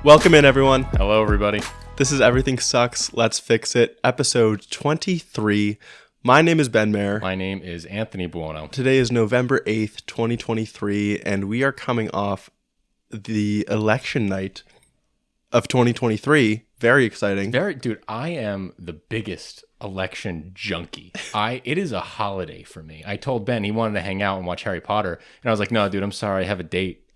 Welcome in, everyone. Hello, everybody. This is Everything Sucks, Let's Fix It, episode 23. My name is Ben Mayer. My name is Anthony Buono. Today is November 8th, 2023, and we are coming off the election night of 2023. Very exciting. Dude, I am the biggest election junkie. It is a holiday for me. I told Ben he wanted to hang out and watch Harry Potter, and I was like, no, dude, I'm sorry. I have a date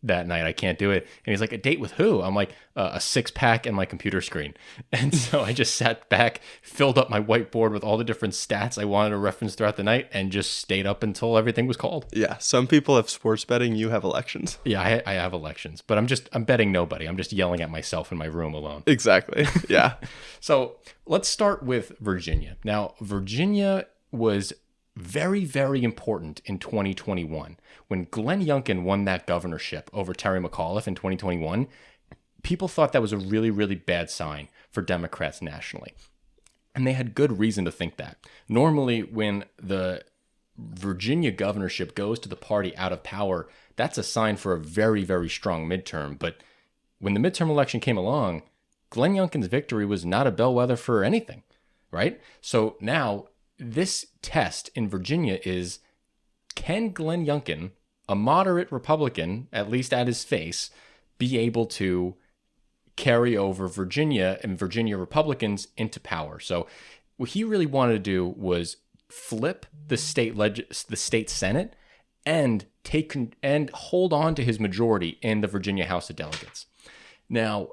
that night. I can't do it. And he's like, a date with who? I'm like, a six-pack and my computer screen. And so I just sat back, filled up my whiteboard with all the different stats I wanted to reference throughout the night, and just stayed up until everything was called. Yeah, some people have sports betting. You have elections. Yeah, I have elections, but I'm betting nobody. I'm just yelling at myself in my room alone. Exactly. Yeah. So let's start with Virginia. Now, Virginia was very, very important in 2021. When Glenn Youngkin won that governorship over Terry McAuliffe in 2021, people thought that was a really, really bad sign for Democrats nationally. And they had good reason to think that. Normally, when the Virginia governorship goes to the party out of power, that's a sign for a very, very strong midterm. But when the midterm election came along, Glenn Youngkin's victory was not a bellwether for anything, right? So now this test in Virginia is, can Glenn Youngkin, a moderate Republican, at least at his face, be able to carry over Virginia and Virginia Republicans into power? So what he really wanted to do was flip the state Senate and and hold on to his majority in the Virginia House of Delegates. Now,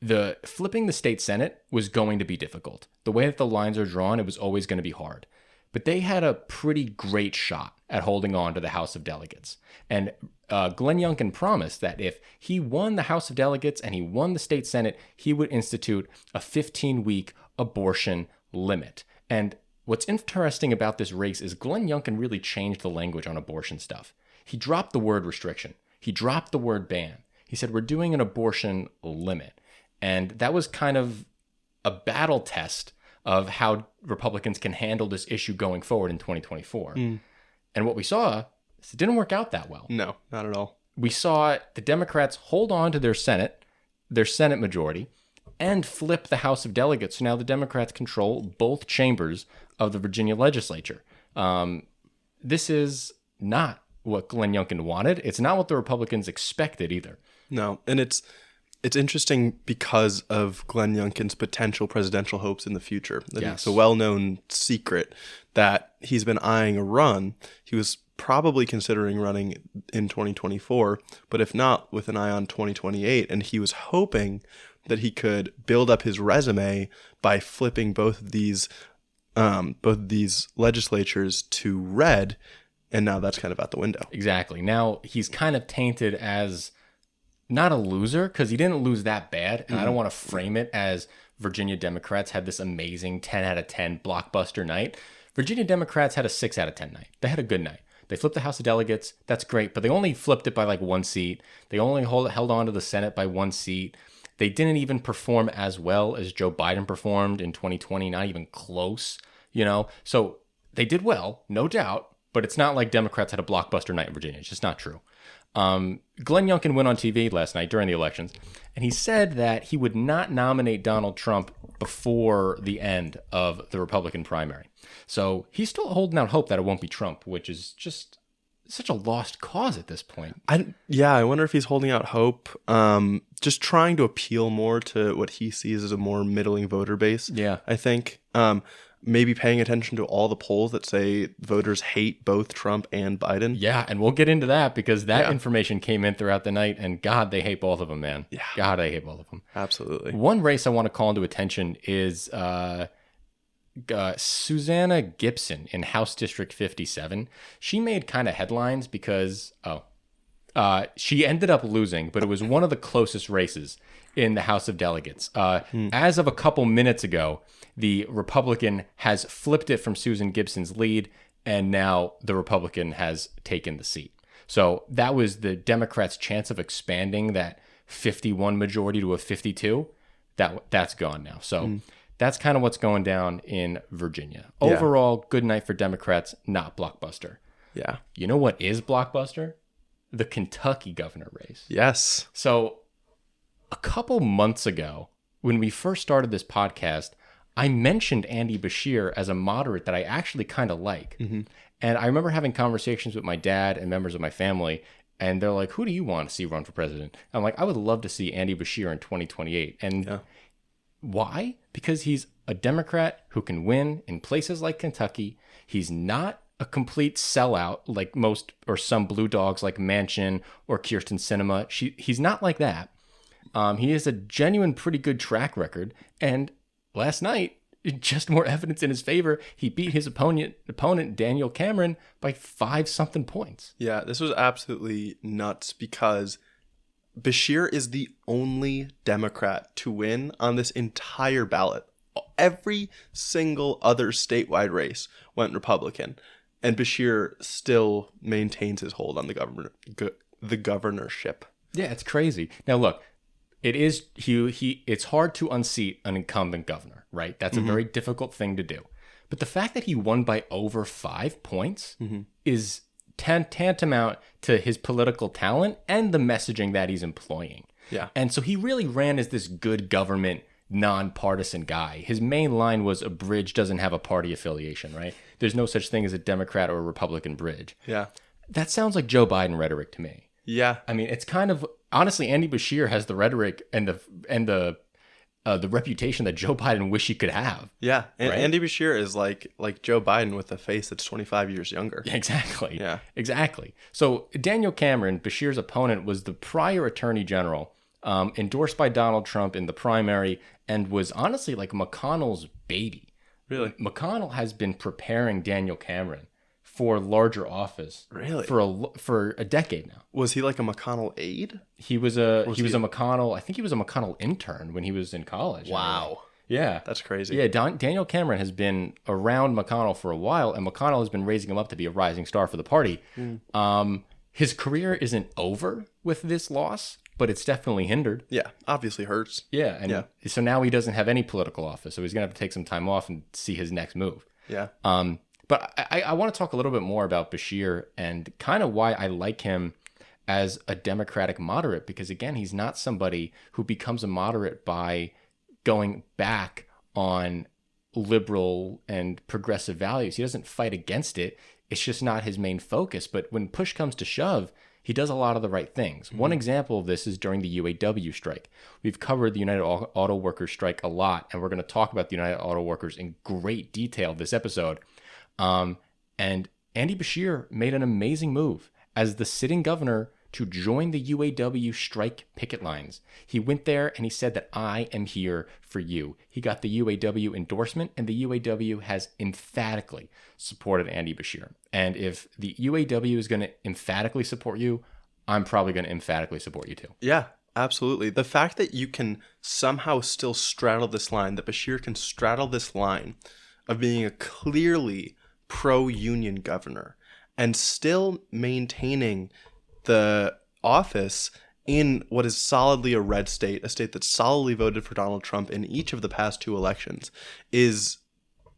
the flipping the state Senate was going to be difficult. The way that the lines are drawn, it was always going to be hard. But they had a pretty great shot at holding on to the House of Delegates. And Glenn Youngkin promised that if he won the House of Delegates and he won the state Senate, he would institute a 15-week abortion limit. And what's interesting about this race is Glenn Youngkin really changed the language on abortion stuff. He dropped the word restriction. He dropped the word ban. He said, we're doing an abortion limit. And that was kind of a battle test of how Republicans can handle this issue going forward in 2024. And what we saw is it didn't work out that well. No, not at all. We saw the Democrats hold on to their Senate majority, and flip the House of Delegates. So now the Democrats control both chambers of the Virginia legislature. This is not what Glenn Youngkin wanted. It's not what the Republicans expected either. No, and it's interesting because of Glenn Youngkin's potential presidential hopes in the future. Yes. It's a well-known secret that he's been eyeing a run. He was probably considering running in 2024, but if not, with an eye on 2028. And he was hoping that he could build up his resume by flipping both of these legislatures to red, and now that's kind of out the window. Exactly. Now he's kind of tainted as not a loser, because he didn't lose that bad. And I don't want to frame it as Virginia Democrats had this amazing 10 out of 10 blockbuster night. Virginia Democrats had a 6 out of 10 night. They had a good night. They flipped the House of Delegates. That's great. But they only flipped it by like one seat. They only held on to the Senate by one seat. They didn't even perform as well as Joe Biden performed in 2020. Not even close, So they did well, no doubt. But it's not like Democrats had a blockbuster night in Virginia. It's just not true. Glenn Youngkin went on TV last night during the elections, and he said that he would not nominate Donald Trump before the end of the Republican primary. So he's still holding out hope that it won't be Trump, which is just such a lost cause at this point. I wonder if he's holding out hope, just trying to appeal more to what he sees as a more middling voter base. Yeah. I think. Maybe paying attention to all the polls that say voters hate both Trump and Biden. Yeah, and we'll get into that because that information came in throughout the night, and God, they hate both of them, man. Yeah. God, I hate both of them. Absolutely. One race I want to call into attention is Susanna Gibson in House District 57. She made kind of headlines because, she ended up losing, but it was one of the closest races in the House of Delegates. As of a couple minutes ago, the Republican has flipped it from Susan Gibson's lead, and now the Republican has taken the seat. So that was the Democrats' chance of expanding that 51 majority to a 52. That's gone now. So that's kind of what's going down in Virginia. Overall, good night for Democrats, not blockbuster. Yeah. You know what is blockbuster? The Kentucky governor race. Yes. So a couple months ago, when we first started this podcast, I mentioned Andy Bashir as a moderate that I actually kind of like. Mm-hmm. And I remember having conversations with my dad and members of my family, and they're like, who do you want to see run for president? I'm like, I would love to see Andy Bashir in 2028. And why? Because he's a Democrat who can win in places like Kentucky. He's not a complete sellout like most or some blue dogs like Manchin or Kyrsten Sinema. He's not like that. He has a genuine pretty good track record. And last night, just more evidence in his favor. He beat his opponent Daniel Cameron by 5-something points. Yeah, this was absolutely nuts because Bashir is the only Democrat to win on this entire ballot. Every single other statewide race went Republican, and Bashir still maintains his hold on the governorship. Yeah, it's crazy. Now look, it is it's hard to unseat an incumbent governor, right? That's a very difficult thing to do. But the fact that he won by over 5 points is tantamount to his political talent and the messaging that he's employing. Yeah. And so he really ran as this good government, nonpartisan guy. His main line was a bridge doesn't have a party affiliation, right? There's no such thing as a Democrat or a Republican bridge. Yeah. That sounds like Joe Biden rhetoric to me. Yeah. I mean, it's kind of honestly, Andy Bashir has the rhetoric and the reputation that Joe Biden wish he could have. Yeah, and right? Andy Bashir is like Joe Biden with a face that's 25 years younger. Exactly. Yeah. Exactly. So Daniel Cameron, Bashir's opponent, was the prior attorney general, endorsed by Donald Trump in the primary, and was honestly like McConnell's baby. Really? McConnell has been preparing Daniel Cameron for larger office. Really? For a decade now. Was he like a McConnell aide? He was a McConnell. I think he was a McConnell intern when he was in college. Wow. Yeah. That's crazy. Yeah, Daniel Cameron has been around McConnell for a while, and McConnell has been raising him up to be a rising star for the party. His career isn't over with this loss, but it's definitely hindered. Yeah, obviously hurts. Yeah, and so now he doesn't have any political office, so he's going to have to take some time off and see his next move. Yeah. But I want to talk a little bit more about Bashir and kind of why I like him as a Democratic moderate, because again, he's not somebody who becomes a moderate by going back on liberal and progressive values. He doesn't fight against it. It's just not his main focus. But when push comes to shove, he does a lot of the right things. One example of this is during the UAW strike. We've covered the United Auto Workers strike a lot, and we're going to talk about the United Auto Workers in great detail this episode. And Andy Bashir made an amazing move as the sitting governor to join the UAW strike picket lines. He went there and he said that I am here for you. He got the UAW endorsement, and the UAW has emphatically supported Andy Bashir. And if the UAW is going to emphatically support you, I'm probably going to emphatically support you too. Yeah, absolutely. The fact that you can somehow still straddle this line, that Bashir can straddle this line of being a clearly pro-union governor and still maintaining the office in what is solidly a red state, a state that solidly voted for Donald Trump in each of the past 2 elections, is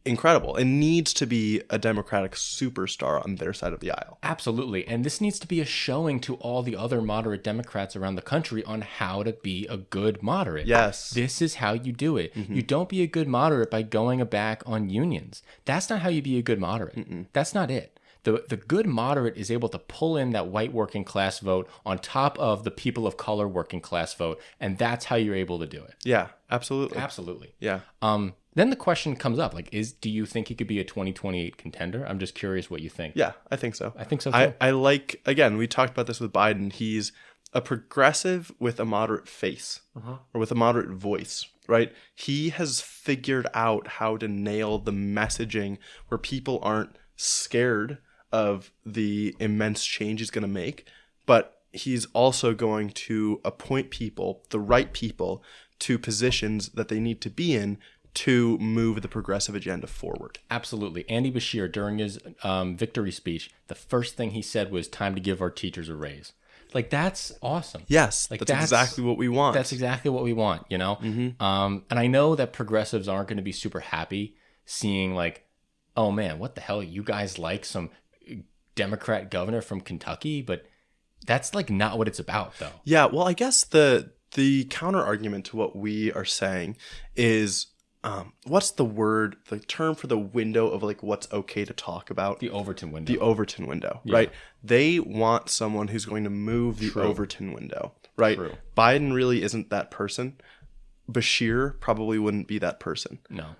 incredible. It needs to be a Democratic superstar on their side of the aisle. Absolutely. And this needs to be a showing to all the other moderate Democrats around the country on how to be a good moderate. Yes. This is how you do it. You don't be a good moderate by going back on unions. That's not how you be a good moderate. That's not it. The good moderate is able to pull in that white working class vote on top of the people of color working class vote, and that's how you're able to do it. Yeah, absolutely. Absolutely. Yeah. Then the question comes up, like, do you think he could be a 2028 contender? I'm just curious what you think. Yeah, I think so. I think so too. I like, again, we talked about this with Biden. He's a progressive with a moderate face or with a moderate voice, right? He has figured out how to nail the messaging where people aren't scared of the immense change he's going to make, but he's also going to appoint people, the right people, to positions that they need to be in to move the progressive agenda forward. Absolutely. Andy Bashir, during his victory speech, the first thing he said was, time to give our teachers a raise. Like, that's awesome. Yes, like, that's exactly what we want. That's exactly what we want, you know? And I know that progressives aren't going to be super happy seeing, like, oh man, what the hell? You guys like some Democrat governor from Kentucky? But that's like not what it's about, though. Yeah, well, I guess the the counter argument to what we are saying is, what's the term for the window of like what's okay to talk about? The Overton window. The Overton window, Yeah. right? They want someone who's going to move the True. Overton window, right? True. Biden really isn't that person. Bashir probably wouldn't be that person. No.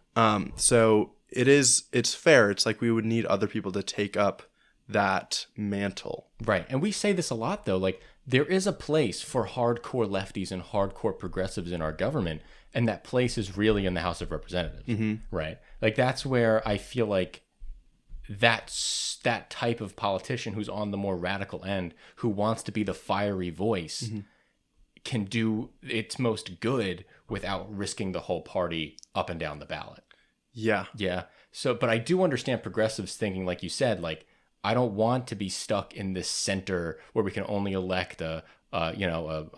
So it's fair. It's like we would need other people to take up that mantle. Right. And we say this a lot, though. Like, there is a place for hardcore lefties and hardcore progressives in our government, and that place is really in the House of Representatives, right? Like, that's where I feel like that's that type of politician who's on the more radical end, who wants to be the fiery voice, can do its most good without risking the whole party up and down the ballot. Yeah. Yeah. So, but I do understand progressives thinking, like you said, like, I don't want to be stuck in this center where we can only elect a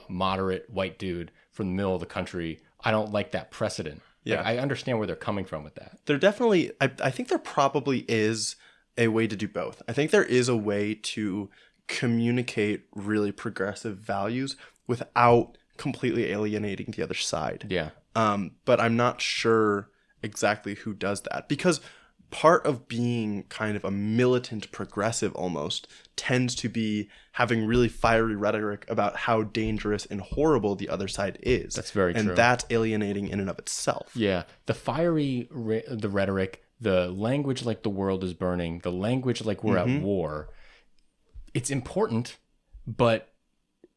moderate white dude from the middle of the country. I don't like that precedent. Yeah. Like, I understand where they're coming from with that. There definitely, I think there probably is a way to do both. I think there is a way to communicate really progressive values without completely alienating the other side. Yeah. But I'm not sure exactly who does that, because part of being kind of a militant progressive almost tends to be having really fiery rhetoric about how dangerous and horrible the other side is. That's very true. And that's alienating in and of itself. Yeah. The fiery, the rhetoric, the language like the world is burning, the language like we're at war, it's important, but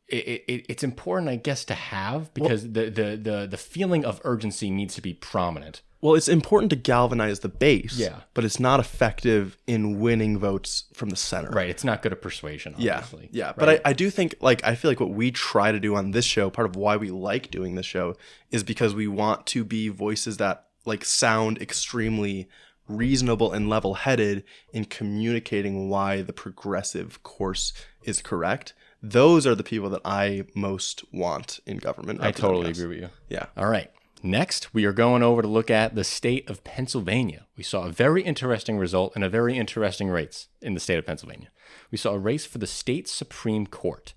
it's important, I guess, to have, because the feeling of urgency needs to be prominent. Well, it's important to galvanize the base, Yeah. but it's not effective in winning votes from the center. Right. It's not good at persuasion, obviously. Yeah. Right? But I do think, like, I feel like what we try to do on this show, part of why we like doing this show, is because we want to be voices that, like, sound extremely reasonable and level-headed in communicating why the progressive course is correct. Those are the people that I most want in government. I totally agree with you. Yeah. All right. Next, we are going over to look at the state of Pennsylvania. We saw a very interesting result and a very interesting race in the state of Pennsylvania. We saw a race for the state Supreme Court.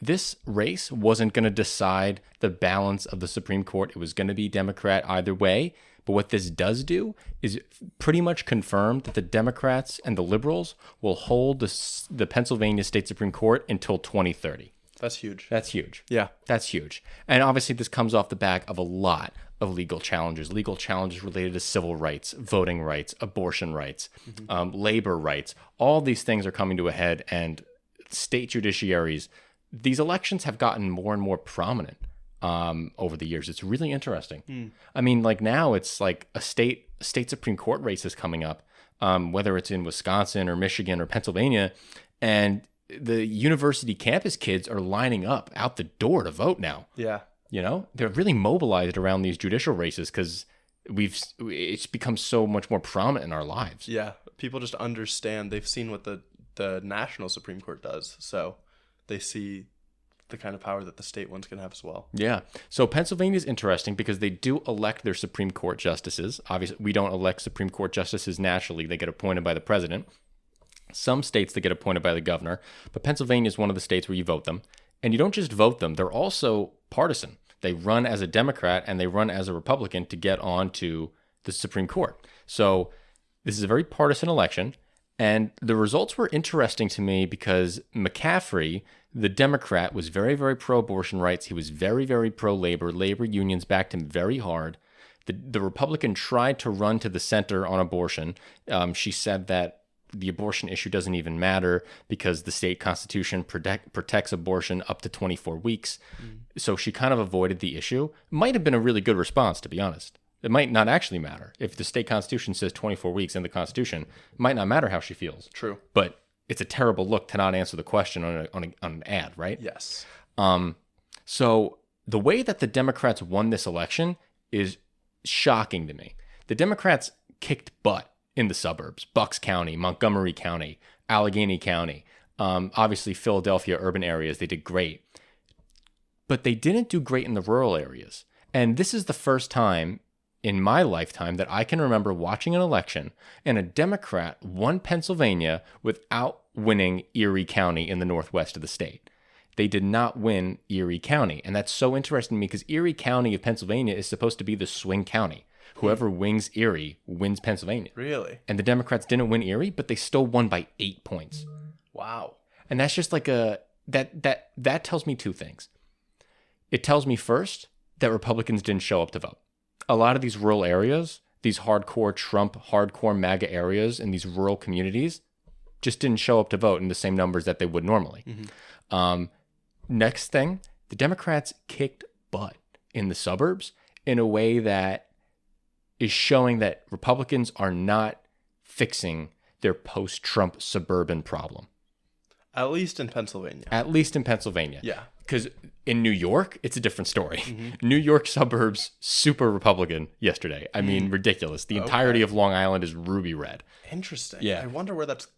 This race wasn't going to decide the balance of the Supreme Court. It was going to be Democrat either way. But what this does do is pretty much confirm that the Democrats and the liberals will hold the Pennsylvania State Supreme Court until 2030. That's huge. That's huge. Yeah. That's huge. And obviously this comes off the back of a lot of legal challenges related to civil rights, voting rights, abortion rights, labor rights. All these things are coming to a head, and state judiciaries, these elections have gotten more and more prominent over the years. It's really interesting. I mean, like, now it's like a state Supreme Court race is coming up, whether it's in Wisconsin or Michigan or Pennsylvania, and the university campus kids are lining up out the door to vote now. Yeah. You know, they're really mobilized around these judicial races because it's become so much more prominent in our lives. Yeah. People just understand. They've seen what the national Supreme Court does. So they see the kind of power that the state ones can have as well. Yeah. So Pennsylvania is interesting because they do elect their Supreme Court justices. Obviously, we don't elect Supreme Court justices nationally. They get appointed by the president. Some states, they get appointed by the governor. But Pennsylvania is one of the states where you vote them. And you don't just vote them. They're also partisan. They run as a Democrat and they run as a Republican to get on to the Supreme Court. So this is a very partisan election. And the results were interesting to me because McCaffrey, the Democrat, was very, very pro-abortion rights. He was very, very pro-labor. Labor unions backed him very hard. The Republican tried to run to the center on abortion. She said that the abortion issue doesn't even matter because the state constitution protects abortion up to 24 weeks. So she kind of avoided the issue. Might have been a really good response, to be honest. It might not actually matter. If the state constitution says 24 weeks in the constitution, it might not matter how she feels. True. But it's a terrible look to not answer the question on an ad, right? Yes. So the way that the Democrats won this election is shocking to me. The Democrats kicked butt in the suburbs, Bucks County, Montgomery County, Allegheny County, obviously Philadelphia urban areas. They did great. But they didn't do great in the rural areas. And this is the first time in my lifetime that I can remember watching an election and a Democrat won Pennsylvania without winning Erie County in the northwest of the state. they did not win Erie County. And that's so interesting to me because Erie County of Pennsylvania is supposed to be the swing county. Whoever wins Erie wins Pennsylvania. Really? And the Democrats didn't win Erie, but they still won by 8 points. Wow. And that's just like that tells me two things. It tells me first that Republicans didn't show up to vote. A lot of these rural areas, these hardcore Trump, hardcore MAGA areas in these rural communities just didn't show up to vote in the same numbers that they would normally. Next thing, the Democrats kicked butt in the suburbs in a way that is showing that Republicans are not fixing their post-Trump suburban problem. At least in Pennsylvania. Yeah. Because in New York, it's a different story. New York suburbs, super Republican yesterday. I mean, ridiculous. The entirety of Long Island is ruby red. Interesting. Yeah. I wonder where that's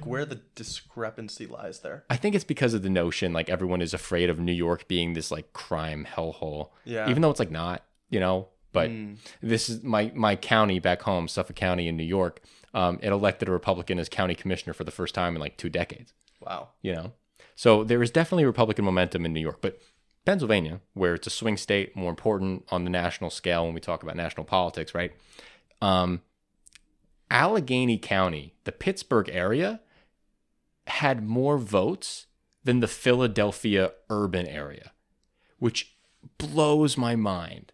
where the discrepancy lies there. I think it's because of the notion like everyone is afraid of New York being this like crime hellhole. Yeah. Even though it's like not, but this is my county back home, Suffolk County in New York. It elected a Republican as county commissioner for the first time in like 2 decades. Wow. So there is definitely Republican momentum in New York, but Pennsylvania, where it's a swing state, more important on the national scale when we talk about national politics, right? Allegheny County, the Pittsburgh area, had more votes than the Philadelphia urban area, which blows my mind.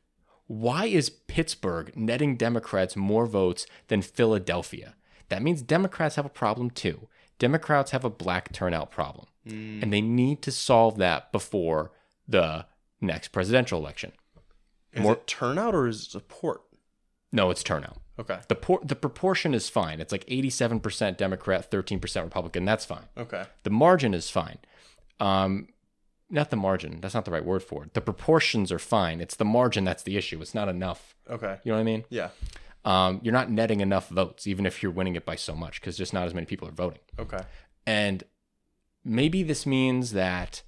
Why is Pittsburgh netting Democrats more votes than Philadelphia? That means Democrats have a problem too. Democrats have a black turnout problem, and they need to solve that before the next presidential election. Is it turnout or is it support? No, it's turnout. Okay. The proportion is fine. It's like 87% Democrat, 13% Republican. That's fine. Okay. The margin is fine. Not the margin. That's not the right word for it. The proportions are fine. It's the margin that's the issue. It's not enough. Okay. You know what I mean? Yeah. You're not netting enough votes, even if you're winning it by so much, because just not as many people are voting. Okay. And maybe this means that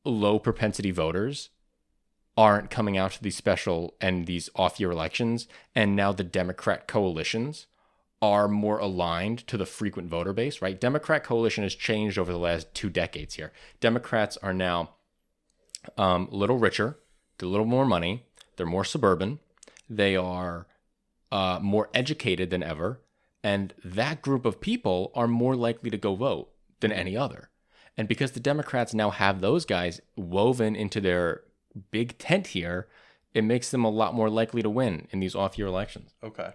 low propensity voters aren't coming out to these special and these off-year elections, and now the Democrat coalitions are more aligned to the frequent voter base, right? Democrat coalition has changed over the last 2 decades here. Democrats are now a little richer, a little more money, they're more suburban, they are more educated than ever, and that group of people are more likely to go vote than any other. And because the Democrats now have those guys woven into their big tent here, it makes them a lot more likely to win in these off-year elections. Okay.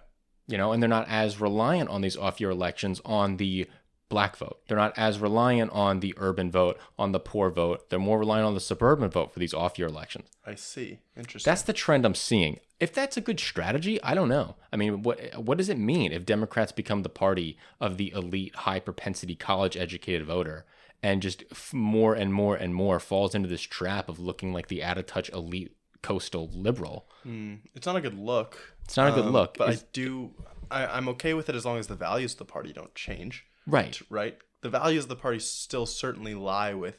And they're not as reliant on these off-year elections on the black vote. They're not as reliant on the urban vote, on the poor vote. They're more reliant on the suburban vote for these off-year elections. I see. Interesting. That's the trend I'm seeing. If that's a good strategy, I don't know. I mean, what does it mean if Democrats become the party of the elite, high-propensity, college-educated voter and just more and more and more falls into this trap of looking like the out-of-touch elite coastal liberal? It's not a good look. It's not a good look. But I'm okay with it as long as the values of the party don't change. Right. Right. The values of the party still certainly lie with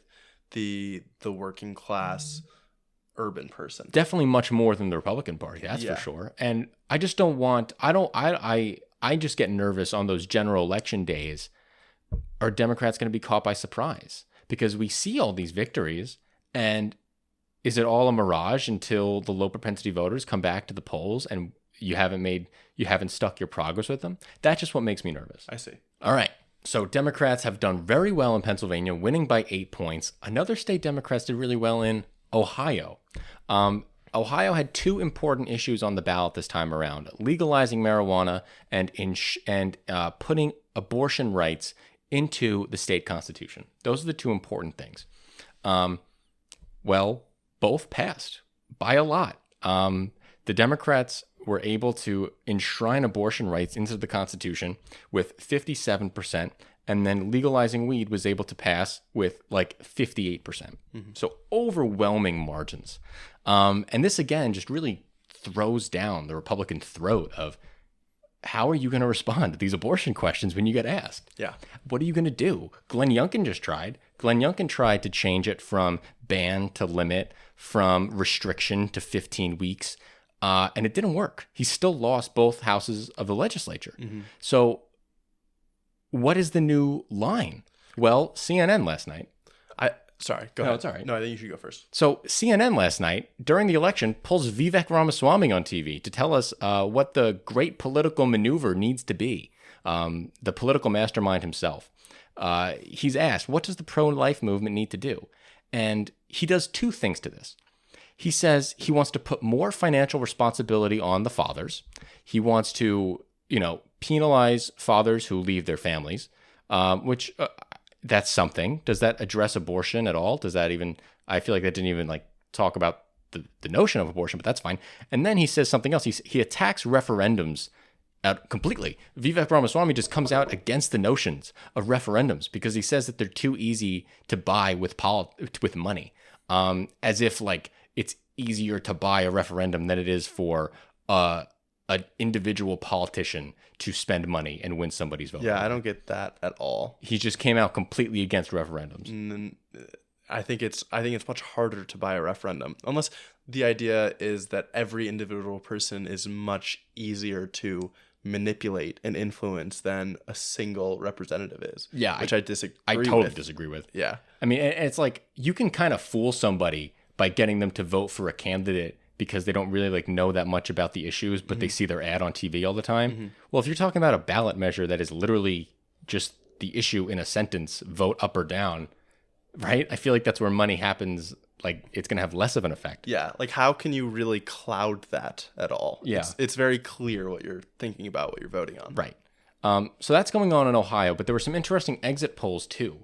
the working class urban person. Definitely much more than the Republican Party, that's for sure. And I just don't want I just get nervous on those general election days. Are Democrats going to be caught by surprise? Because we see all these victories, and is it all a mirage until the low propensity voters come back to the polls and you haven't stuck your progress with them? That's just what makes me nervous. I see. All right. So Democrats have done very well in Pennsylvania, winning by 8 points. Another state Democrats did really well in, Ohio. Ohio had 2 important issues on the ballot this time around: legalizing marijuana and putting abortion rights into the state constitution. Those are the 2 important things. Well, both passed by a lot. The Democrats were able to enshrine abortion rights into the Constitution with 57%, and then legalizing weed was able to pass with like 58%. So overwhelming margins. And this, again, just really throws down the Republican throat of, how are you going to respond to these abortion questions when you get asked? Yeah. What are you going to do? Glenn Youngkin just tried. Glenn Youngkin tried to change it from ban to limit, from restriction to 15 weeks. And it didn't work. He still lost both houses of the legislature. So what is the new line? Well, CNN last night. Sorry, go No, ahead. it's all right. No, I think you should go first. So CNN last night, during the election, pulls Vivek Ramaswamy on TV to tell us what the great political maneuver needs to be. The political mastermind himself. He's asked, what does the pro-life movement need to do? And he does two things to this. He says he wants to put more financial responsibility on the fathers. He wants to, penalize fathers who leave their families, which that's something. Does that address abortion at all? Does that even, I feel like that didn't even talk about the notion of abortion, but that's fine. And then he says something else. He attacks referendums completely. Vivek Ramaswamy just comes out against the notions of referendums because he says that they're too easy to buy with money, as if it's easier to buy a referendum than it is for an individual politician to spend money and win somebody's vote. Yeah, I don't get that at all. He just came out completely against referendums. I think it's much harder to buy a referendum, unless the idea is that every individual person is much easier to manipulate and influence than a single representative is. Yeah, which I disagree. I totally disagree with. Yeah, I mean, it's you can kind of fool somebody by getting them to vote for a candidate because they don't really know that much about the issues, but they see their ad on TV all the time. Well, if you're talking about a ballot measure that is literally just the issue in a sentence, vote up or down, right? I feel like that's where money happens. It's going to have less of an effect. Yeah. How can you really cloud that at all? Yeah. It's very clear what you're thinking about, what you're voting on. Right. So that's going on in Ohio, but there were some interesting exit polls too.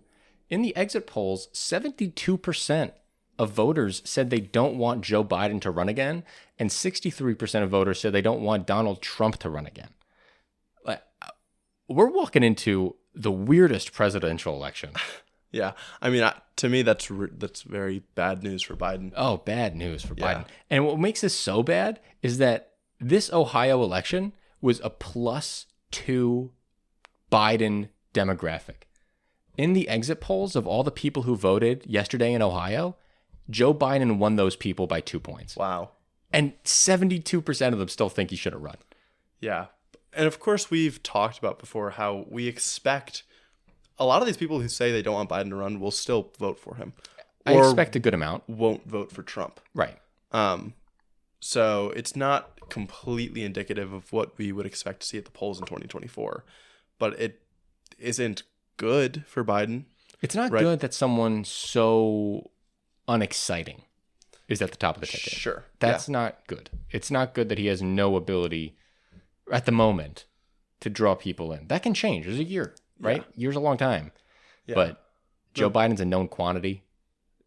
In the exit polls, 72% of voters said they don't want Joe Biden to run again, and 63% of voters said they don't want Donald Trump to run again. We're walking into the weirdest presidential election. Yeah. I mean, to me, that's very bad news for Biden. Oh, bad news for Biden. And what makes this so bad is that this Ohio election was a +2 Biden demographic. In the exit polls of all the people who voted yesterday in Ohio, Joe Biden won those people by 2 points. Wow. And 72% of them still think he should have run. Yeah. And of course, we've talked about before how we expect a lot of these people who say they don't want Biden to run will still vote for him. I expect a good amount. Won't vote for Trump. Right. So it's not completely indicative of what we would expect to see at the polls in 2024. But it isn't good for Biden. It's not good that someone so unexciting is at the top of the ticket. Sure. That's not good. It's not good that he has no ability at the moment to draw people in. That can change. There's a year, right? Yeah. Year's a long time. Yeah. But Joe Biden's a known quantity.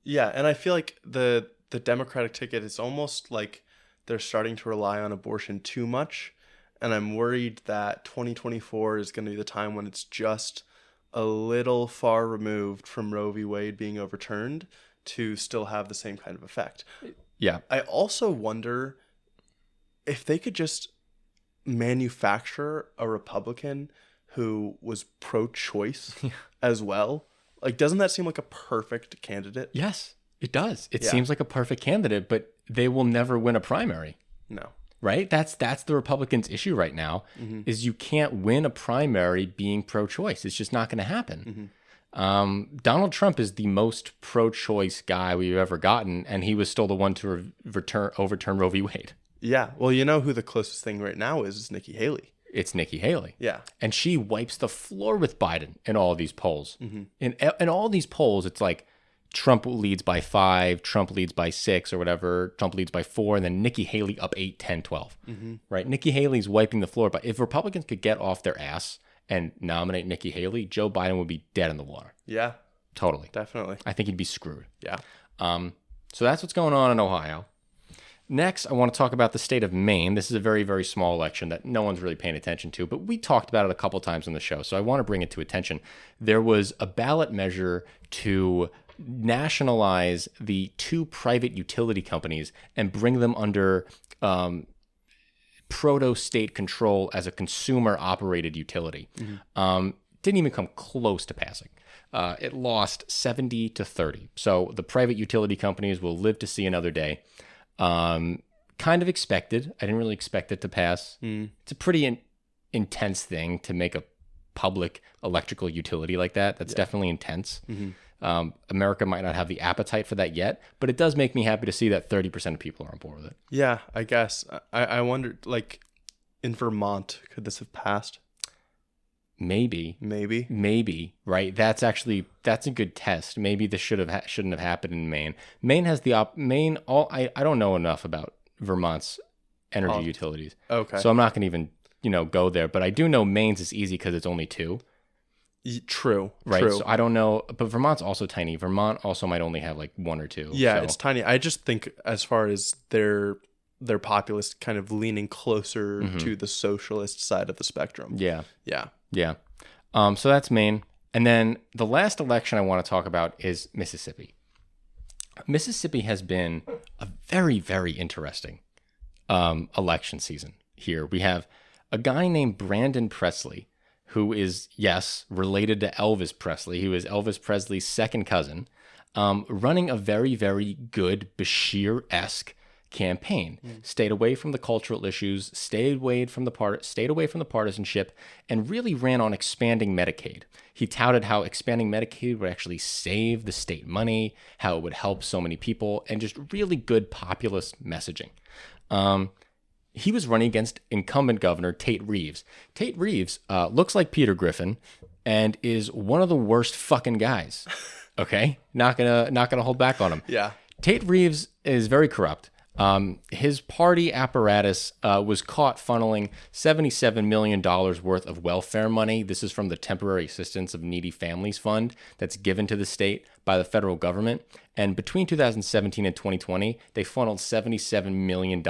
Yeah, and I feel like the Democratic ticket is almost like they're starting to rely on abortion too much. And I'm worried that 2024 is going to be the time when it's just a little far removed from Roe v. Wade being overturned to still have the same kind of effect. Yeah. I also wonder if they could just manufacture a Republican who was pro-choice as well. Doesn't that seem like a perfect candidate? Yes, it does. It seems like a perfect candidate, but they will never win a primary. No. Right? That's the Republicans' issue right now, is you can't win a primary being pro-choice. It's just not going to happen. Donald Trump is the most pro-choice guy we've ever gotten, and he was still the one to overturn Roe v. Wade. Yeah. Well, you know who the closest thing right now is Nikki Haley. It's Nikki Haley. Yeah. And she wipes the floor with Biden in all of these polls. In all these polls, it's like Trump leads by 5, Trump leads by 6 or whatever, Trump leads by 4, and then Nikki Haley up 8, 10, 12. Right? Nikki Haley's wiping the floor. But if Republicans could get off their ass and nominate Nikki Haley, Joe Biden would be dead in the water. Yeah. Totally. Definitely. I think he'd be screwed. Yeah. So that's what's going on in Ohio. Next, I want to talk about the state of Maine. This is a very, very small election that no one's really paying attention to, but we talked about it a couple times on the show, so I want to bring it to attention. There was a ballot measure to nationalize the 2 private utility companies and bring them under proto-state control as a consumer-operated utility. Didn't even come close to passing. It lost 70-30. So the private utility companies will live to see another day. Kind of expected. I didn't really expect it to pass. It's a pretty intense thing to make a public electrical utility like that. That's definitely intense. America might not have the appetite for that yet, but it does make me happy to see that 30% of people are on board with it. Yeah, I guess. I wondered, like, in Vermont, could this have passed? Maybe, right? That's a good test. Maybe this shouldn't have happened in Maine. Maine has I don't know enough about Vermont's energy utilities. Okay. So I'm not going to even, go there, but I do know Maine's is easy because it's only 2. True. Right. True. So I don't know, but Vermont's also tiny. Vermont also might only have like 1 or 2. Yeah, so. it's tiny. I just think as far as their populace kind of leaning closer to the socialist side of the spectrum. Yeah. Yeah. Yeah. So that's Maine. And then the last election I want to talk about is Mississippi. Mississippi has been a very, very interesting election season here. We have a guy named Brandon Presley, who is, yes, related to Elvis Presley. He was Elvis Presley's second cousin, running a very, very good Bashir-esque campaign. Stayed away from the cultural issues, stayed away from the partisanship, and really ran on expanding Medicaid. He touted how expanding Medicaid would actually save the state money, how it would help so many people, and just really good populist messaging. He was running against incumbent governor Tate Reeves. Tate Reeves looks like Peter Griffin and is one of the worst fucking guys. Okay, not gonna hold back on him. Yeah. Tate Reeves is very corrupt. His party apparatus was caught funneling $77 million worth of welfare money. This is from the Temporary Assistance of Needy Families Fund that's given to the state by the federal government. And between 2017 and 2020, they funneled $77 million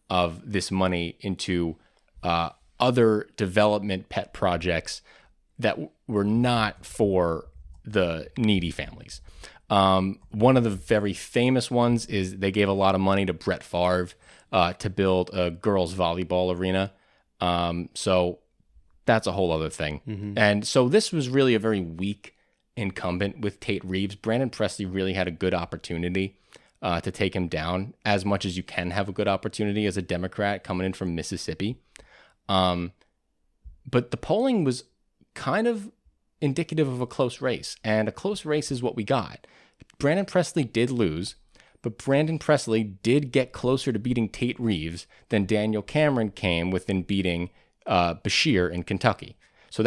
of this money into other development pet projects that were not for the needy families. One of the very famous ones is they gave a lot of money to Brett Favre to build a girls' volleyball arena. So that's a whole other thing. And so this was really a very weak incumbent with Tate Reeves. Brandon Presley really had a good opportunity to take him down, as much as you can have a good opportunity as a Democrat coming in from Mississippi. But the polling was kind of indicative of a close race, and a close race is what we got. Brandon Presley did lose, but Brandon Presley did get closer to beating Tate Reeves than Daniel Cameron came within beating Bashir in Kentucky. So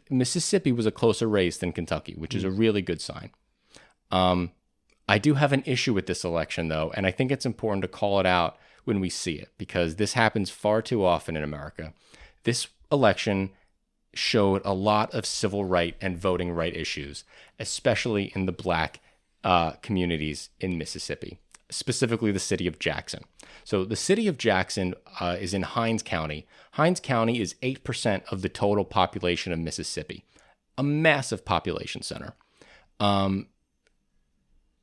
Mississippi was a closer race than Kentucky, which is a really good sign. I do have an issue with this election, though, and I think it's important to call it out when we see it, because this happens far too often in America. This election showed a lot of civil right and voting right issues, especially in the black communities in Mississippi, specifically the city of Jackson. So the city of Jackson is in Hinds County. Hinds County is 8% of the total population of Mississippi, a massive population center.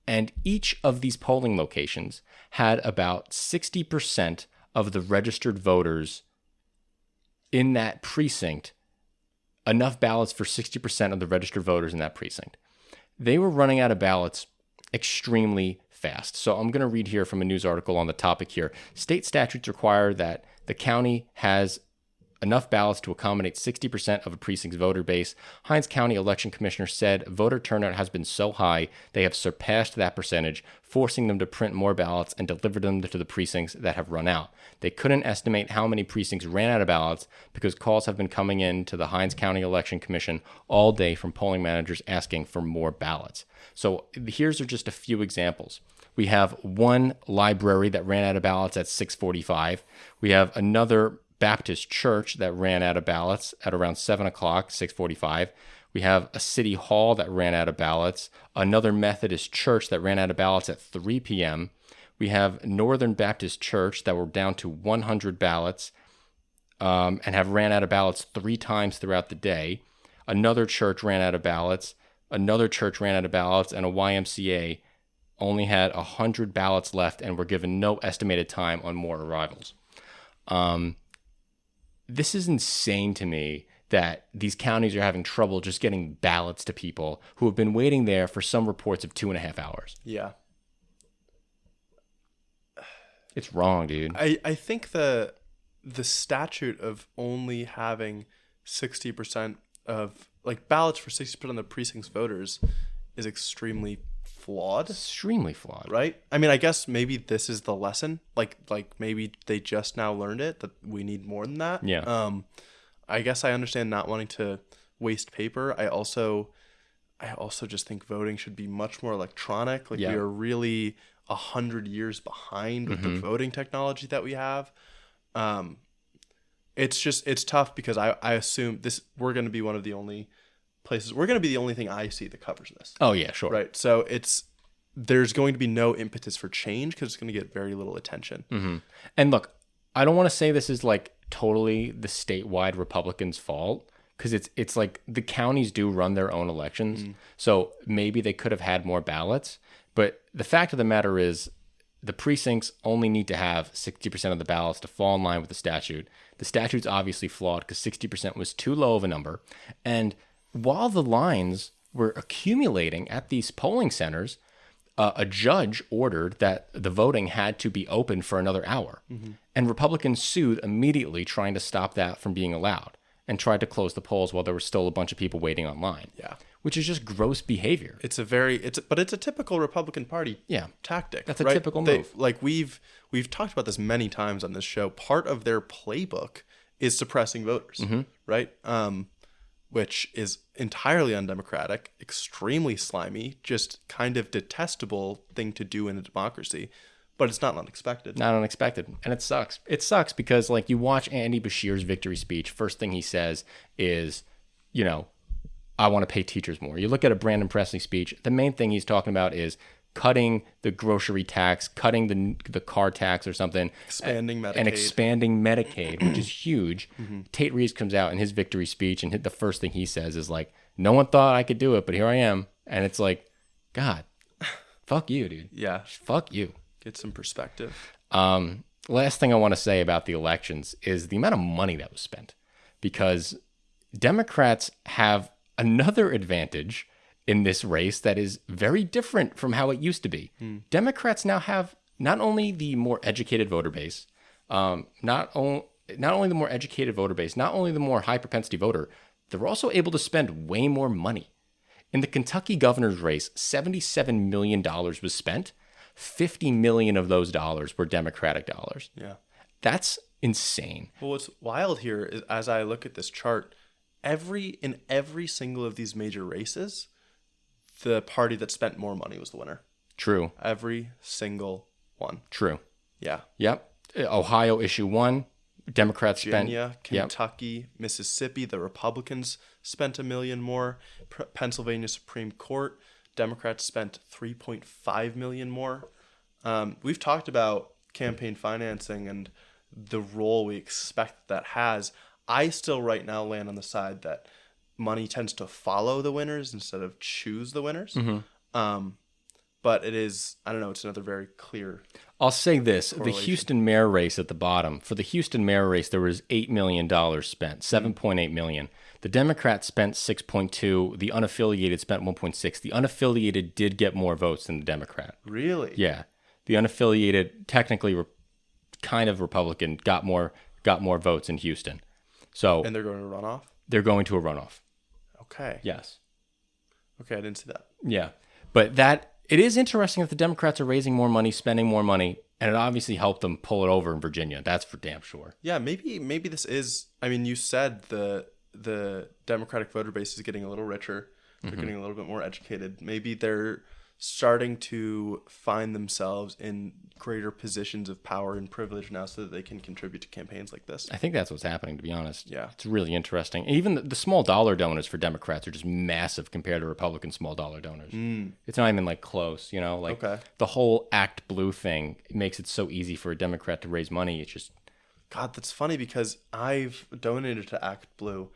And each of these polling locations had about 60% of the registered voters in that precinct, enough ballots for 60% of the registered voters in that precinct. They were running out of ballots extremely fast. So I'm going to read here from a news article on the topic here. State statutes require that the county has enough ballots to accommodate 60% of a precinct's voter base. Hinds County Election Commissioner said voter turnout has been so high they have surpassed that percentage, forcing them to print more ballots and deliver them to the precincts that have run out. They couldn't estimate how many precincts ran out of ballots because calls have been coming in to the Hinds County Election Commission all day from polling managers asking for more ballots. So here's just a few examples. We have one library that ran out of ballots at 6:45. We have another Baptist church that ran out of ballots at around 7 o'clock, 6:45. We have a city hall that ran out of ballots, another Methodist church that ran out of ballots at 3 p.m. We have Northern Baptist Church that were down to 100 ballots and have ran out of ballots 3 times throughout the day. Another church ran out of ballots, another church ran out of ballots, and a YMCA only had 100 ballots left and were given no estimated time on more arrivals. This is insane to me that these counties are having trouble just getting ballots to people who have been waiting there for some reports of 2.5 hours. Yeah. It's wrong, dude. I think the statute of only having 60% of, like, ballots for 60% of the precinct's voters is extremely flawed. Extremely flawed. Right? I mean, I guess maybe this is the lesson. Like maybe they just now learned it, that we need more than that. Yeah. I guess I understand not wanting to waste paper. I also just think voting should be much more electronic. Like we are really 100 years behind with the voting technology that we have. It's tough because I assume we're going to be one of the only places. We're going to be the only thing I see that covers this. Oh yeah, sure. Right. So there's going to be no impetus for change because it's going to get very little attention. Mm-hmm. And look, I don't want to say this is like totally the statewide Republicans' fault, because it's like the counties do run their own elections. So maybe they could have had more ballots. But the fact of the matter is the precincts only need to have 60% of the ballots to fall in line with the statute. The statute's obviously flawed because 60% was too low of a number. And while the lines were accumulating at these polling centers, a judge ordered that the voting had to be open for another hour. And Republicans sued immediately, trying to stop that from being allowed, and tried to close the polls while there were still a bunch of people waiting online. Yeah. Which is just gross behavior. But it's a typical Republican Party tactic. That's a typical move. We've talked about this many times on this show. Part of their playbook is suppressing voters, right? Which is entirely undemocratic, extremely slimy, just kind of detestable thing to do in a democracy. But it's not unexpected. Not unexpected. And it sucks. It sucks because, like, you watch Andy Bashir's victory speech, first thing he says is, I want to pay teachers more. You look at a Brandon Presley speech, the main thing he's talking about is cutting the grocery tax, cutting the car tax or something. Expanding Medicaid. And expanding Medicaid, which is huge. Tate Reeves comes out in his victory speech, and the first thing he says is like, no one thought I could do it, but here I am. And it's like, God, fuck you, dude. Yeah. Fuck you. Get some perspective. Last thing I want to say about the elections is the amount of money that was spent, because Democrats have another advantage in this race that is very different from how it used to be. Democrats now have not only the more educated voter base, not only the more educated voter base, not only the more high propensity voter, they're also able to spend way more money. In the Kentucky governor's race, $77 million was spent. 50 million of those dollars were Democratic dollars. Yeah. That's insane. Well, what's wild here is, as I look at this chart, in every single of these major races, the party that spent more money was the winner. True. Every single one. True. Yeah. Yep. Ohio issue 1, Democrats Virginia, spent. Kentucky, Mississippi, the Republicans spent $1 million more. Pennsylvania Supreme Court, Democrats spent $3.5 million more. We've talked about campaign financing and the role we expect that has. I still right now land on the side that money tends to follow the winners instead of choose the winners. But it is, I don't know, it's another very clear. I'll say this, the Houston mayor race at the bottom. For the Houston mayor race, there was $8 million spent, $7.8 million. The Democrats spent 6.2. The unaffiliated spent 1.6. The unaffiliated did get more votes than the Democrat. Really? Yeah. The unaffiliated, technically kind of Republican, got more votes in Houston. So. And they're going to runoff? They're going to a runoff. Okay. Yes. Okay, I didn't see that. Yeah. But it is interesting that the Democrats are raising more money, spending more money, and it obviously helped them pull it over in Virginia. That's for damn sure. Yeah, maybe this is, I mean, you said the Democratic voter base is getting a little richer. They're getting a little bit more educated. Maybe they're starting to find themselves in greater positions of power and privilege now so that they can contribute to campaigns like this. I think that's what's happening, to be honest. Yeah. It's really interesting. Even the small dollar donors for Democrats are just massive compared to Republican small dollar donors. It's not even like close, the whole Act Blue thing makes it so easy for a Democrat to raise money. It's just, God, that's funny because I've donated to Act Blue,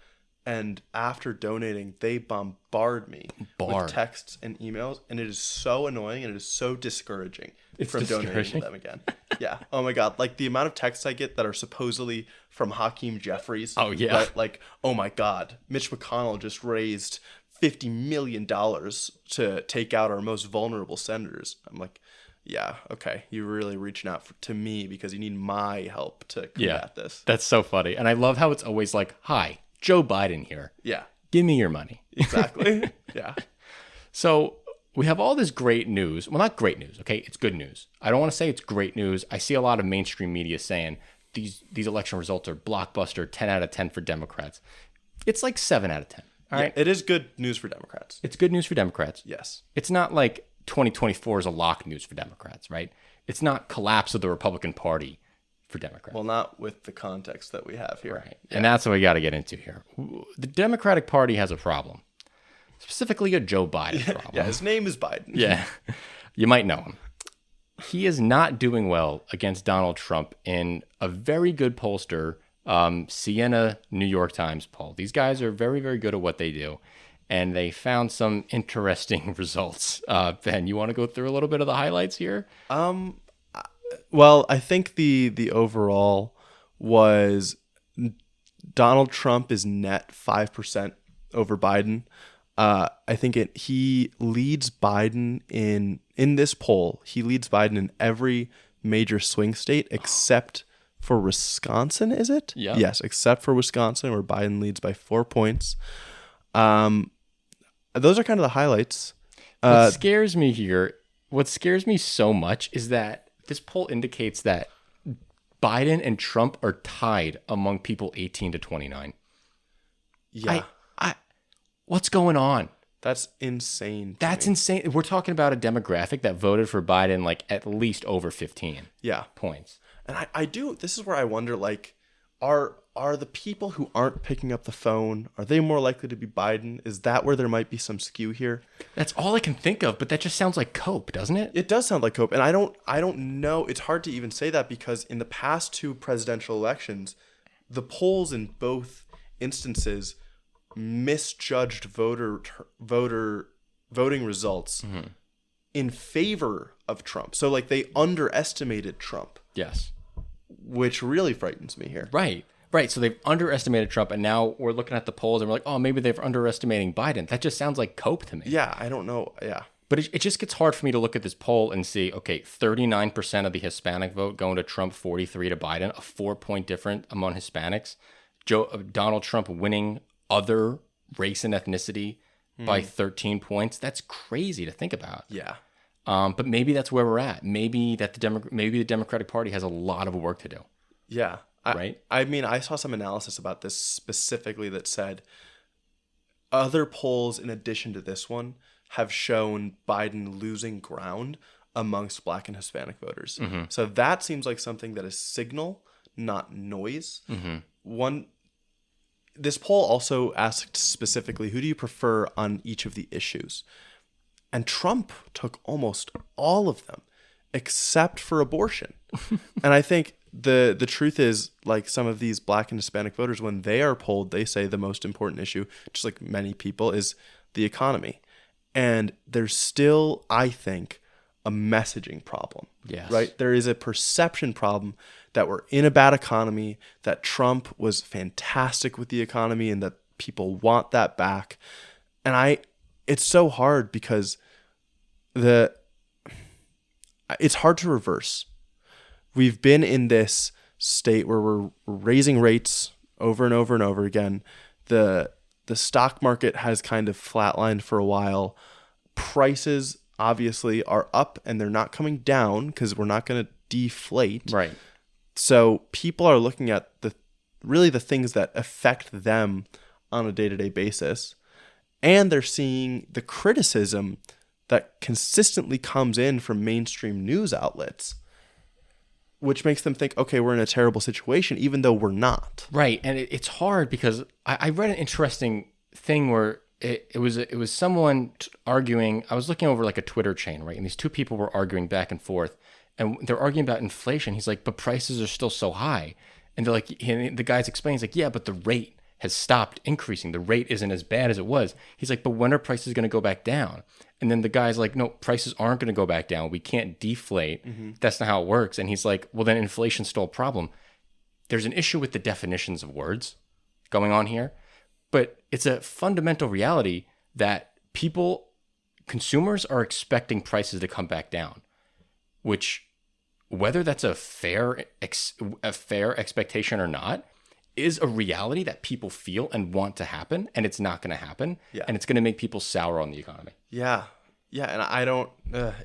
and after donating, they bombard me with texts and emails, and it is so annoying and it is so discouraging donating to them again. Yeah. Oh my God. Like the amount of texts I get that are supposedly from Hakeem Jeffries. Oh yeah. Right? Like, oh my God, Mitch McConnell just raised $50 million to take out our most vulnerable senators. I'm like, yeah, okay, you're really reaching out to me because you need my help to combat this. That's so funny. And I love how it's always like, hi, Joe Biden here. Yeah. Give me your money. Exactly. Yeah. So we have all this great news. Well, not great news, okay? It's good news. I don't want to say it's great news. I see a lot of mainstream media saying these election results are blockbuster, 10 out of 10 for Democrats. It's like 7 out of 10. All right. It is good news for Democrats. It's good news for Democrats. Yes. It's not like 2024 is a lock news for Democrats, right? It's not collapse of the Republican Party for Democrats. Well, not with the context that we have here. Right. Yeah. And that's what we got to get into here. The Democratic Party has a problem, specifically a Joe Biden problem. Yeah, his name is Biden. Yeah. You might know him. He is not doing well against Donald Trump in a very good pollster, Siena-New York Times poll. These guys are very, very good at what they do. And they found some interesting results. Ben, you want to go through a little bit of the highlights here? Well, I think the overall was Donald Trump is net 5% over Biden. I think he leads Biden in this poll. He leads Biden in every major swing state except for Wisconsin, is it? Yeah. Yes, except for Wisconsin, where Biden leads by 4 points. Those are kind of the highlights. What scares me here, what scares me so much is that this poll indicates that Biden and Trump are tied among people 18 to 29. Yeah. What's going on? That's insane. That's insane. We're talking about a demographic that voted for Biden like at least over 15 points. And I do, this is where I wonder, like, are the people who aren't picking up the phone, are they more likely to be Biden? Is that where there might be some skew here? That's all I can think of, but that just sounds like cope, doesn't it? It does sound like cope. And I don't know. It's hard to even say that because in the past 2 presidential elections, the polls in both instances misjudged voting results in favor of Trump. So like they underestimated Trump. Yes. Which really frightens me here. Right. So they've underestimated Trump, and now we're looking at the polls and we're like, oh, maybe they're underestimating Biden. That just sounds like cope to me. Yeah, I don't know. Yeah. But it just gets hard for me to look at this poll and see, okay, 39% of the Hispanic vote going to Trump, 43 to Biden, a 4-point difference among Hispanics. Donald Trump winning other race and ethnicity by 13 points. That's crazy to think about. Yeah. But maybe that's where we're at. Maybe maybe the Democratic Party has a lot of work to do. Yeah. Right? I mean, I saw some analysis about this specifically that said other polls in addition to this one have shown Biden losing ground amongst Black and Hispanic voters. Mm-hmm. So that seems like something that is signal, not noise. Mm-hmm. This poll also asked specifically, who do you prefer on each of the issues? And Trump took almost all of them, except for abortion. And I think the truth is, like, some of these Black and Hispanic voters, when they are polled, they say the most important issue, just like many people, is the economy. And there's still, I think, a messaging problem. Yes. Right? There is a perception problem that we're in a bad economy, that Trump was fantastic with the economy, and that people want that back. And it's so hard because it's hard to reverse. We've been in this state where we're raising rates over and over and over again. The stock market has kind of flatlined for a while. Prices obviously are up and they're not coming down because we're not going to deflate. Right. So people are looking at the things that affect them on a day-to-day basis. And they're seeing the criticism that consistently comes in from mainstream news outlets, which makes them think, okay, we're in a terrible situation, even though we're not. Right. And it's hard because I read an interesting thing where it was someone arguing. I was looking over like a Twitter chain, right? And these 2 people were arguing back and forth, and they're arguing about inflation. He's like, but prices are still so high. And they're like, the guy's explaining, he's like, yeah, but the rate has stopped increasing. The rate isn't as bad as it was. He's like, but when are prices going to go back down? And then the guy's like, no, prices aren't going to go back down. We can't deflate. Mm-hmm. That's not how it works. And he's like, well, then inflation's still a problem. There's an issue with the definitions of words going on here, but it's a fundamental reality that consumers are expecting prices to come back down, which, whether that's a fair expectation or not, is a reality that people feel and want to happen, and it's not going to happen, and it's going to make people sour on the economy. Yeah. Yeah, and I don't.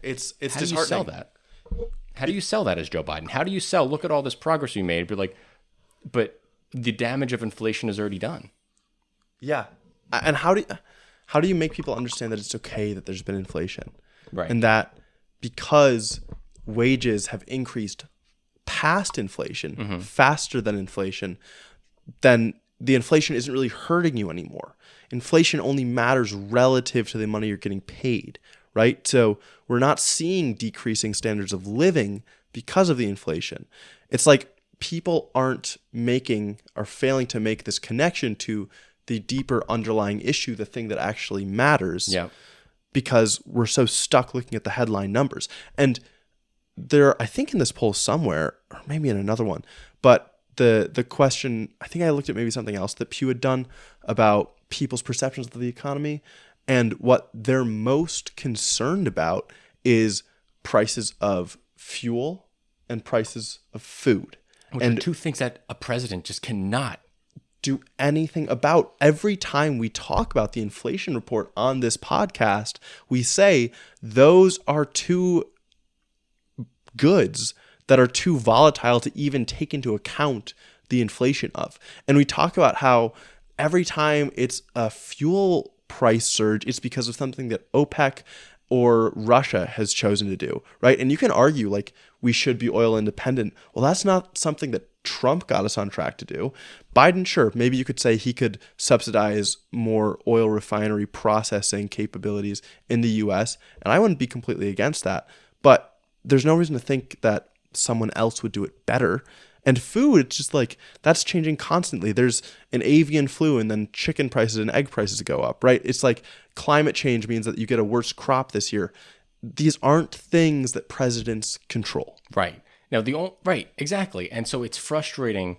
It's How do you sell disheartening. that? How do you sell that as Joe Biden? How do you sell? Look at all this progress we made. But the damage of inflation is already done. Yeah, and how do you make people understand that it's okay that there's been inflation, Right. and that because wages have increased past inflation faster than inflation, then the inflation isn't really hurting you anymore. Inflation only matters relative to the money you're getting paid, right? So we're not seeing decreasing standards of living because of the inflation. It's like people aren't making or failing to make this connection to the deeper underlying issue, the thing that actually matters, Yeah. because we're so stuck looking at the headline numbers. And there, I think in this poll somewhere, or maybe in another one, but the question, I think I looked at maybe something else that Pew had done about people's perceptions of the economy, and what they're most concerned about is prices of fuel and prices of food. Which are two things that a president just cannot do anything about. Every time we talk about the inflation report on this podcast, we say those are two goods that are too volatile to even take into account the inflation of. And we talk about how every time it's a fuel price surge, it's because of something that OPEC or Russia has chosen to do, right? And you can argue like we should be oil independent. Well, that's not something that Trump got us on track to do. Biden, sure, maybe you could say he could subsidize more oil refinery processing capabilities in the US, and I wouldn't be completely against that. But there's no reason to think that someone else would do it better. And food, it's just like that's changing constantly. There's an avian flu and then chicken prices and egg prices go up, right? It's like climate change means that you get a worse crop this year. These aren't things that presidents control. Right. Now, right, exactly. And so it's frustrating.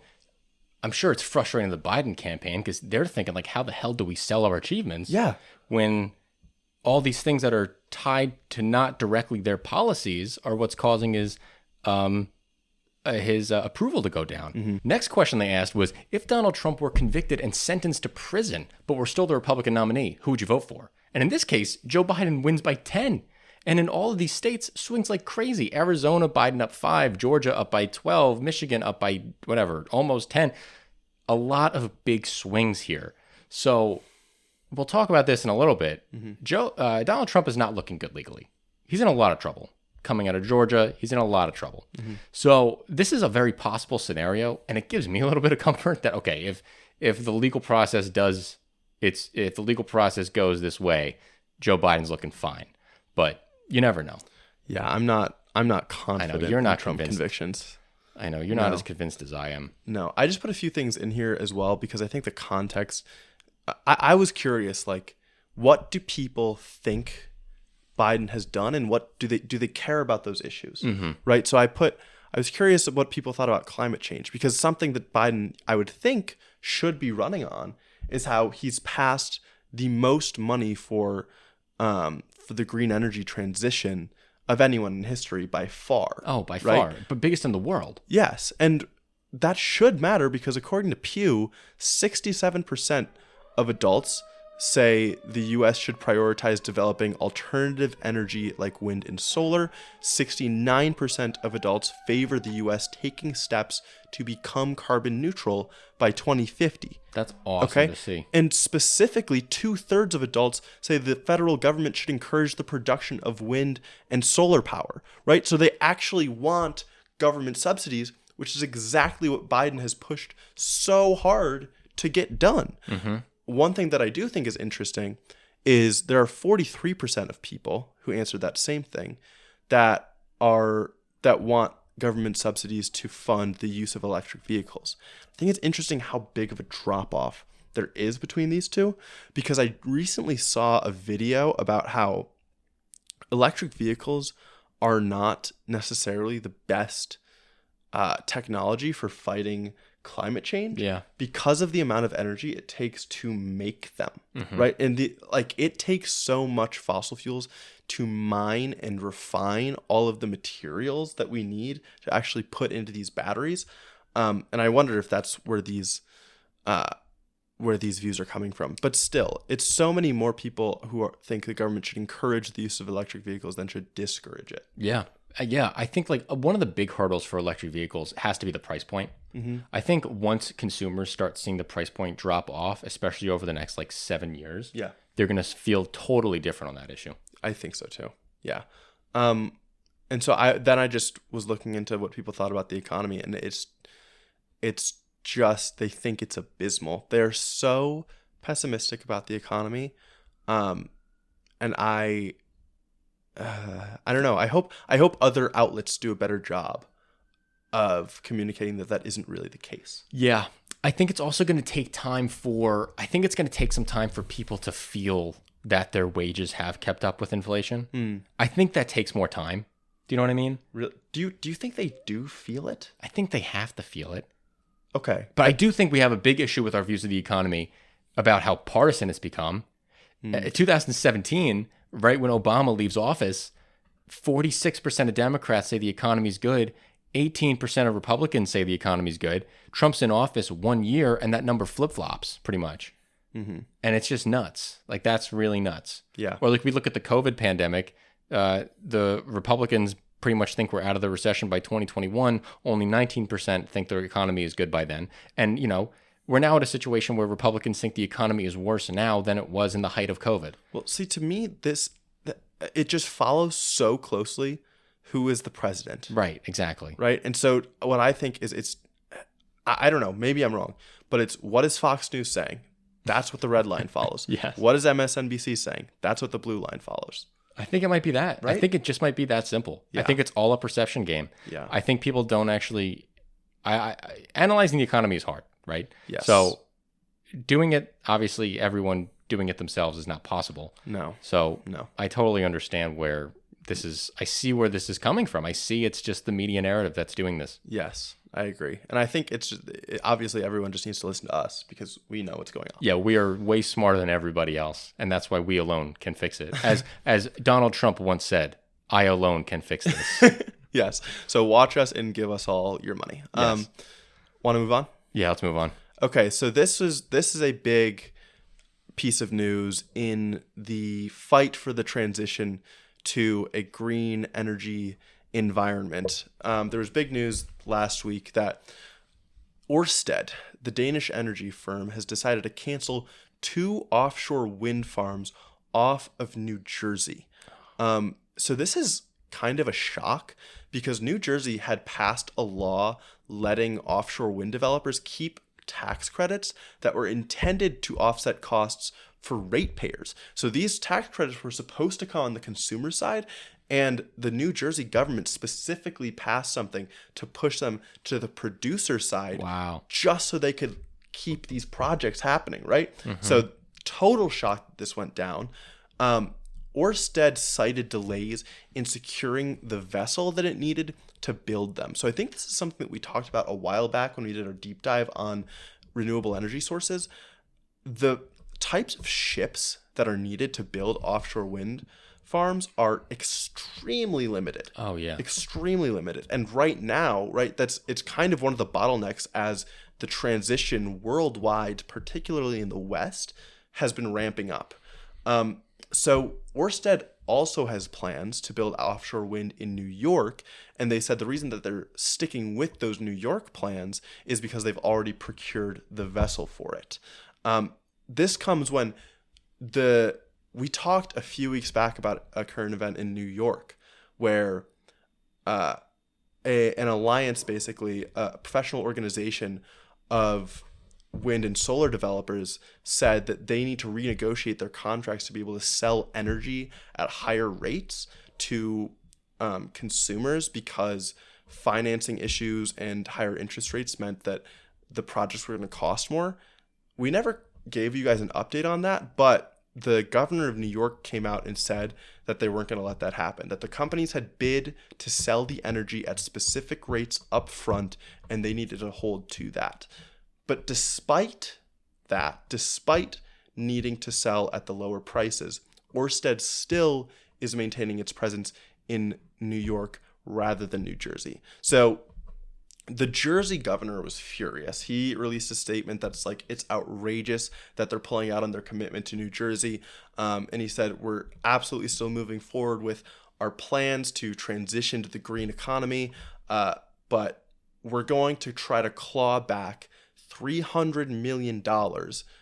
I'm sure it's frustrating the Biden campaign because they're thinking, like, how the hell do we sell our achievements? Yeah. When all these things that are tied to not directly their policies are what's causing his approval to go down. Next question they asked was, if Donald Trump were convicted and sentenced to prison, but were still the Republican nominee, who would you vote for? And in this case, Joe Biden wins by 10. And in all of these states, swings like crazy. Arizona, Biden up 5, Georgia up by 12, Michigan up by whatever, almost 10. A lot of big swings here. So we'll talk about this in a little bit. Donald Trump is not looking good legally. He's in a lot of trouble. Coming out of Georgia, he's in a lot of trouble. So this is a very possible scenario, and it gives me a little bit of comfort that, okay, if the legal process if the legal process goes this way, Joe Biden's looking fine. But you never know. Yeah, I'm not confident. I know you're not in Trump convinced. convictions. I know you're not as convinced as I am. No, I just put a few things in here as well because I think the context. I was curious, like, what do people think Biden has done, and what do they care about those issues, right? So I was curious of what people thought about climate change, because something that Biden, I would think, should be running on is how he's passed the most money for the green energy transition of anyone in history by far. Oh, by right? far, but biggest in the world. Yes, and that should matter because according to Pew, 67% of adults say the U.S. should prioritize developing alternative energy like wind and solar. 69% of adults favor the U.S. taking steps to become carbon neutral by 2050. That's awesome to see. And specifically, 2/3 of adults say the federal government should encourage the production of wind and solar power, right? So they actually want government subsidies, which is exactly what Biden has pushed so hard to get done. One thing that I do think is interesting is there are 43% of people who answered that same thing that want government subsidies to fund the use of electric vehicles. I think it's interesting how big of a drop-off there is between these two, because I recently saw a video about how electric vehicles are not necessarily the best technology for fighting climate change, because of the amount of energy it takes to make them, right? And it takes so much fossil fuels to mine and refine all of the materials that we need to actually put into these batteries. And I wonder if that's where these where these views are coming from. But still, it's so many more people who think the government should encourage the use of electric vehicles than should discourage it. Yeah. Yeah. I think like one of the big hurdles for electric vehicles has to be the price point. I think once consumers start seeing the price point drop off, especially over the next like 7 years, they're going to feel totally different on that issue. I think so too. Yeah. And so I just was looking into what people thought about the economy, and it's just, they think it's abysmal. They're so pessimistic about the economy. And I don't know. I hope other outlets do a better job of communicating that isn't really the case. Yeah. I think it's also going to take some time for people to feel that their wages have kept up with inflation. I think that takes more time. Do you know what I mean? Really? Do you think they do feel it? I think they have to feel it. Okay. But I do think we have a big issue with our views of the economy about how partisan it's become. 2017, right when Obama leaves office, 46% of Democrats say the economy's good. 18% of Republicans say the economy's good. Trump's in office 1 year, and that number flip-flops pretty much. And it's just nuts. Like, that's really nuts. Yeah. Or like we look at the COVID pandemic, the Republicans pretty much think we're out of the recession by 2021. Only 19% think their economy is good by then. And, you know, we're now at a situation where Republicans think the economy is worse now than it was in the height of COVID. Well, see, to me, it just follows so closely who is the president. Right, exactly. Right? And so what I think is I don't know, maybe I'm wrong, but it's, what is Fox News saying? That's what the red line follows. Yes. What is MSNBC saying? That's what the blue line follows. I think it might be that. Right? I think it just might be that simple. Yeah. I think it's all a perception game. Yeah. I think people don't actually... analyzing the economy is hard, right? Yes. So doing it, obviously, everyone doing it themselves is not possible. No. So no. I totally understand where this is... I see where this is coming from. I see it's just the media narrative that's doing this. Yes, I agree. And I think it's just, obviously everyone just needs to listen to us because we know what's going on. Yeah, we are way smarter than everybody else, and that's why we alone can fix it. As Donald Trump once said, I alone can fix this. Yes. So watch us and give us all your money. Yes. Want to move on? Yeah, let's move on. Okay, so this is a big piece of news in the fight for the transition to a green energy environment. There was big news last week that Ørsted, the Danish energy firm, has decided to cancel 2 offshore wind farms off of New Jersey. So this is kind of a shock because New Jersey had passed a law letting offshore wind developers keep tax credits that were intended to offset costs for ratepayers. So these tax credits were supposed to come on the consumer side, and the New Jersey government specifically passed something to push them to the producer side. Wow. Just so they could keep these projects happening, right? So total shock that this went down. Ørsted cited delays in securing the vessel that it needed to build them. So I think this is something that we talked about a while back when we did our deep dive on renewable energy sources. The types of ships that are needed to build offshore wind farms are extremely limited. Oh, yeah. Extremely limited. And right now, right, it's kind of one of the bottlenecks as the transition worldwide, particularly in the West, has been ramping up. So Ørsted also has plans to build offshore wind in New York, and they said the reason that they're sticking with those New York plans is because they've already procured the vessel for it. This comes when we talked a few weeks back about a current event in New York where an alliance, basically a professional organization of wind and solar developers, said that they need to renegotiate their contracts to be able to sell energy at higher rates to consumers because financing issues and higher interest rates meant that the projects were going to cost more. We never gave you guys an update on that, but the governor of New York came out and said that they weren't going to let that happen, that the companies had bid to sell the energy at specific rates up front, and they needed to hold to that. But despite that, despite needing to sell at the lower prices, Ørsted still is maintaining its presence in New York rather than New Jersey. So The Jersey governor was furious. He released a statement that's like, it's outrageous that they're pulling out on their commitment to New Jersey. And he said, we're absolutely still moving forward with our plans to transition to the green economy, but we're going to try to claw back $300 million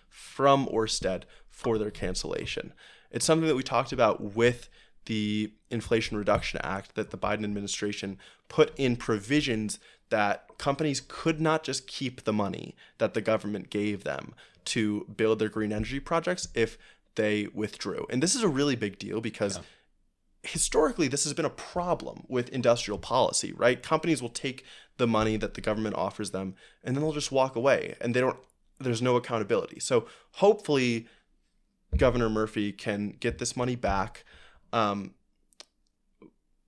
from Ørsted for their cancellation. It's something that we talked about with the Inflation Reduction Act, that the Biden administration put in provisions that companies could not just keep the money that the government gave them to build their green energy projects if they withdrew. And this is a really big deal because historically, this has been a problem with industrial policy, right? Companies will take the money that the government offers them and then they'll just walk away, and there's no accountability. So hopefully Governor Murphy can get this money back.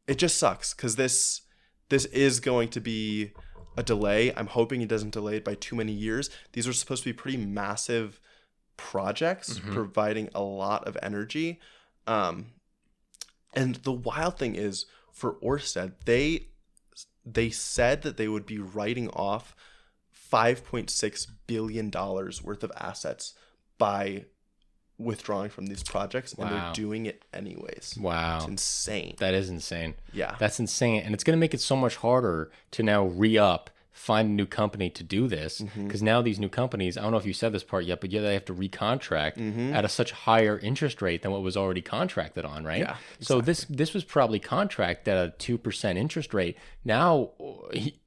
It just sucks because this is going to be a delay. I'm hoping it doesn't delay it by too many years. These are supposed to be pretty massive projects providing a lot of energy. And the wild thing is, for Ørsted, they said that they would be writing off $5.6 billion worth of assets by withdrawing from these projects. Wow. And they're doing it anyways. Wow. It's insane. That is insane. Yeah. That's insane. And it's going to make it so much harder to now re-up, find a new company to do this, because now these new companies, I don't know if you said this part yet, but yeah, they have to recontract at a such higher interest rate than what was already contracted on, right? Yeah, So this was probably contracted at a 2% interest rate. Now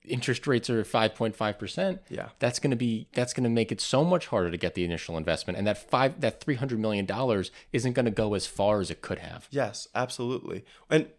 interest rates are 5.5%. Yeah. That's going to make it so much harder to get the initial investment, and that $300 million isn't going to go as far as it could have. Yes, absolutely. And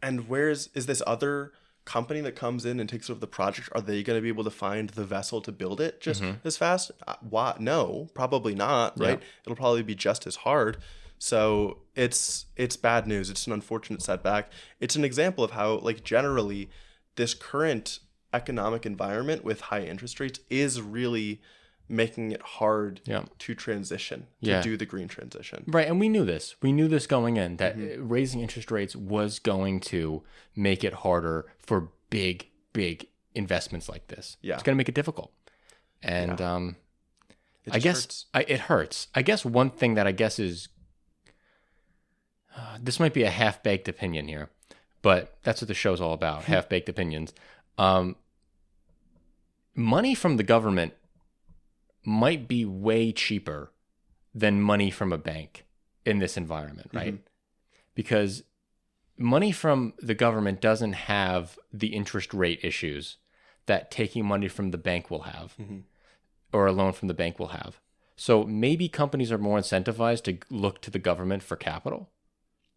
is this other company that comes in and takes over the project? Are they going to be able to find the vessel to build it just as fast? Why? No, probably not, right? Yeah. It'll probably be just as hard. So it's bad news. It's an unfortunate setback. It's an example of how, like, generally this current economic environment with high interest rates is really making it hard to transition, to do the green transition. Right, and we knew this. We knew this going in, that raising interest rates was going to make it harder for big investments like this. Yeah. It's going to make it difficult. And It hurts. It hurts. I guess one thing that I guess is, this might be a half-baked opinion here, but that's what the show's all about, half-baked opinions. Money from the government might be way cheaper than money from a bank in this environment, right? Because money from the government doesn't have the interest rate issues that taking money from the bank will have, or a loan from the bank will have. So maybe companies are more incentivized to look to the government for capital,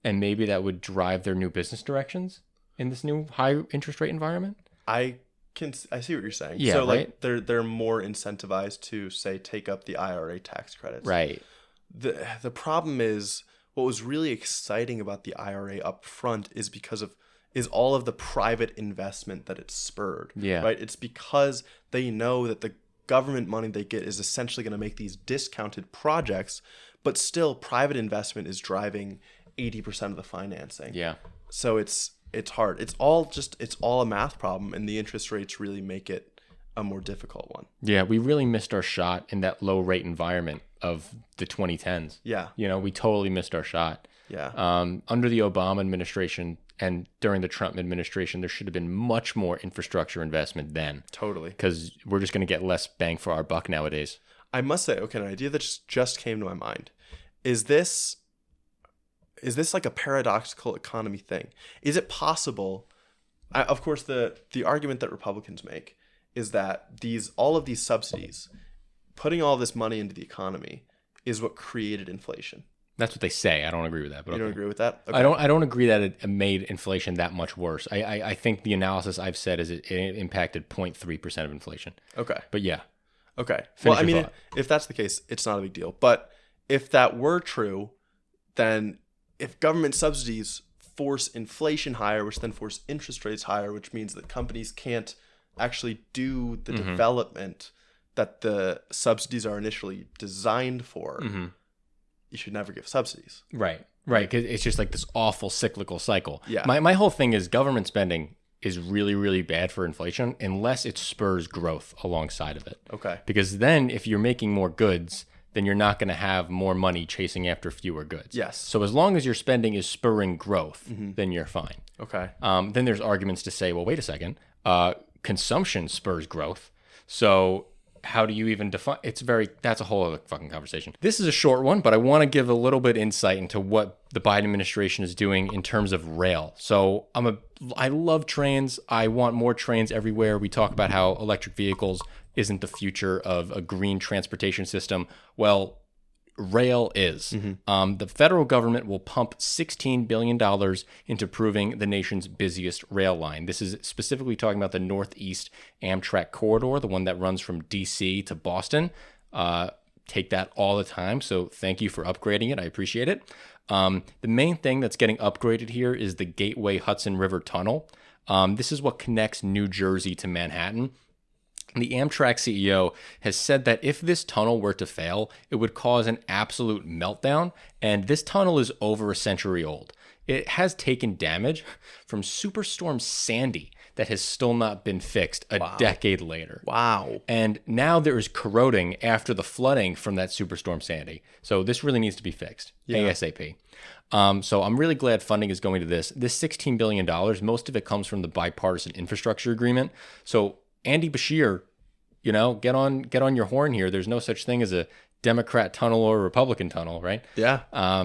and maybe that would drive their new business directions in this new high interest rate environment. I see what you're saying. Yeah, so right? like they're more incentivized to, say, take up the IRA tax credits. Right. The problem is, what was really exciting about the IRA up front is all of the private investment that it spurred. Yeah. Right. It's because they know that the government money they get is essentially going to make these discounted projects, but still private investment is driving 80% of the financing. Yeah. So it's hard. It's all a math problem, and the interest rates really make it a more difficult one. Yeah, we really missed our shot in that low rate environment of the 2010s. Yeah. We totally missed our shot. Yeah. Under the Obama administration and during the Trump administration, there should have been much more infrastructure investment then. Totally. Because we're just going to get less bang for our buck nowadays. I must say, okay, an idea that just came to my mind. Is this like a paradoxical economy thing? Is it possible? Of course, the argument that Republicans make is that all of these subsidies, putting all this money into the economy, is what created inflation. That's what they say. I don't agree with that. But you don't agree with that? Okay. I don't agree that it made inflation that much worse. I think the analysis I've said is it impacted 0.3% of inflation. Okay. But yeah. Okay. Finish well, I your mean, thought. if that's the case, it's not a big deal. But if that were true, then if government subsidies force inflation higher, which then force interest rates higher, which means that companies can't actually do the development that the subsidies are initially designed for, you should never give subsidies. Right. Because it's just like this awful cyclical cycle. Yeah. My whole thing is government spending is really, really bad for inflation unless it spurs growth alongside of it. Okay. Because then if you're making more goods, then you're not going to have more money chasing after fewer goods. Yes. So as long as your spending is spurring growth, then you're fine. Okay. Then there's arguments to say, well, wait a second, consumption spurs growth. So how do you even define? That's a whole other fucking conversation. This is a short one, but I want to give a little bit insight into what the Biden administration is doing in terms of rail. So I love trains. I want more trains everywhere. We talk about how electric vehicles isn't the future of a green transportation system. Well, rail is. The federal government will pump $16 billion into improving the nation's busiest rail line. This is specifically talking about the Northeast Amtrak corridor, the one that runs from D.C. to Boston. Take that all the time, so thank you for upgrading it. I appreciate it. The main thing that's getting upgraded here is the Gateway Hudson River Tunnel. This is what connects New Jersey to Manhattan. The Amtrak CEO has said that if this tunnel were to fail, it would cause an absolute meltdown, and this tunnel is over a century old. It has taken damage from Superstorm Sandy that has still not been fixed a decade later. Wow. And now there is corroding after the flooding from that Superstorm Sandy. So this really needs to be fixed ASAP. So I'm really glad funding is going to this. This $16 billion, most of it comes from the bipartisan infrastructure agreement. So Andy Bashir, get on your horn here. There's no such thing as a Democrat tunnel or a Republican tunnel, right? Yeah.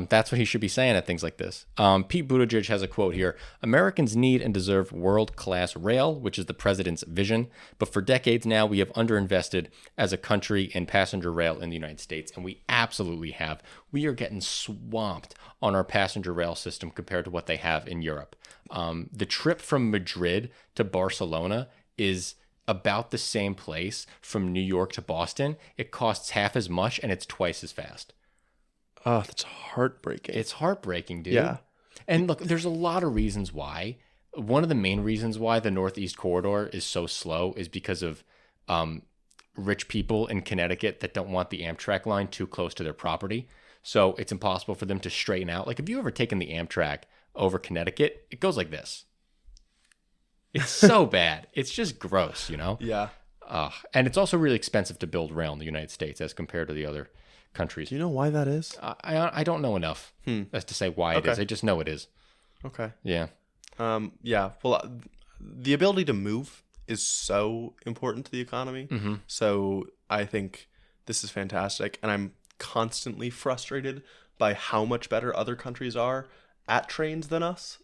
That's what he should be saying at things like this. Pete Buttigieg has a quote here. Americans need and deserve world-class rail, which is the president's vision. But for decades now, we have underinvested as a country in passenger rail in the United States, and we absolutely have. We are getting swamped on our passenger rail system compared to what they have in Europe. The trip from Madrid to Barcelona is about the same place from New York to Boston. It costs half as much and it's twice as fast. Oh, that's heartbreaking. It's heartbreaking, dude. Yeah. And look, there's a lot of reasons why. One of the main reasons why the Northeast Corridor is so slow is because of rich people in Connecticut that don't want the Amtrak line too close to their property. So it's impossible for them to straighten out. Like, if you ever taken the Amtrak over Connecticut, it goes like this. It's so bad. It's just gross, Yeah. And it's also really expensive to build rail in the United States as compared to the other countries. Do you know why that is? I don't know enough as to say why it is. I just know it is. Okay. Yeah. Yeah. Well, the ability to move is so important to the economy. So I think this is fantastic. And I'm constantly frustrated by how much better other countries are at trains than us.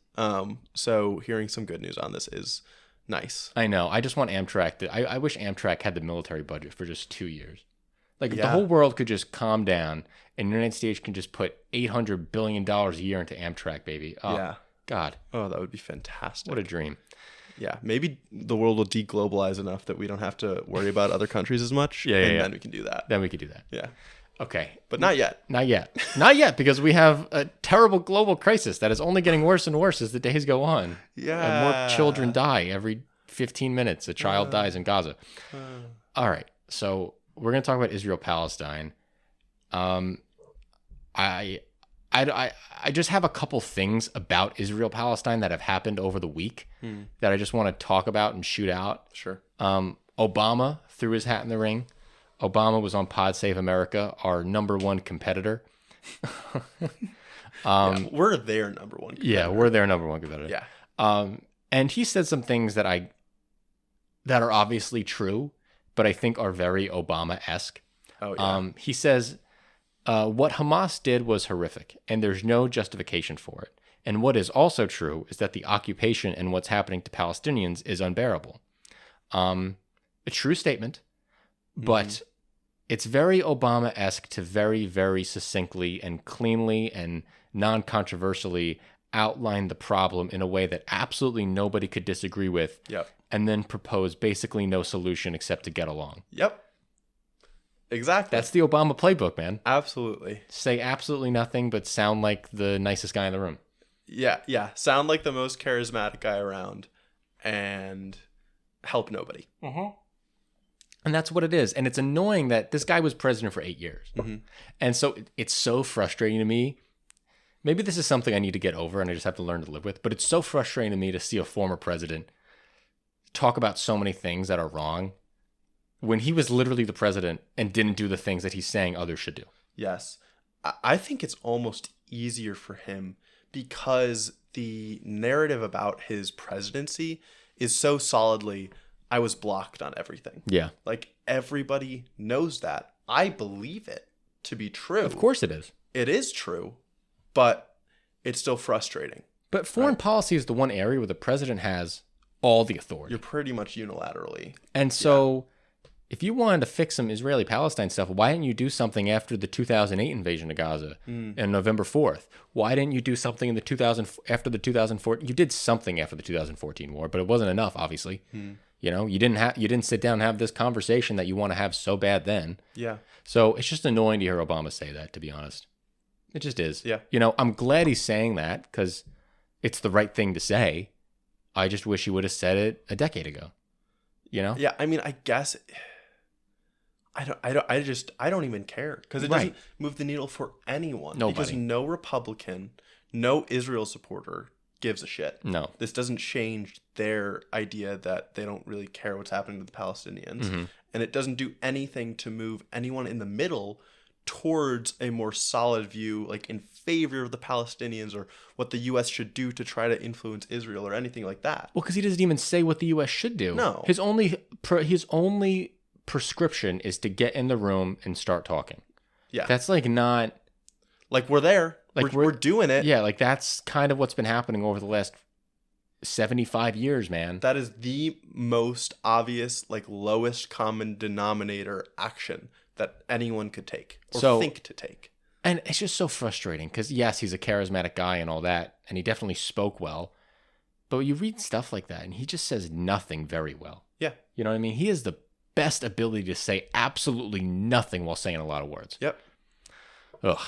So hearing some good news on this is nice. I know. I just want Amtrak I wish Amtrak had the military budget for just 2 years. Like, if the whole world could just calm down and the United States can just put $800 billion a year into Amtrak, baby. Oh, yeah. God. Oh, that would be fantastic. What a dream. Yeah. Maybe the world will deglobalize enough that we don't have to worry about other countries as much. Then we can do that. Then we could do that. Yeah. Okay. But not yet. Not yet. Not yet, because we have a terrible global crisis that is only getting worse and worse as the days go on. Yeah. And more children die. Every 15 minutes, a child dies in Gaza. All right. So we're going to talk about Israel-Palestine. I just have a couple things about Israel-Palestine that have happened over the week that I just want to talk about and shoot out. Sure. Obama threw his hat in the ring. Obama was on Pod Save America, our number one competitor. We're their number one competitor. Yeah, we're their number one competitor. Yeah. And he said some things that are obviously true, but I think are very Obama-esque. Oh, yeah. He says, what Hamas did was horrific, and there's no justification for it. And what is also true is that the occupation and what's happening to Palestinians is unbearable. A true statement, but it's very Obama-esque to very, very succinctly and cleanly and non-controversially outline the problem in a way that absolutely nobody could disagree with. Yep. And then propose basically no solution except to get along. Yep. Exactly. That's the Obama playbook, man. Absolutely. Say absolutely nothing, but sound like the nicest guy in the room. Yeah. Sound like the most charismatic guy around and help nobody. And that's what it is. And it's annoying that this guy was president for 8 years. And so it's so frustrating to me. Maybe this is something I need to get over and I just have to learn to live with. But it's so frustrating to me to see a former president talk about so many things that are wrong when he was literally the president and didn't do the things that he's saying others should do. Yes. I think it's almost easier for him because the narrative about his presidency is so solidly, I was blocked on everything. Yeah. Like, everybody knows that. I believe it to be true. Of course it is. It is true, but it's still frustrating. But foreign policy is the one area where the president has all the authority. You're pretty much unilaterally. And so if you wanted to fix some Israeli-Palestine stuff, why didn't you do something after the 2008 invasion of Gaza on November 4th? Why didn't you do something in the after the 2014? You did something after the 2014 war, but it wasn't enough, obviously. You know, you didn't sit down and have this conversation that you want to have so bad then. Yeah. So it's just annoying to hear Obama say that, to be honest. It just is. Yeah. You know, I'm glad he's saying that because it's the right thing to say. I just wish he would have said it a decade ago. You know? Yeah, I mean, I guess I don't even care because it doesn't move the needle for anyone. Nobody. Because no Republican, no Israel supporter gives a shit. No. This doesn't change their idea that they don't really care what's happening to the Palestinians. And it doesn't do anything to move anyone in the middle towards a more solid view, like in favor of the Palestinians or what the U.S. should do to try to influence Israel or anything like that. Well, because he doesn't even say what the U.S. should do. No. His only prescription is to get in the room and start talking. Yeah. That's like not... Like, we're there. Like, we're doing it. Yeah, like that's kind of what's been happening over the last 75 years, man. That is the most obvious, like, lowest common denominator action that anyone could take or think to take. And it's just so frustrating because, yes, he's a charismatic guy and all that, and he definitely spoke well. But you read stuff like that, and he just says nothing very well. Yeah. You know what I mean? He has the best ability to say absolutely nothing while saying a lot of words. Yep. Ugh.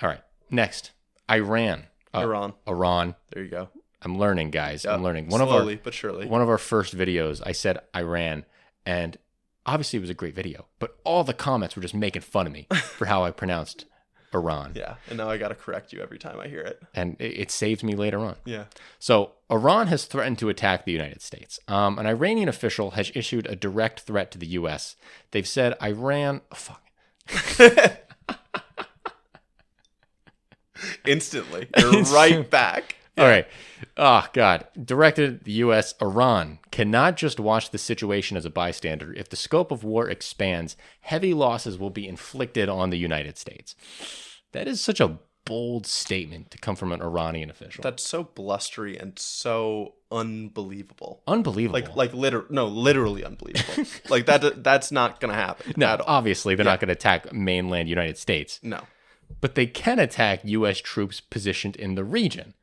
All right. Next, Iran. Iran. There you go. I'm learning, guys. Yep. I'm learning. Slowly but surely. One of our first videos, I said Iran, and obviously it was a great video, but all the comments were just making fun of me for how I pronounced Iran. Yeah, and now I got to correct you every time I hear it. And it saved me later on. Yeah. So Iran has threatened to attack the United States. An Iranian official has issued a direct threat to the U.S. They've said Iran... Oh, fuck. Instantly. You're right back. All right. Oh, God. Directed the U.S. Iran cannot just watch the situation as a bystander. If the scope of war expands, heavy losses will be inflicted on the United States. That is such a bold statement to come from an Iranian official. That's so blustery and so unbelievable. Unbelievable. Literally unbelievable. Like that's not going to happen. No, at all. obviously they're not going to attack mainland United States. No. But they can attack U.S. troops positioned in the region.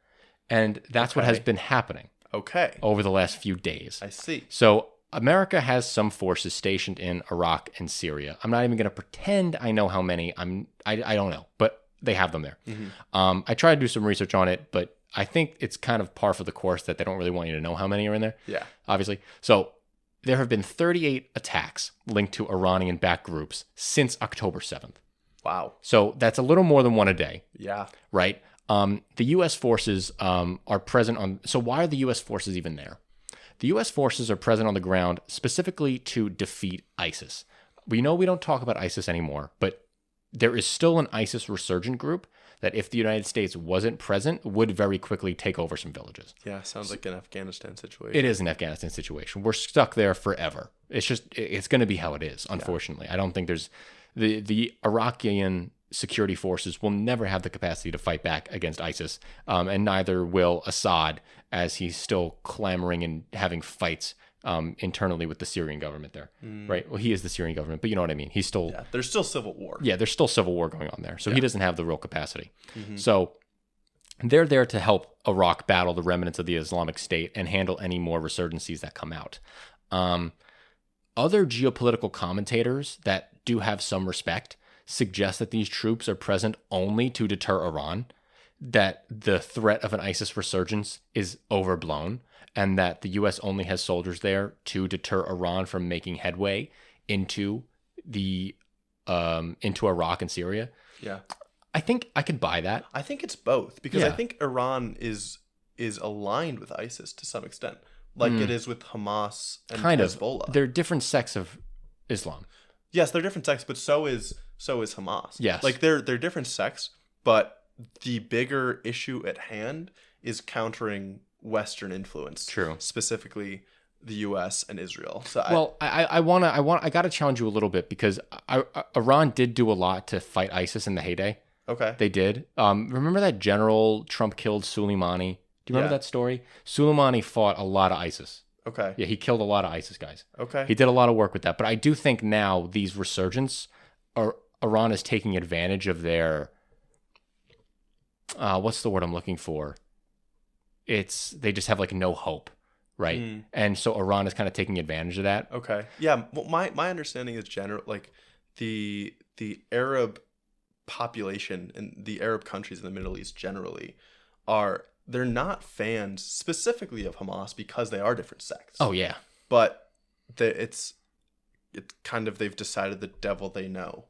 And that's what has been happening over the last few days. I see. So America has some forces stationed in Iraq and Syria. I'm not even going to pretend I know how many. I don't know, but they have them there. I tried to do some research on it, but I think it's kind of par for the course that they don't really want you to know how many are in there. Yeah. Obviously. So there have been 38 attacks linked to Iranian-backed groups since October 7th. Wow. So that's a little more than one a day. Yeah. Right? The U.S. forces are present on... So why are the U.S. forces even there? The U.S. forces are present on the ground specifically to defeat ISIS. We know we don't talk about ISIS anymore, but there is still an ISIS resurgent group that if the United States wasn't present, would very quickly take over some villages. Yeah, sounds like an Afghanistan situation. It is an Afghanistan situation. We're stuck there forever. It's going to be how it is, unfortunately. Yeah. I don't think there's... The Iraqian security forces will never have the capacity to fight back against ISIS, and neither will Assad, as he's still clamoring and having fights internally with the Syrian government there, right? Well, he is the Syrian government, but you know what I mean. He's still... Yeah, there's still civil war. Yeah, there's still civil war going on there, so he doesn't have the real capacity. So they're there to help Iraq battle the remnants of the Islamic State and handle any more resurgencies that come out. Other geopolitical commentators that do have some respect suggest that these troops are present only to deter Iran, that the threat of an ISIS resurgence is overblown, and that the U.S. only has soldiers there to deter Iran from making headway into Iraq and Syria. Yeah. I think I could buy that. I think it's both, because I think Iran is aligned with ISIS to some extent. like it is with Hamas and Kind of. Hezbollah. They're different sects of Islam. Yes, they're different sects, but so is Hamas. Yes. Like they're different sects, but the bigger issue at hand is countering Western influence. True. Specifically the US and Israel. So I got to challenge you a little bit because Iran did do a lot to fight ISIS in the heyday. Okay. They did. Remember that general Trump killed Soleimani? Do you remember that story? Soleimani fought a lot of ISIS. Okay. Yeah, he killed a lot of ISIS guys. Okay. He did a lot of work with that. But I do think now these resurgence, Iran is taking advantage of their, what's the word I'm looking for? They just have like no hope, right? And so Iran is kind of taking advantage of that. Okay. Yeah. Well, my understanding is like the Arab population and the Arab countries in the Middle East generally they're not fans specifically of Hamas because they are different sects. Oh yeah. But it's kind of, they've decided the devil they know,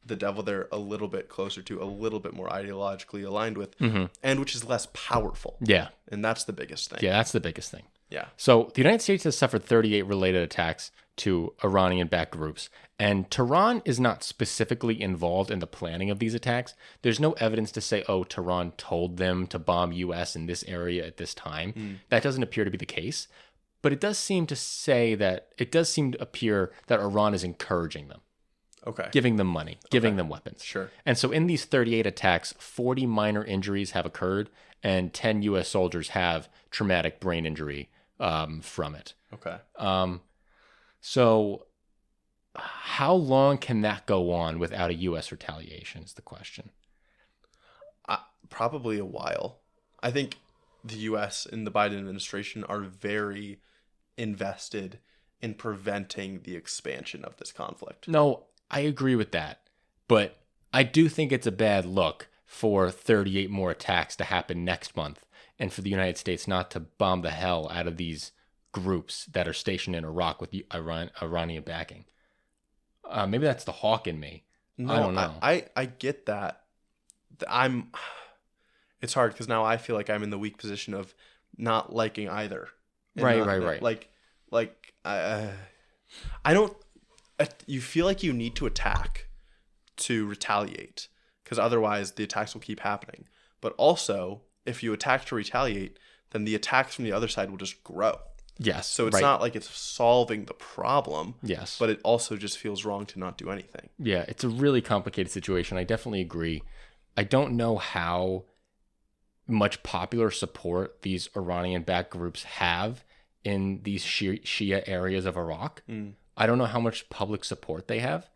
the devil they're a little bit closer to, a little bit more ideologically aligned with, and which is less powerful. Yeah. And that's the biggest thing. Yeah, that's the biggest thing. Yeah. So the United States has suffered 38 related attacks to Iranian-backed groups, and Tehran is not specifically involved in the planning of these attacks. There's no evidence to say, oh, Tehran told them to bomb U.S. in this area at this time. That doesn't appear to be the case, but it does seem to appear that Iran is encouraging them. Okay. Giving them money, giving them weapons. Sure. And so in these 38 attacks, 40 minor injuries have occurred, and 10 U.S. soldiers have traumatic brain injury from it. Okay. So how long can that go on without a U.S. retaliation is the question. Probably a while. I think the U.S. and the Biden administration are very invested in preventing the expansion of this conflict. No, I agree with that. But I do think it's a bad look for 38 more attacks to happen next month and for the United States not to bomb the hell out of these groups that are stationed in Iraq with the Iranian backing. Maybe that's the hawk in me. No, I don't know. I get that. It's hard because now I feel like I'm in the weak position of not liking either. Right. I don't. You feel like you need to attack to retaliate because otherwise the attacks will keep happening. But also, if you attack to retaliate, then the attacks from the other side will just grow. Yes. So it's not like it's solving the problem. Yes. But it also just feels wrong to not do anything. Yeah, it's a really complicated situation. I definitely agree. I don't know how much popular support these Iranian-backed groups have in these Shia areas of Iraq. I don't know how much public support they have.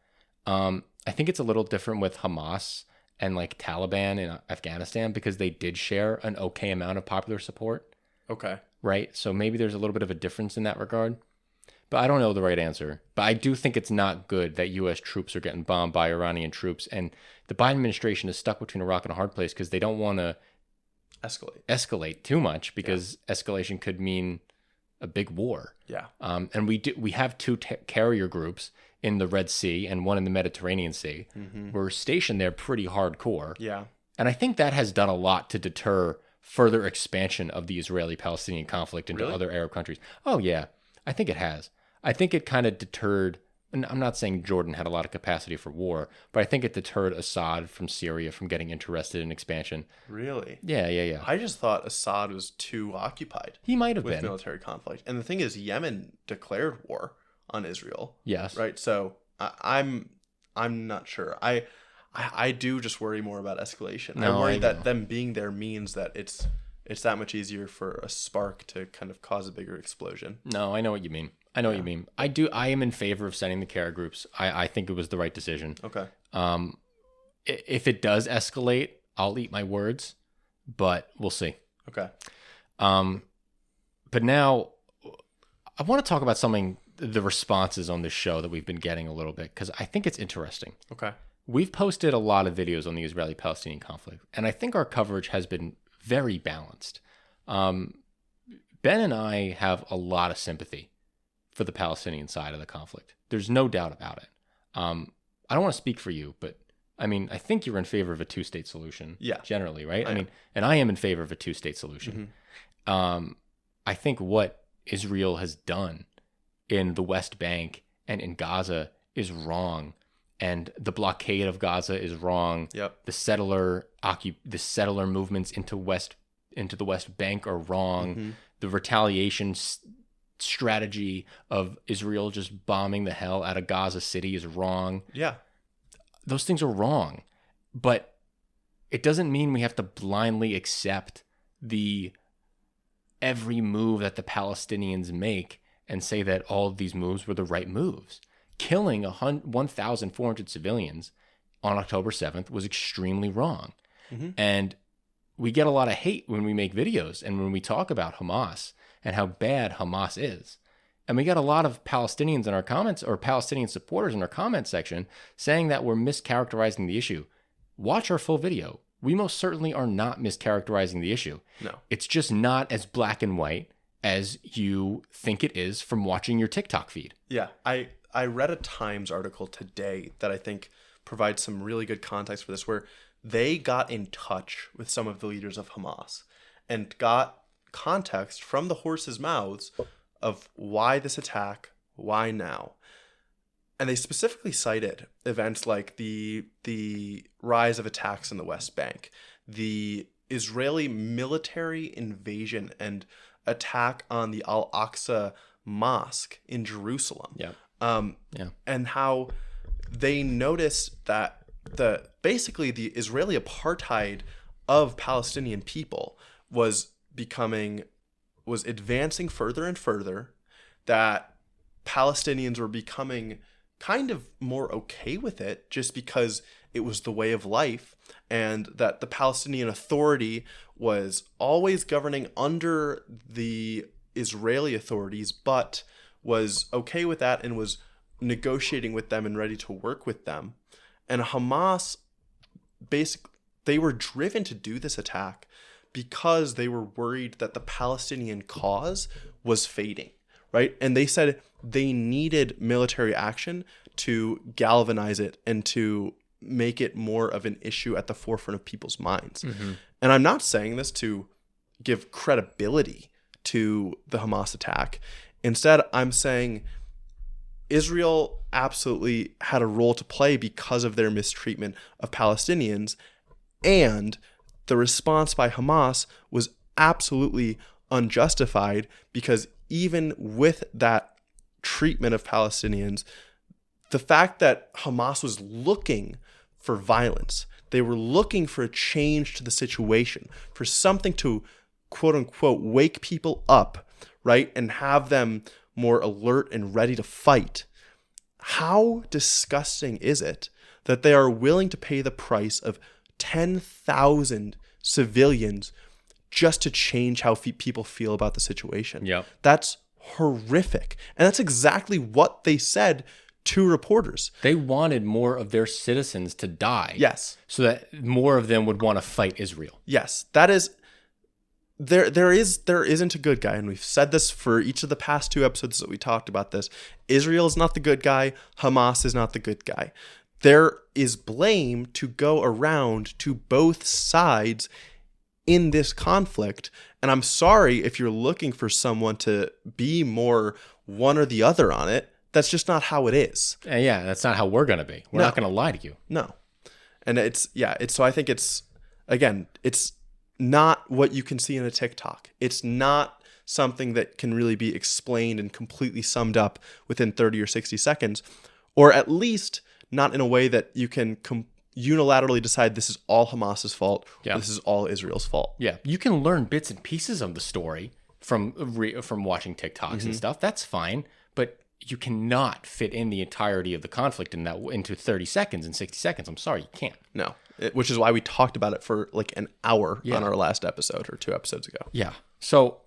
I think it's a little different with Hamas and like Taliban in Afghanistan because they did share an okay amount of popular support. Okay. Right? So maybe there's a little bit of a difference in that regard. But I don't know the right answer. But I do think it's not good that U.S. troops are getting bombed by Iranian troops. And the Biden administration is stuck between a rock and a hard place because they don't want to escalate too much because escalation could mean a big war. Yeah. And we have two carrier groups in the Red Sea and one in the Mediterranean Sea. We're stationed there pretty hardcore. Yeah. And I think that has done a lot to deter further expansion of the Israeli-Palestinian conflict into other Arab countries. Oh, yeah. I think it has. I think it kind of deterred, and I'm not saying Jordan had a lot of capacity for war, but I think it deterred Assad from Syria from getting interested in expansion. Really? Yeah. I just thought Assad was too occupied. He might have with been. Military conflict. And the thing is, Yemen declared war on Israel. Yes. Right? So I'm not sure. I do just worry more about escalation. No, I worry I know. that them being there means that it's that much easier for a spark to kind of cause a bigger explosion. No, I know what you mean. I am in favor of sending the carrier groups. I think it was the right decision. Okay. If it does escalate, I'll eat my words, but we'll see. Okay. But now I want to talk about the responses on this show that we've been getting a little bit, because I think it's interesting. Okay. We've posted a lot of videos on the Israeli-Palestinian conflict, and I think our coverage has been very balanced. Ben and I have a lot of sympathy for the Palestinian side of the conflict. There's no doubt about it. I don't want to speak for you, but I mean, I think you're in favor of a two-state solution. Yeah. Generally, right? I mean, and I am in favor of a two-state solution. I think what Israel has done in the West Bank and in Gaza is wrong. And the blockade of Gaza is wrong. Yep. The settler movements into the West Bank are wrong. Mm-hmm. The retaliation strategy of Israel just bombing the hell out of Gaza City is wrong. Yeah. Those things are wrong. But it doesn't mean we have to blindly accept every move that the Palestinians make and say that all of these moves were the right moves. Killing 1,400 civilians on October 7th was extremely wrong. Mm-hmm. And we get a lot of hate when we make videos and when we talk about Hamas and how bad Hamas is. And we got a lot of Palestinians in our comments, or Palestinian supporters in our comment section, saying that we're mischaracterizing the issue. Watch our full video. We most certainly are not mischaracterizing the issue. No. It's just not as black and white as you think it is from watching your TikTok feed. Yeah. I read a Times article today that I think provides some really good context for this, where they got in touch with some of the leaders of Hamas and got context from the horses' mouths of why this attack, why now. And they specifically cited events like the rise of attacks in the West Bank, the Israeli military invasion and attack on the Al-Aqsa Mosque in Jerusalem. Yeah. And how they noticed that basically the Israeli apartheid of Palestinian people was advancing further and further, that Palestinians were becoming kind of more okay with it just because it was the way of life, and that the Palestinian Authority was always governing under the Israeli authorities, but was okay with that and was negotiating with them and ready to work with them. And Hamas, basically, they were driven to do this attack because they were worried that the Palestinian cause was fading, right? And they said they needed military action to galvanize it and to make it more of an issue at the forefront of people's minds. Mm-hmm. And I'm not saying this to give credibility to the Hamas attack. Instead, I'm saying Israel absolutely had a role to play because of their mistreatment of Palestinians, and the response by Hamas was absolutely unjustified, because even with that treatment of Palestinians, the fact that Hamas was looking for violence, they were looking for a change to the situation, for something to quote unquote wake people up, right, and have them more alert and ready to fight. How disgusting is it that they are willing to pay the price of 10,000 civilians just to change how people feel about the situation? Yeah. That's horrific. And that's exactly what they said to reporters. They wanted more of their citizens to die. Yes. So that more of them would want to fight Israel. Yes. That is... There isn't a good guy, and we've said this for each of the past 2 episodes that we talked about this. Israel is not the good guy. Hamas is not the good guy. There is blame to go around to both sides in this conflict, and I'm sorry if you're looking for someone to be more one or the other on it. That's just not how it is. Yeah, that's not how we're going to be. We're not going to lie to you. No. And so I think it's not what you can see in a TikTok. It's not something that can really be explained and completely summed up within 30 or 60 seconds, or at least not in a way that you can unilaterally decide this is all Hamas's fault, or this is all Israel's fault. Yeah, you can learn bits and pieces of the story from watching TikToks and stuff. That's fine, but you cannot fit in the entirety of the conflict into 30 seconds and 60 seconds. I'm sorry, you can't. No. Which is why we talked about it for like an hour on our last episode or 2 episodes ago. Yeah. So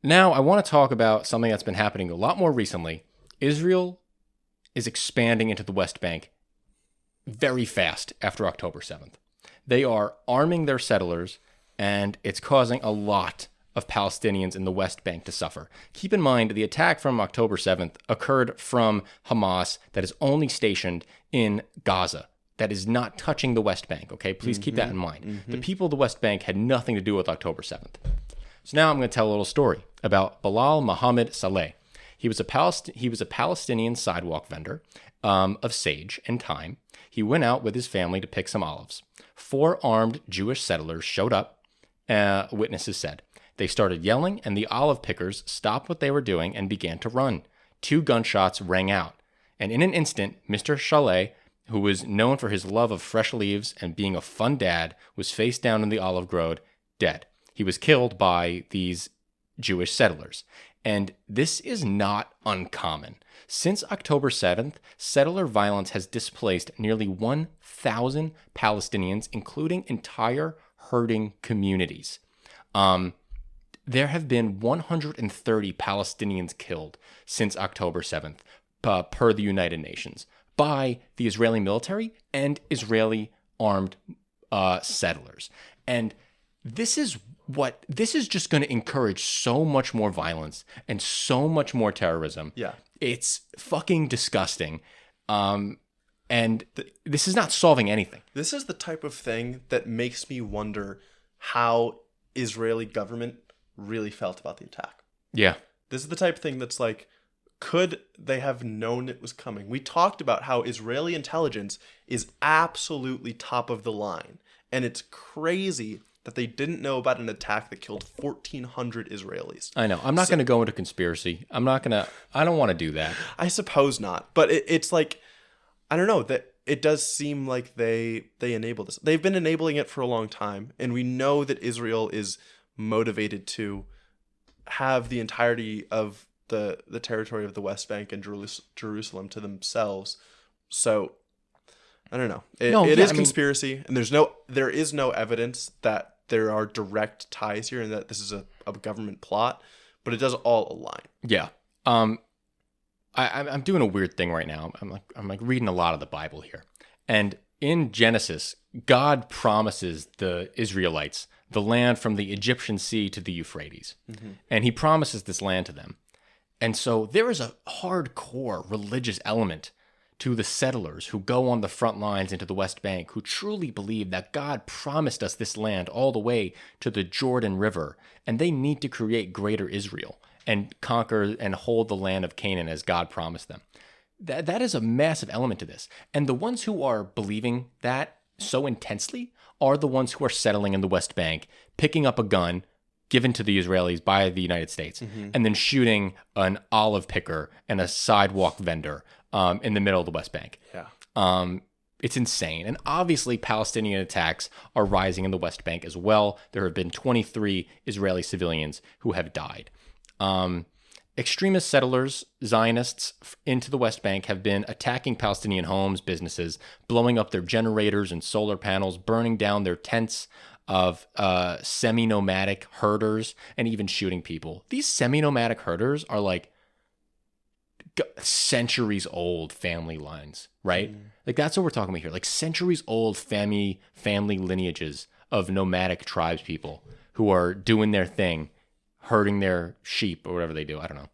now I want to talk about something that's been happening a lot more recently. Israel is expanding into the West Bank very fast after October 7th. They are arming their settlers, and it's causing a lot of Palestinians in the West Bank to suffer. Keep in mind, the attack from October 7th occurred from Hamas that is only stationed in Gaza, that is not touching the West Bank, okay? Please keep that in mind. The people of the West Bank had nothing to do with October 7th. So now I'm going to tell a little story. about Bilal Muhammad Saleh. He was a Palestinian sidewalk vendor of sage and thyme. He went out with his family to pick some olives. 4 armed Jewish settlers showed up, witnesses said. They started yelling, and the olive pickers stopped what they were doing and began to run. 2 gunshots rang out, and in an instant, Mr. Saleh, who was known for his love of fresh leaves and being a fun dad, was face down in the olive grove, dead. He was killed by these Jewish settlers. And this is not uncommon. Since October 7th, settler violence has displaced nearly 1,000 Palestinians, including entire herding communities. There have been 130 Palestinians killed since October 7th, per the United Nations, by the Israeli military and Israeli armed settlers. And this is just going to encourage so much more violence and so much more terrorism. Yeah. It's fucking disgusting. And this is not solving anything. This is the type of thing that makes me wonder how Israeli government really felt about the attack. Yeah. This is the type of thing that's like, could they have known it was coming? We talked about how Israeli intelligence is absolutely top of the line. And it's crazy that they didn't know about an attack that killed 1,400 Israelis. I know. I'm not going to go into conspiracy. I don't want to do that. I suppose not. But it's like, I don't know, that it does seem like they enable this. They've been enabling it for a long time. And we know that Israel is motivated to have the entirety of the territory of the West Bank and Jerusalem to themselves. So I don't know. It is conspiracy, and there is no evidence that there are direct ties here and that this is a government plot, but it does all align. Yeah. I'm doing a weird thing right now. I'm like reading a lot of the Bible here. And in Genesis, God promises the Israelites the land from the Egyptian sea to the Euphrates. Mm-hmm. And he promises this land to them. And so there is a hardcore religious element to the settlers who go on the front lines into the West Bank, who truly believe that God promised us this land all the way to the Jordan River, and they need to create greater Israel and conquer and hold the land of Canaan as God promised them. That is a massive element to this. And the ones who are believing that so intensely are the ones who are settling in the West Bank, picking up a gun given to the Israelis by the United States, and then shooting an olive picker and a sidewalk vendor in the middle of the West Bank. Yeah. It's insane. And obviously Palestinian attacks are rising in the West Bank as well. There have been 23 Israeli civilians who have died. Extremist settlers, Zionists into the West Bank have been attacking Palestinian homes, businesses, blowing up their generators and solar panels, burning down their tents of semi-nomadic herders, and even shooting people. These semi-nomadic herders are like centuries old family lines, right? Like that's what we're talking about here. Like centuries old family lineages of nomadic tribes people who are doing their thing, herding their sheep or whatever they do. I don't know.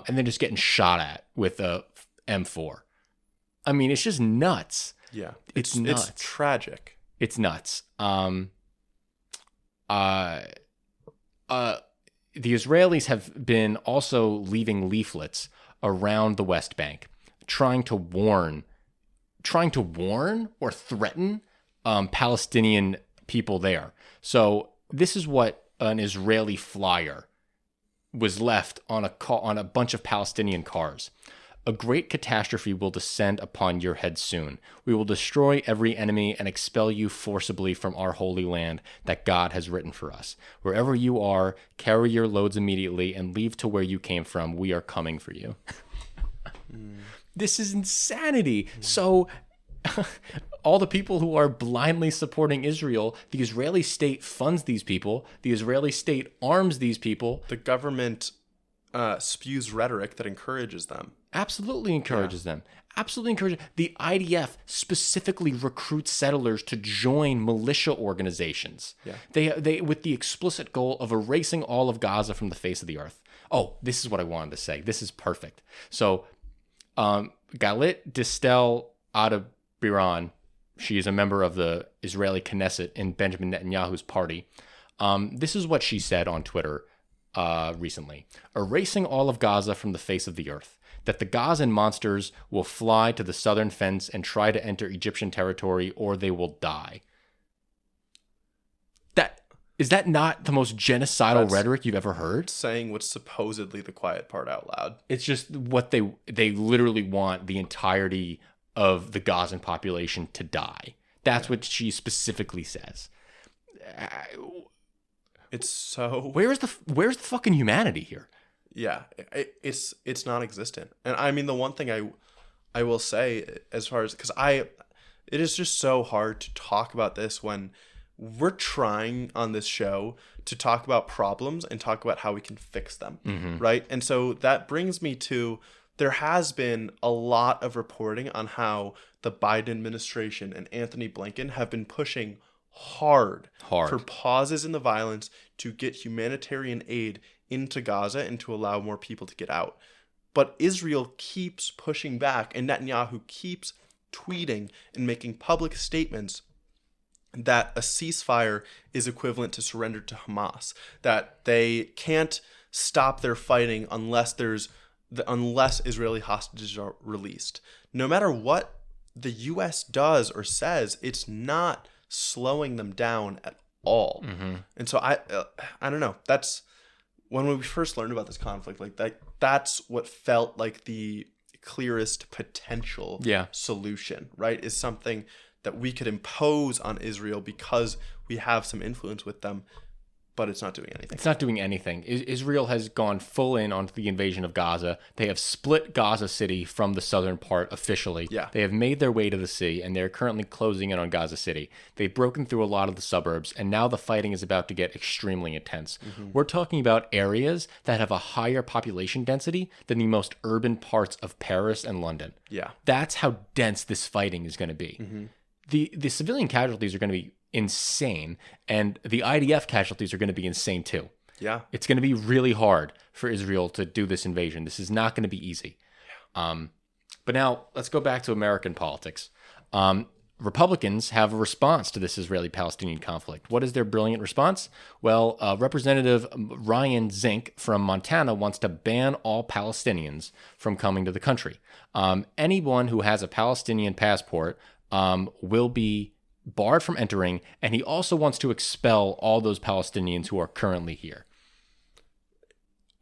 And then just getting shot at with a M4. I mean, it's just nuts. Yeah. It's nuts. It's tragic. It's nuts. The Israelis have been also leaving leaflets around the West Bank, trying to warn or threaten Palestinian people there. So this is what an Israeli flyer was left on a bunch of Palestinian cars. A great catastrophe will descend upon your head soon. We will destroy every enemy and expel you forcibly from our holy land that God has written for us. Wherever you are, carry your loads immediately and leave to where you came from. We are coming for you. This is insanity. So all the people who are blindly supporting Israel, the Israeli state funds these people. The Israeli state arms these people. The government spews rhetoric that encourages them. Absolutely encourages them. Absolutely encourages. The IDF specifically recruits settlers to join militia organizations. Yeah. They with the explicit goal of erasing all of Gaza from the face of the earth. Oh, this is what I wanted to say. This is perfect. So, Galit Distel Biran, she is a member of the Israeli Knesset in Benjamin Netanyahu's party. This is what she said on Twitter recently, erasing all of Gaza from the face of the earth, that the Gazan monsters will fly to the southern fence and try to enter Egyptian territory, or they will die. Is that not the most genocidal rhetoric you've ever heard? Saying what's supposedly the quiet part out loud. It's just what they literally want the entirety of the Gazan population to die. That's what she specifically says. It's so... Where's the fucking humanity here? Yeah, it's non-existent. And I mean, the one thing I will say as far as... Because it is just so hard to talk about this when we're trying on this show to talk about problems and talk about how we can fix them, right? And so that brings me to, there has been a lot of reporting on how the Biden administration and Anthony Blinken have been pushing hard for pauses in the violence to get humanitarian aid into Gaza and to allow more people to get out. But Israel keeps pushing back, and Netanyahu keeps tweeting and making public statements that a ceasefire is equivalent to surrender to Hamas, that they can't stop their fighting unless Israeli hostages are released. No matter what the U.S. does or says, it's not slowing them down at all. And so I don't know. That's when we first learned about this conflict, like that's what felt like the clearest potential solution, right? Is something that we could impose on Israel because we have some influence with them, but it's not doing anything. It's not doing anything. Israel has gone full in on the invasion of Gaza. They have split Gaza City from the southern part officially. Yeah. They have made their way to the sea, and they're currently closing in on Gaza City. They've broken through a lot of the suburbs, and now the fighting is about to get extremely intense. We're talking about areas that have a higher population density than the most urban parts of Paris and London. Yeah. That's how dense this fighting is going to be. The civilian casualties are going to be insane, and the IDF casualties are going to be insane too. Yeah. It's going to be really hard for Israel to do this invasion. This is not going to be easy. But now let's go back to American politics. Republicans have a response to this Israeli-Palestinian conflict. What is their brilliant response? Well, Representative Ryan Zink from Montana wants to ban all Palestinians from coming to the country. Anyone who has a Palestinian passport will be barred from entering, and he also wants to expel all those Palestinians who are currently here.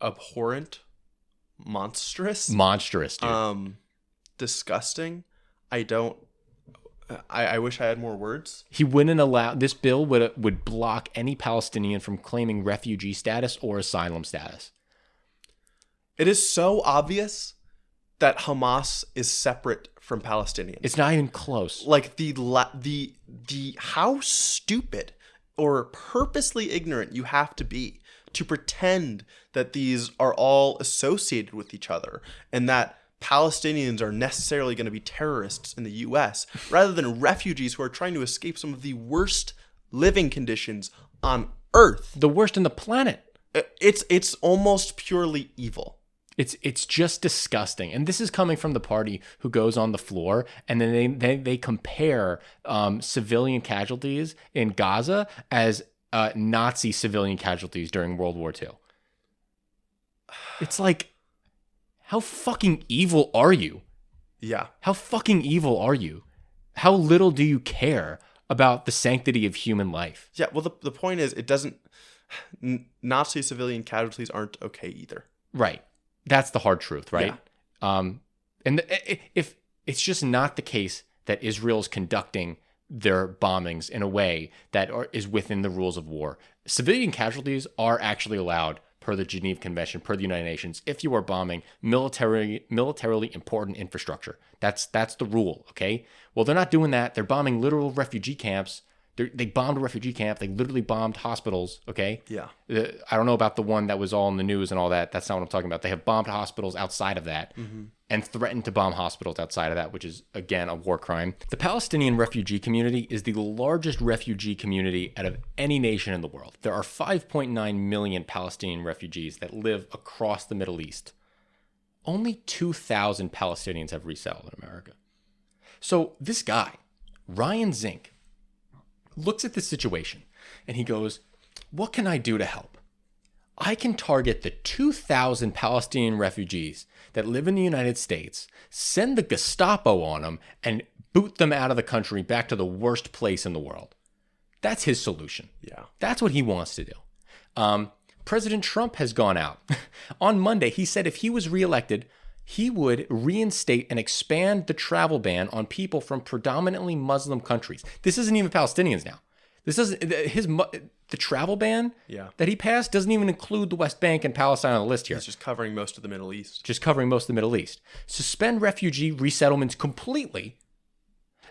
Abhorrent, monstrous, dude. Disgusting. I wish I had more words. He wouldn't allow, this bill would block any Palestinian from claiming refugee status or asylum status. It is so obvious that Hamas is separate from Palestinians. It's not even close. Like the how stupid or purposely ignorant you have to be to pretend that these are all associated with each other and that Palestinians are necessarily going to be terrorists in the U.S. rather than refugees who are trying to escape some of the worst living conditions on Earth. The worst on the planet. It's almost purely evil. It's just disgusting. And this is coming from the party who goes on the floor and then they compare civilian casualties in Gaza as Nazi civilian casualties during World War II. It's like, how fucking evil are you? Yeah. How fucking evil are you? How little do you care about the sanctity of human life? Yeah, well, the point is, it doesn't... Nazi civilian casualties aren't okay either. Right. That's the hard truth, right? Yeah. If it's just not the case that Israel is conducting their bombings in a way that is within the rules of war, civilian casualties are actually allowed per the Geneva Convention, per the United Nations, if you are bombing militarily important infrastructure. That's the rule, okay? Well, they're not doing that. They're bombing literal refugee camps. They bombed a refugee camp. They literally bombed hospitals, okay? Yeah. I don't know about the one that was all in the news and all that. That's not what I'm talking about. They have bombed hospitals outside of that and threatened to bomb hospitals outside of that, which is, again, a war crime. The Palestinian refugee community is the largest refugee community out of any nation in the world. There are 5.9 million Palestinian refugees that live across the Middle East. Only 2,000 Palestinians have resettled in America. So this guy, Ryan Zink, looks at this situation and he goes, what can I do to help? I can target the 2,000 Palestinian refugees that live in the United States, send the Gestapo on them, and boot them out of the country back to the worst place in the world. That's his solution. Yeah. That's what he wants to do. President Trump has gone out. On Monday, he said if he was reelected, he would reinstate and expand the travel ban on people from predominantly Muslim countries. This isn't even Palestinians now. This doesn't the travel ban that he passed doesn't even include the West Bank and Palestine on the list here. It's just covering most of the Middle East. Just covering most of the Middle East. Suspend refugee resettlements completely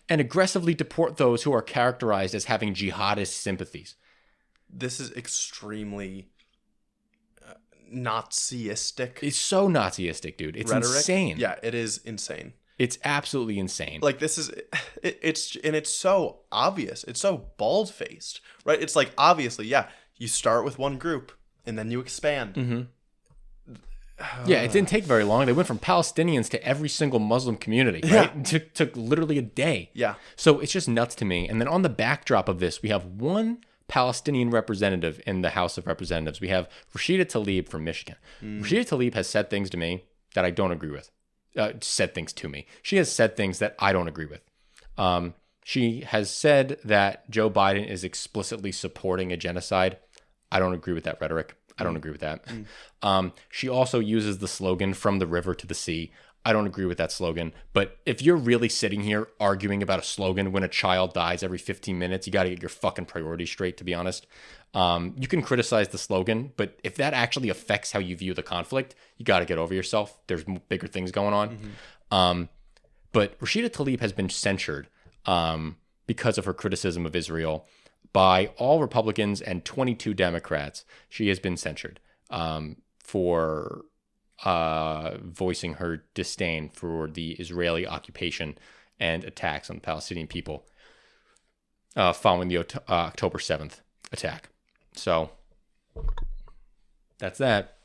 and aggressively deport those who are characterized as having jihadist sympathies. This is extremely Naziistic. It's so Naziistic, dude. It's rhetoric. Insane. Yeah, it is insane. It's absolutely insane. Like this is, it's so obvious. It's so bald-faced, right? It's like, obviously, yeah, you start with one group and then you expand. Mm-hmm. Yeah, it didn't take very long. They went from Palestinians to every single Muslim community, right? Yeah. It took literally a day. Yeah. So it's just nuts to me. And then on the backdrop of this, we have one Palestinian representative in the House of Representatives. We have Rashida Tlaib from Michigan. Rashida Tlaib has said things to me that I don't agree with. Said things to me. She has said things that I don't agree with. She has said that Joe Biden is explicitly supporting a genocide. I don't agree with that rhetoric. I don't agree with that. She also uses the slogan "from the river to the sea." I don't agree with that slogan. But if you're really sitting here arguing about a slogan when a child dies every 15 minutes, you got to get your fucking priorities straight, to be honest. You can criticize the slogan, but if that actually affects how you view the conflict, you got to get over yourself. There's bigger things going on. But Rashida Tlaib has been censured because of her criticism of Israel by all Republicans and 22 Democrats. She has been censured for voicing her disdain for the Israeli occupation and attacks on the Palestinian people following the October 7th attack. So that's that.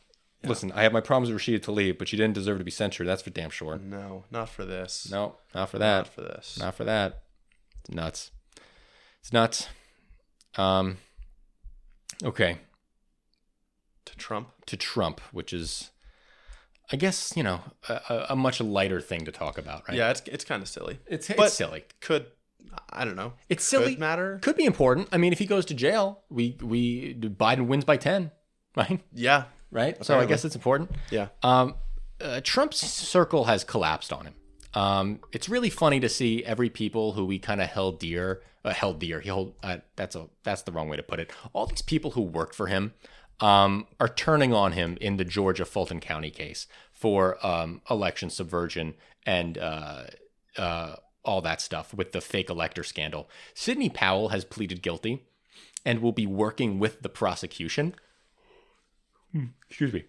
Yeah. Listen, I have my problems with Rashida Tlaib, but she didn't deserve to be censured. That's for damn sure. No, not for this. No, not for that. Not for this. Not for that. It's nuts. It's nuts. Okay. To Trump, which is, I guess, a much lighter thing to talk about, right? Yeah, it's kind of silly. It's silly. I don't know. It's silly. Could matter. Could be important. I mean, if he goes to jail, Biden wins by 10, right? Yeah. Right. Apparently. So I guess it's important. Yeah. Trump's circle has collapsed on him. It's really funny to see every people who we kind of held dear. That's the wrong way to put it. All these people who worked for him are turning on him in the Georgia Fulton County case for election subversion and all that stuff with the fake elector scandal. Sidney Powell has pleaded guilty and will be working with the prosecution. Excuse me.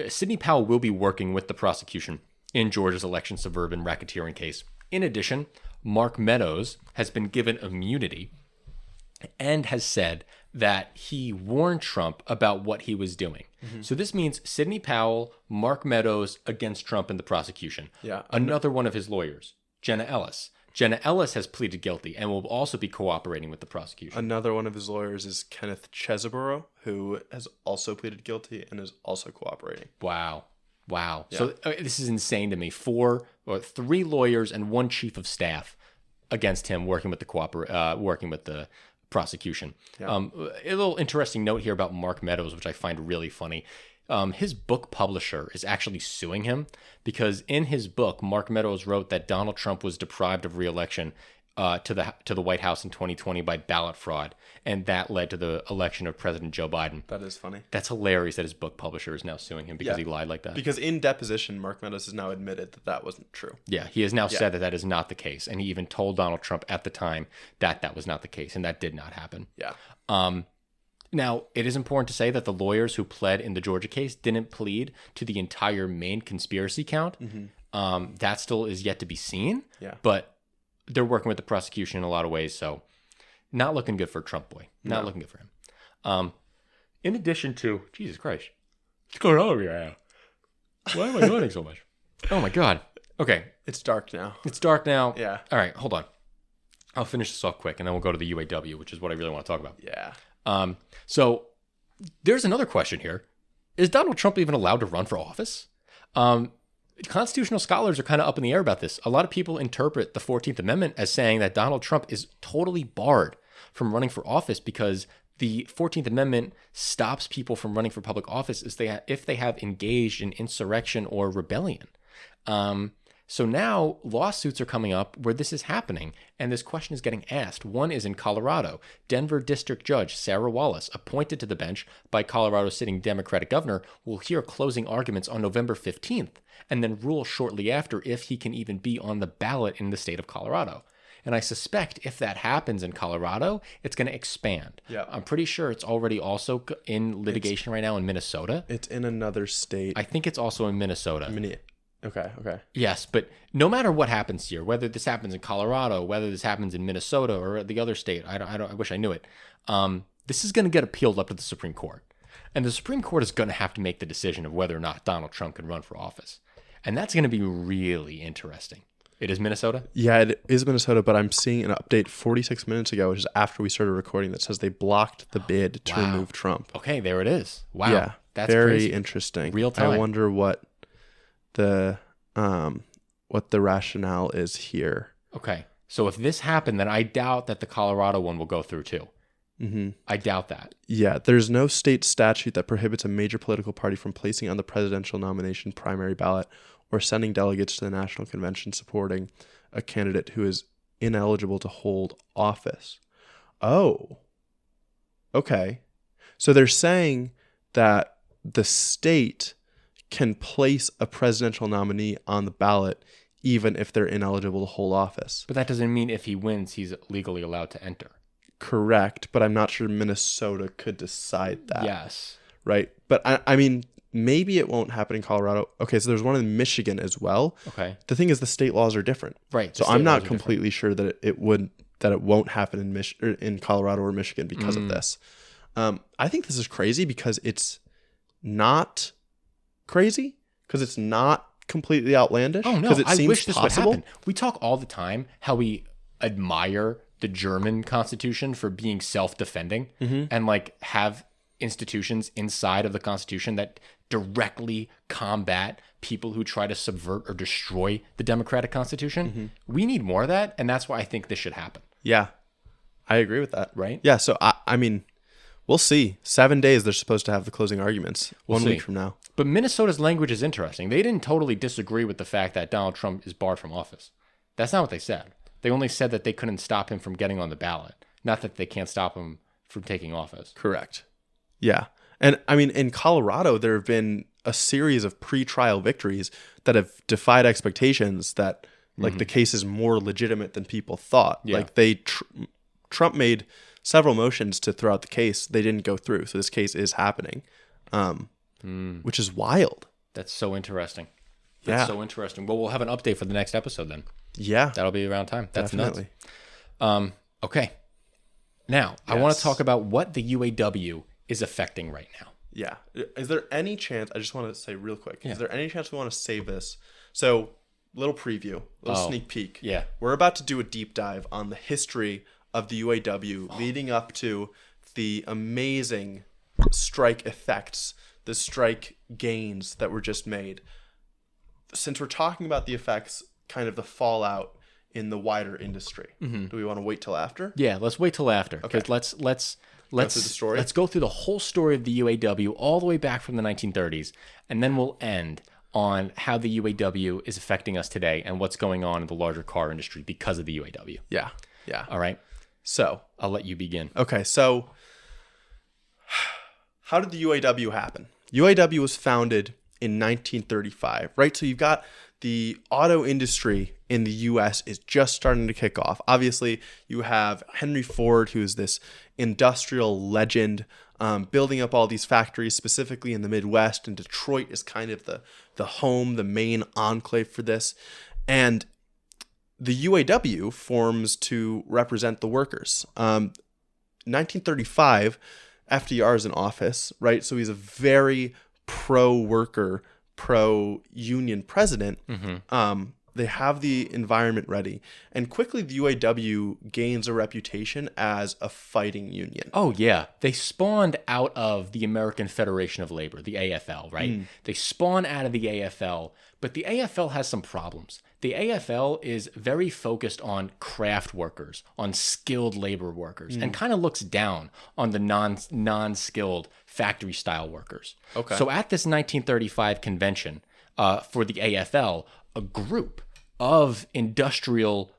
Sidney Powell will be working with the prosecution in Georgia's election suburban racketeering case. In addition, Mark Meadows has been given immunity and has said that he warned Trump about what he was doing. So this means Sidney Powell, Mark Meadows against Trump in the prosecution. Yeah. Another one of his lawyers, Jenna Ellis. Jenna Ellis has pleaded guilty and will also be cooperating with the prosecution. Another one of his lawyers is Kenneth Chesebro, who has also pleaded guilty and is also cooperating. Wow. Yeah. So this is insane to me. 3 lawyers and 1 chief of staff against him working with the prosecution. Yeah. A little interesting note here about Mark Meadows, which I find really funny. His book publisher is actually suing him because in his book, Mark Meadows wrote that Donald Trump was deprived of re-election to the White House in 2020 by ballot fraud, and that led to the election of President Joe Biden. That is funny. That's hilarious that his book publisher is now suing him because he lied like that. Because in deposition, Mark Meadows has now admitted that wasn't true. Yeah, he has now said that is not the case, and he even told Donald Trump at the time that was not the case, and that did not happen. Yeah. Now, it is important to say that the lawyers who pled in the Georgia case didn't plead to the entire main conspiracy count. That still is yet to be seen. Yeah. But they're working with the prosecution in a lot of ways, so not looking good for Trump boy. Not looking good for him. In addition to, Jesus Christ, what's going on over here? Why am I yawning so much? Oh my God. Okay. It's dark now. Yeah. All right, hold on. I'll finish this off quick, and then we'll go to the UAW, which is what I really want to talk about. Yeah. So there's another question here. Is Donald Trump even allowed to run for office? Constitutional scholars are kind of up in the air about this. A lot of people interpret the 14th Amendment as saying that Donald Trump is totally barred from running for office because the 14th Amendment stops people from running for public office if they have engaged in insurrection or rebellion. So now lawsuits are coming up where this is happening, and this question is getting asked. One is in Colorado. Denver District Judge Sarah Wallace, appointed to the bench by Colorado's sitting Democratic governor, will hear closing arguments on November 15th and then rule shortly after if he can even be on the ballot in the state of Colorado. And I suspect if that happens in Colorado, it's going to expand. Yeah. I'm pretty sure it's already also in litigation right now in Minnesota. It's in another state. I think it's also in Minnesota. Okay. Yes, but no matter what happens here, whether this happens in Colorado, whether this happens in Minnesota or the other state, I wish I knew it. This is going to get appealed up to the Supreme Court. And the Supreme Court is going to have to make the decision of whether or not Donald Trump can run for office. And that's going to be really interesting. It is Minnesota? Yeah, it is Minnesota, but I'm seeing an update 46 minutes ago, which is after we started recording, that says they blocked the bid to remove Trump. Okay, there it is. Wow. Yeah, that's very crazy. interesting. Real time. I wonder what the rationale is here. Okay, so if this happened, then I doubt that the Colorado one will go through too. Mm-hmm. I doubt that. Yeah, there's no state statute that prohibits a major political party from placing on the presidential nomination primary ballot or sending delegates to the national convention supporting a candidate who is ineligible to hold office. Oh, okay. So they're saying that the state can place a presidential nominee on the ballot even if they're ineligible to hold office. But that doesn't mean if he wins, he's legally allowed to enter. Correct, but I'm not sure Minnesota could decide that. Yes. Right? But I mean, maybe it won't happen in Colorado. Okay, so there's one in Michigan as well. Okay. The thing is, the state laws are different. Right. So I'm not completely sure that it won't happen in Colorado or Michigan because of this. I think this is crazy because it's not crazy, because it's not completely outlandish. Oh no, I wish this would happen. We talk all the time how we admire the German Constitution for being self-defending and like have institutions inside of the Constitution that directly combat people who try to subvert or destroy the democratic Constitution. We need more of that, and that's why I think this should happen. Yeah, I agree with that. Right? Yeah, so I mean, we'll see. 7 days they're supposed to have the closing arguments. We'll 1 see. week from now. But Minnesota's language is interesting. They didn't totally disagree with the fact that Donald Trump is barred from office. That's not what they said. They only said that they couldn't stop him from getting on the ballot, not that they can't stop him from taking office. Correct. Yeah. And I mean, in Colorado, there have been a series of pre-trial victories that have defied expectations that like the case is more legitimate than people thought. Yeah. Like Trump made several motions to throw out the case. They didn't go through. So this case is happening, which is wild. That's so interesting. That's so interesting. Well, we'll have an update for the next episode then. Yeah. That'll be around time. That's definitely nuts. Okay. Now, I want to Yes. talk about what the UAW is affecting right now. Yeah. Is there any chance, I just want to say real quick, Yeah. is there any chance we want to save this? So, little preview, little sneak peek. Yeah. We're about to do a deep dive on the history of the UAW leading up to the amazing strike effects, the strike gains that were just made. Since we're talking about the effects, kind of the fallout in the wider industry, do we want to wait till after? Yeah, let's wait till after. Okay. Let's through the story? Let's go through the whole story of the UAW all the way back from the 1930s, and then we'll end on how the UAW is affecting us today and what's going on in the larger car industry because of the UAW. Yeah. Yeah. All right. So, I'll let you begin. okay, so how did the UAW happen? UAW was founded in 1935, right? So you've got the auto industry in the U.S. is just starting to kick off. Obviously, you have Henry Ford, who is this industrial legend, building up all these factories, specifically in the Midwest, and Detroit is kind of the home, the main enclave for this. And the UAW forms to represent the workers. 1935, FDR is in office, right? So he's a very pro-worker, pro-union president. They have the environment ready. And quickly, the UAW gains a reputation as a fighting union. Oh, yeah. They spawned out of the American Federation of Labor, the AFL, right? They spawn out of the AFL, but the AFL has some problems. The AFL is very focused on craft workers, on skilled labor workers, and kind of looks down on the non-skilled factory-style workers. Okay. So at this 1935 convention for the AFL, a group of industrial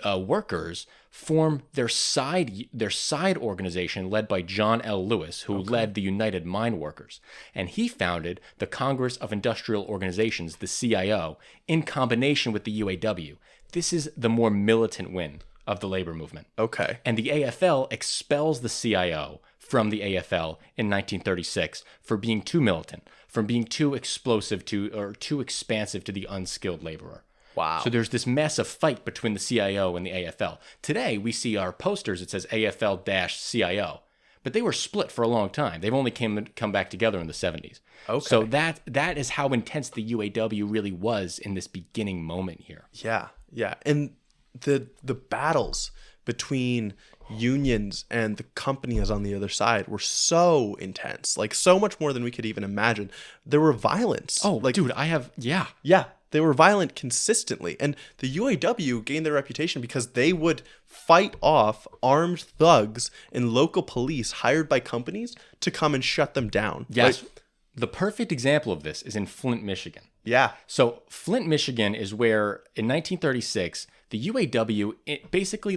workers form their side organization led by John L. Lewis, who led the United Mine Workers. And he founded the Congress of Industrial Organizations, the CIO, in combination with the UAW. This is the more militant wing of the labor movement. Okay. And the AFL expels the CIO from the AFL in 1936 for being too militant, for being too explosive or too expansive to the unskilled laborer. Wow. So there's this massive fight between the CIO and the AFL. Today, we see our posters, it says AFL-CIO. But they were split for a long time. They've only come back together in the 70s. Okay. So that is how intense the UAW really was in this beginning moment here. Yeah, yeah. And the battles between unions and the companies on the other side were so intense, like so much more than we could even imagine. There were violence. Oh, like, dude, Yeah, they were violent consistently. And the UAW gained their reputation because they would fight off armed thugs and local police hired by companies to come and shut them down. Yes. The perfect example of this is in Flint, Michigan. Yeah. So Flint, Michigan is where in 1936, the UAW basically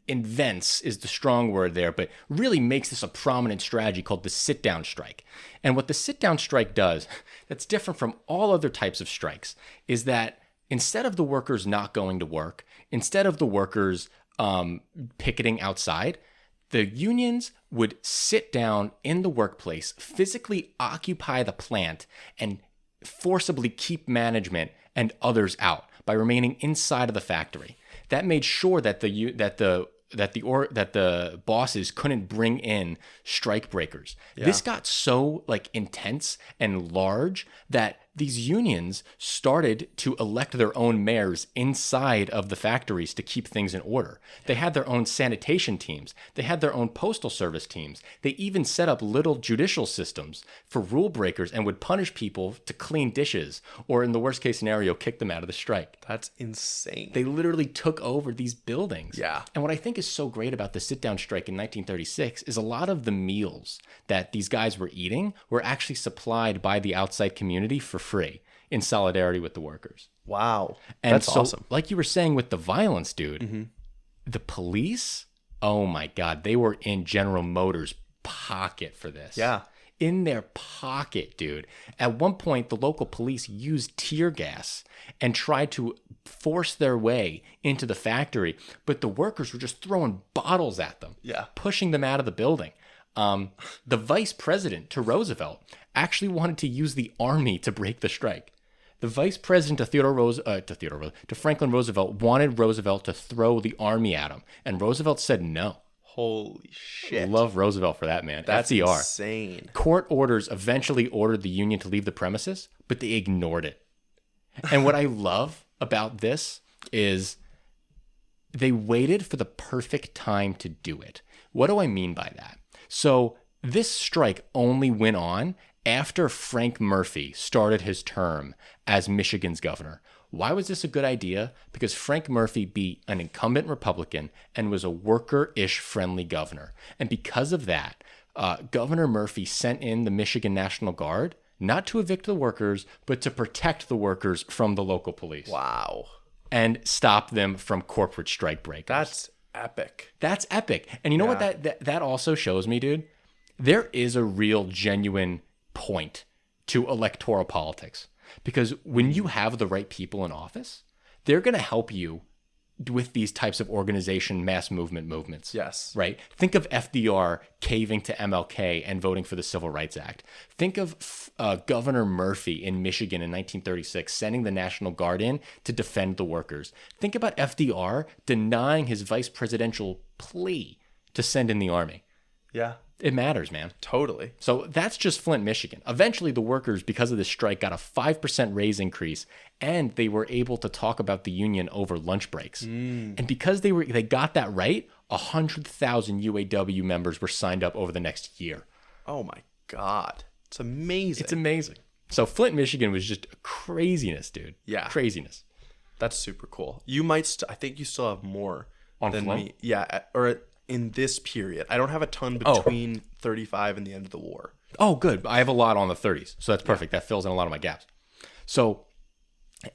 invents is the strong word there, but really makes this a prominent strategy called the sit-down strike. And what the sit-down strike does, that's different from all other types of strikes, is that instead of the workers not going to work, instead of the workers picketing outside, the unions would sit down in the workplace, physically occupy the plant, and forcibly keep management and others out by remaining inside of the factory. That made sure that the bosses couldn't bring in strike breakers. Yeah. This got so intense and large that these unions started to elect their own mayors inside of the factories to keep things in order. They had their own sanitation teams. They had their own postal service teams. They even set up little judicial systems for rule breakers and would punish people to clean dishes, or in the worst case scenario, kick them out of the strike. That's insane. They literally took over these buildings. Yeah. And what I think is so great about the sit-down strike in 1936 is a lot of the meals that these guys were eating were actually supplied by the outside community for free in solidarity with the workers. Wow. And that's so, awesome. like you were saying with the violence, dude, the police, oh my God, they were in General Motors' pocket for this. Yeah. In their pocket, dude. At one point, the local police used tear gas and tried to force their way into the factory, but the workers were just throwing bottles at them, pushing them out of the building. The vice president to Roosevelt actually wanted to use the army to break the strike. The vice president to Franklin Roosevelt wanted Roosevelt to throw the army at him, and Roosevelt said no. Holy shit. Love Roosevelt for that, man. That's FDR. insane. Court orders eventually ordered the union to leave the premises, but they ignored it. And what I love about this is they waited for the perfect time to do it. What do I mean by that? So this strike only went on after Frank Murphy started his term as Michigan's governor. Why was this a good idea? Because Frank Murphy beat an incumbent Republican and was a worker-ish friendly governor. And because of that, Governor Murphy sent in the Michigan National Guard, not to evict the workers, but to protect the workers from the local police. Wow. And stop them from corporate strike breakers. That's epic. That's epic. And you know what that also shows me, dude? There is a real, genuine point to electoral politics. Because when you have the right people in office, they're going to help you with these types of organization, mass movements. Yes. Right? Think of FDR caving to MLK and voting for the Civil Rights Act. Think of Governor Murphy in Michigan in 1936 sending the National Guard in to defend the workers. Think about FDR denying his vice presidential plea to send in the army. Yeah. It matters, man. Totally. So that's just Flint, Michigan. Eventually, the workers, because of this strike, got a 5% raise increase, and they were able to talk about the union over lunch breaks. And because they got that right, 100,000 UAW members were signed up over the next year. Oh my God. It's amazing. It's amazing. So Flint, Michigan was just craziness, dude. Yeah. Craziness. That's super cool. I think you still have more On than Flint? me. Yeah, or in this period. I don't have a ton between 35 and the end of the war. Oh, good. I have a lot on the 30s, so that's perfect. That fills in a lot of my gaps. So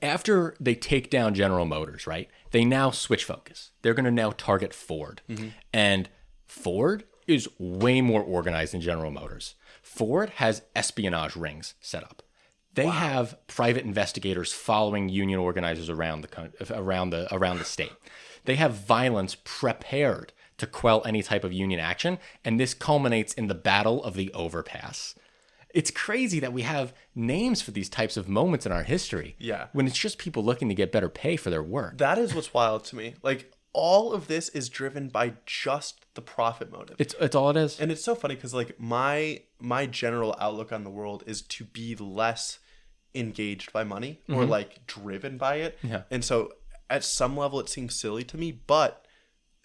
after they take down General Motors, right, they now switch focus. They're going to now target Ford. And Ford is way more organized than General Motors. Ford has espionage rings set up. They have private investigators following union organizers around the state. They have violence prepared to quell any type of union action, and this culminates in the Battle of the Overpass. It's crazy that we have names for these types of moments in our history. Yeah. When it's just people looking to get better pay for their work. That is what's wild to me. Like, all of this is driven by just the profit motive. It's all it is. And it's so funny because, like, my general outlook on the world is to be less engaged by money or, like, driven by it. Yeah. And so at some level it seems silly to me, but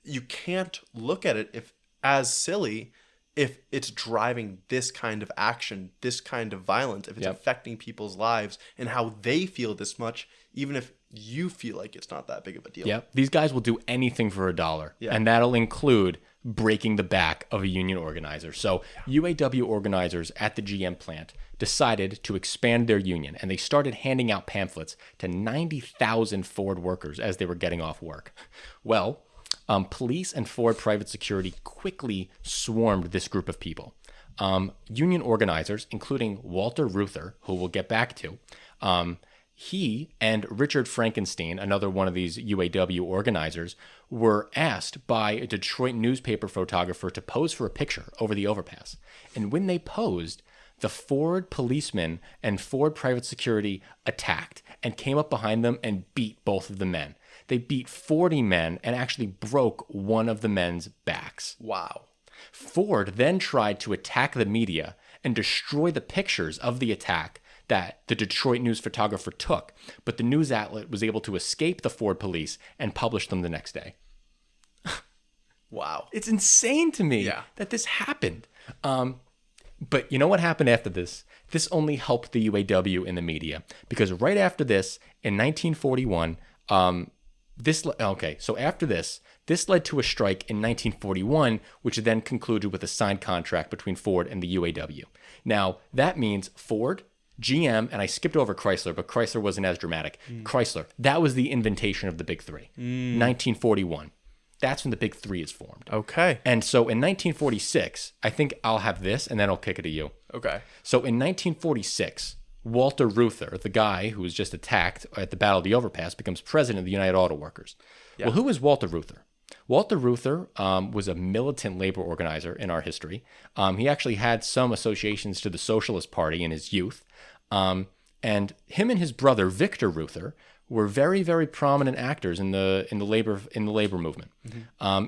you can't look at it as silly if it's driving this kind of action, this kind of violence, if it's affecting people's lives and how they feel this much, even if you feel like it's not that big of a deal. Yep. These guys will do anything for $1. Yeah. And that'll include breaking the back of a union organizer. So UAW organizers at the GM plant decided to expand their union, and they started handing out pamphlets to 90,000 Ford workers as they were getting off work. Well, police and Ford private security quickly swarmed this group of people. Union organizers, including Walter Reuther, who we'll get back to, he and Richard Frankenstein, another one of these UAW organizers, were asked by a Detroit newspaper photographer to pose for a picture over the overpass. And when they posed, the Ford policemen and Ford private security attacked and came up behind them and beat both of the men. They beat 40 men and actually broke one of the men's backs. Wow. Ford then tried to attack the media and destroy the pictures of the attack that the Detroit news photographer took, but the news outlet was able to escape the Ford police and publish them the next day. Wow. It's insane to me that this happened. But you know what happened after this? This only helped the UAW in the media, because right after this, in 1941, so after this led to a strike in 1941, which then concluded with a signed contract between Ford and the UAW. Now, that means Ford, GM, and I skipped over Chrysler, but Chrysler wasn't as dramatic. Chrysler, that was the inventation of the Big Three. 1941. That's when the Big Three is formed. Okay. And so in 1946, I think I'll have this, and then I'll kick it to you. Okay. So in 1946, Walter Reuther, the guy who was just attacked at the Battle of the Overpass, becomes president of the United Auto Workers. Yeah. Well, who is Walter Reuther? Walter Reuther was a militant labor organizer in our history. He actually had some associations to the Socialist Party in his youth. And him and his brother, Victor Reuther, were very, very prominent actors in the labor movement.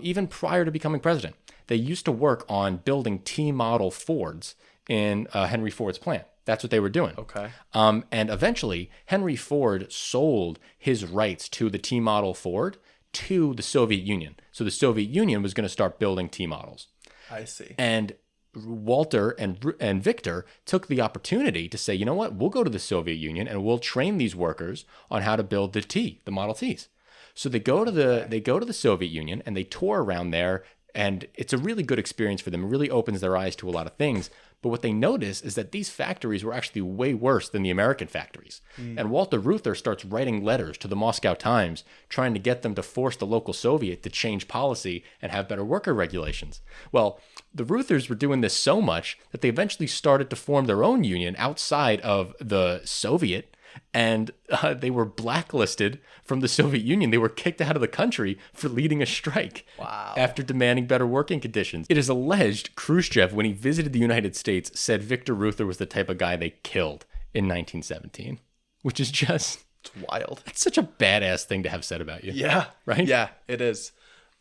Even prior to becoming president, they used to work on building T-model Fords in Henry Ford's plant. That's what they were doing. Okay. And eventually, Henry Ford sold his rights to the T-model Ford to the Soviet Union. So the Soviet Union was going to start building T-models. I see. And Walter and Victor took the opportunity to say, you know what, we'll go to the Soviet Union and we'll train these workers on how to build the Model Ts. So they go to the Soviet Union and they tour around there, and it's a really good experience for them. It really opens their eyes to a lot of things. But what they notice is that these factories were actually way worse than the American factories. And Walter Reuther starts writing letters to the Moscow Times, trying to get them to force the local Soviet to change policy and have better worker regulations. Well, the Reuthers were doing this so much that they eventually started to form their own union outside of the Soviet, and they were blacklisted from the Soviet Union. They were kicked out of the country for leading a strike after demanding better working conditions. It is alleged Khrushchev, when he visited the United States, said Victor Reuther was the type of guy they killed in 1917, which is just... It's wild. It's such a badass thing to have said about you. Yeah. Right? Yeah, it is.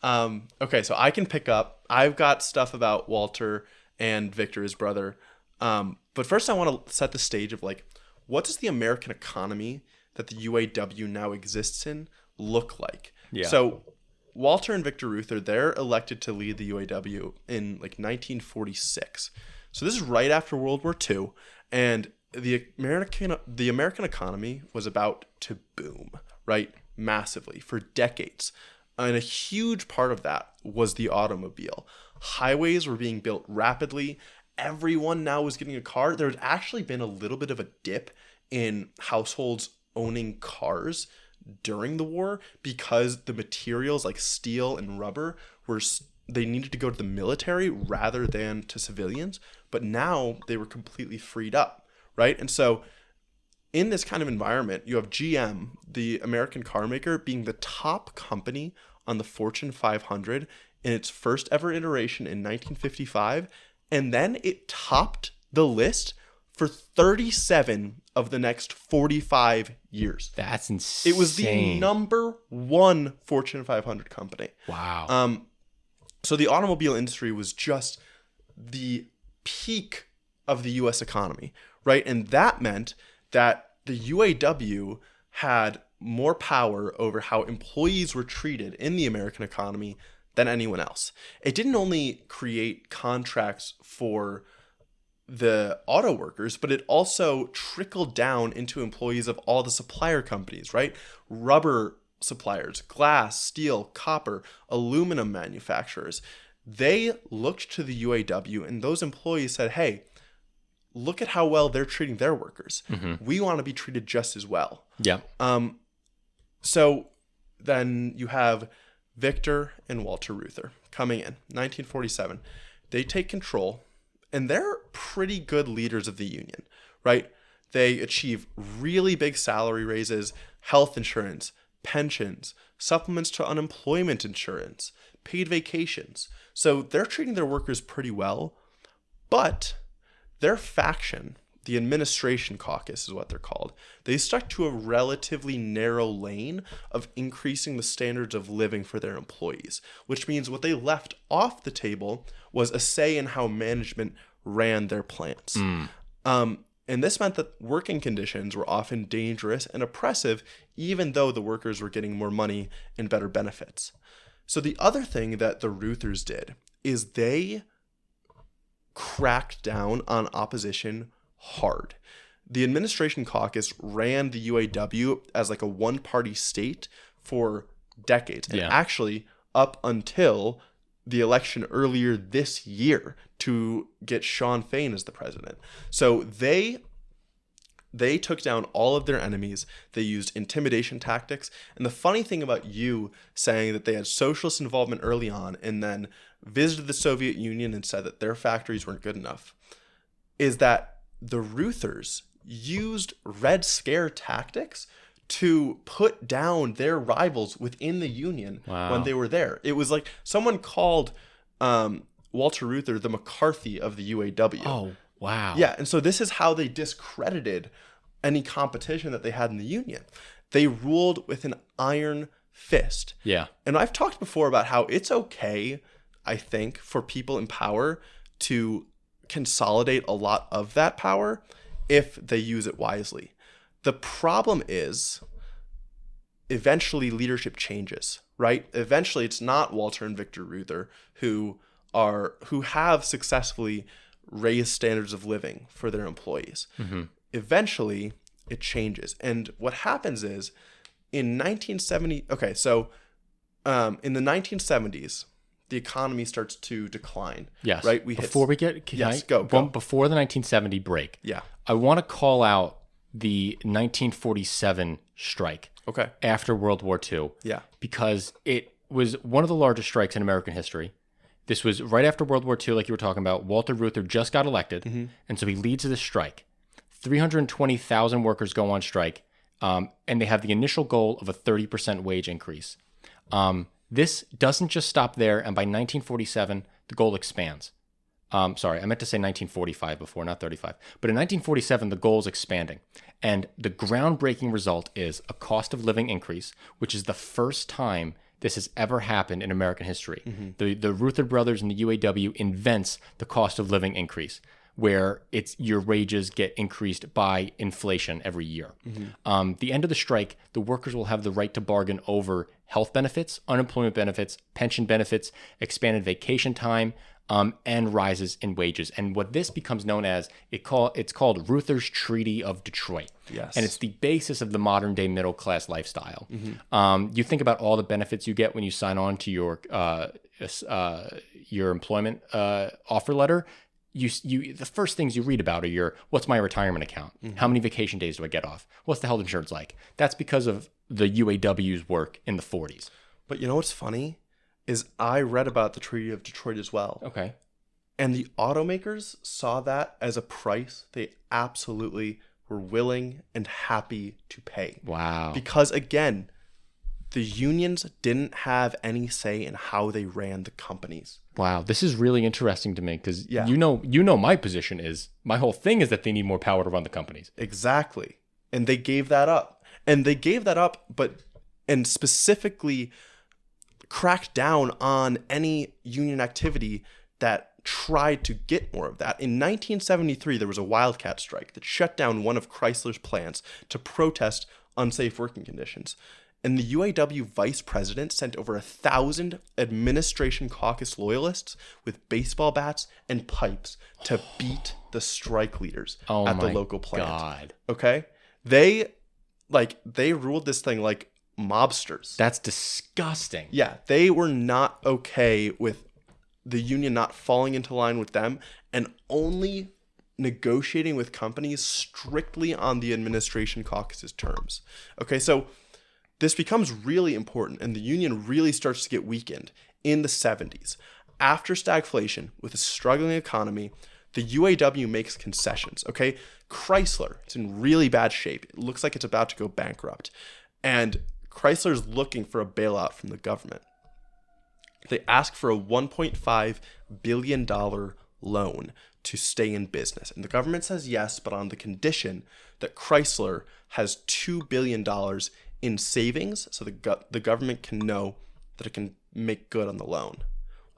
Okay, so I can pick up. I've got stuff about Walter and Victor, his brother. But first, I want to set the stage of like, what does the American economy that the UAW now exists in look like? Yeah. So Walter and Victor Reuther, they're elected to lead the UAW in like 1946. So this is right after World War II, and the American economy was about to boom, right? Massively for decades. And a huge part of that was the automobile. Highways were being built rapidly. Everyone now was getting a car. There had actually been a little bit of a dip in households owning cars during the war because the materials like steel and rubber they needed to go to the military rather than to civilians. But now they were completely freed up, right? And so in this kind of environment, you have GM, the American car maker, being the top company on the Fortune 500 in its first ever iteration in 1955. And then it topped the list for 37 of the next 45 years. That's insane. It was the number one Fortune 500 company. Wow. So the automobile industry was just the peak of the U.S. economy, right? And that meant that the UAW had more power over how employees were treated in the American economy than anyone else. It didn't only create contracts for the auto workers, but it also trickled down into employees of all the supplier companies, right? Rubber suppliers, glass, steel, copper, aluminum manufacturers. They looked to the UAW, and those employees said, hey, look at how well they're treating their workers. Mm-hmm. We want to be treated just as well. Yeah. So then you have Victor and Walter Reuther coming in 1947. They take control, and they're pretty good leaders of the union, right? They achieve really big salary raises, health insurance, pensions, supplements to unemployment insurance, paid vacations. So they're treating their workers pretty well, but their faction, the Administration Caucus is what they're called, they stuck to a relatively narrow lane of increasing the standards of living for their employees, which means what they left off the table was a say in how management ran their plants. And this meant that working conditions were often dangerous and oppressive, even though the workers were getting more money and better benefits. So the other thing that the Reuthers did is they cracked down on opposition hard. The Administration Caucus ran the UAW as like a one-party state for decades. And actually up until the election earlier this year to get Sean Fain as the president. So they took down all of their enemies. They used intimidation tactics. And the funny thing about you saying that they had socialist involvement early on and then visited the Soviet Union and said that their factories weren't good enough is that the Reuthers used Red Scare tactics to put down their rivals within the union when they were there. It was like someone called Walter Reuther the McCarthy of the UAW. Oh, wow. Yeah, and so this is how they discredited any competition that they had in the union. They ruled with an iron fist. Yeah. And I've talked before about how it's okay, I think, for people in power to consolidate a lot of that power if they use it wisely. The problem is eventually leadership changes, right? Eventually it's not Walter and Victor Reuther who have successfully raised standards of living for their employees. Mm-hmm. Eventually it changes. And what happens is in the 1970s, the economy starts to decline. Yes. Right? Before the 1970 break. Yeah. I want to call out the 1947 strike. Okay. After World War II. Yeah. Because it was one of the largest strikes in American history. This was right after World War II, like you were talking about. Walter Reuther just got elected, mm-hmm. and so he leads this strike. 320,000 workers go on strike, and they have the initial goal of a 30% wage increase. This doesn't just stop there, and by 1947, the goal expands. Sorry, I meant to say 1945 before, not 35. But in 1947, the goal is expanding. And the groundbreaking result is a cost of living increase, which is the first time this has ever happened in American history. The Ruther brothers and the UAW invents the cost of living increase, where it's your wages get increased by inflation every year. The end of the strike, the workers will have the right to bargain over health benefits, unemployment benefits, pension benefits, expanded vacation time, and rises in wages. And what this becomes known as, it's called Ruther's Treaty of Detroit. Yes. And it's the basis of the modern day middle class lifestyle. You think about all the benefits you get when you sign on to your employment offer letter. The first things you read about are what's my retirement account? How many vacation days do I get off? What's the health insurance like? That's because of the UAW's work in the 40s. But you know what's funny is I read about the Treaty of Detroit as well. Okay. And the automakers saw that as a price they absolutely were willing and happy to pay. Wow. Because again, the unions didn't have any say in how they ran the companies. Wow, this is really interesting to me because Yeah. you know my position is, my whole thing is that they need more power to run the companies. Exactly. And they gave that up. And specifically cracked down on any union activity that tried to get more of that. In 1973, there was a wildcat strike that shut down one of Chrysler's plants to protest unsafe working conditions. And the UAW vice president sent over 1,000 Administration Caucus loyalists with baseball bats and pipes to beat the strike leaders at the local plant. God. Okay? They ruled this thing like mobsters. That's disgusting. Yeah, they were not okay with the union not falling into line with them and only negotiating with companies strictly on the Administration Caucus's terms. Okay, so this becomes really important, and the union really starts to get weakened in the 70s. After stagflation, with a struggling economy, the UAW makes concessions, okay? Chrysler, it's in really bad shape. It looks like it's about to go bankrupt. And Chrysler's looking for a bailout from the government. They ask for a $1.5 billion loan to stay in business. And the government says yes, but on the condition that Chrysler has $2 billion in savings, so the government can know that it can make good on the loan.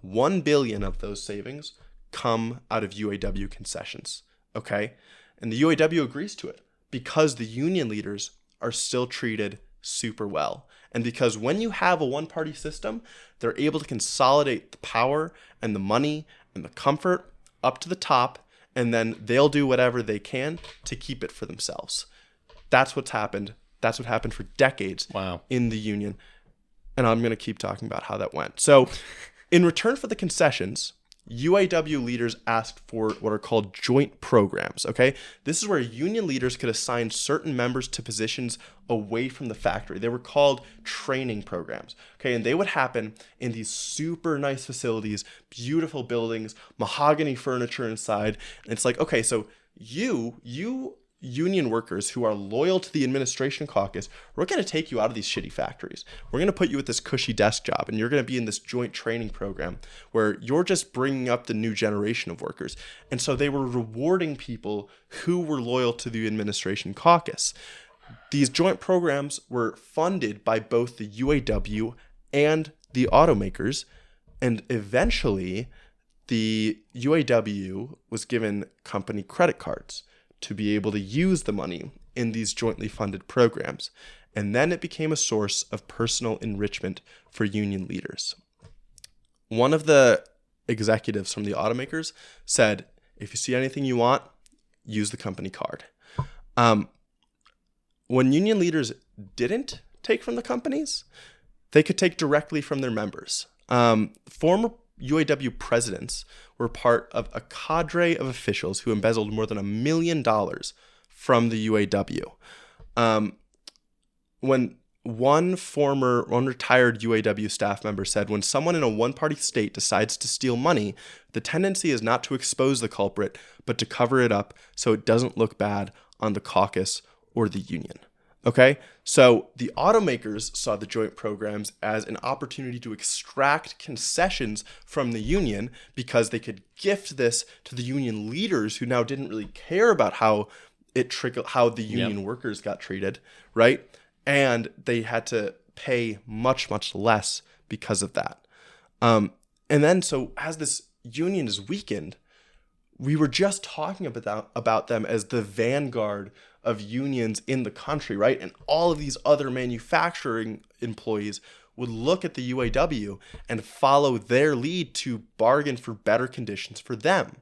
$1 billion of those savings come out of UAW concessions, okay? And the UAW agrees to it because the union leaders are still treated super well. And because when you have a one-party system, they're able to consolidate the power and the money and the comfort up to the top, and then they'll do whatever they can to keep it for themselves. That's what's happened. That's what happened for decades in the union. And I'm going to keep talking about how that went. So in return for the concessions, UAW leaders asked for what are called joint programs, okay? This is where union leaders could assign certain members to positions away from the factory. They were called training programs, okay? And they would happen in these super nice facilities, beautiful buildings, mahogany furniture inside. And it's like, okay, so you union workers who are loyal to the Administration Caucus, we're going to take you out of these shitty factories. We're going to put you with this cushy desk job, and you're going to be in this joint training program where you're just bringing up the new generation of workers. And so they were rewarding people who were loyal to the Administration Caucus. These joint programs were funded by both the UAW and the automakers, and eventually the UAW was given company credit cards to be able to use the money in these jointly funded programs. And then it became a source of personal enrichment for union leaders. One of the executives from the automakers said, if you see anything you want, use the company card. When union leaders didn't take from the companies, they could take directly from their members. Former UAW presidents were part of a cadre of officials who embezzled more than $1 million from the UAW. When one retired UAW staff member said, when someone in a one-party state decides to steal money, the tendency is not to expose the culprit, but to cover it up so it doesn't look bad on the caucus or the union. Okay, so the automakers saw the joint programs as an opportunity to extract concessions from the union because they could gift this to the union leaders who now didn't really care about how the union workers got treated, right? And they had to pay much, much less because of that. And then, so as this union is weakened, we were just talking about them as the vanguard of unions in the country, right? And all of these other manufacturing employees would look at the UAW and follow their lead to bargain for better conditions for them.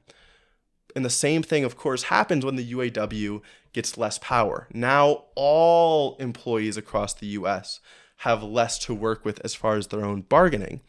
And the same thing, of course, happens when the UAW gets less power. Now all employees across the US have less to work with as far as their own bargaining.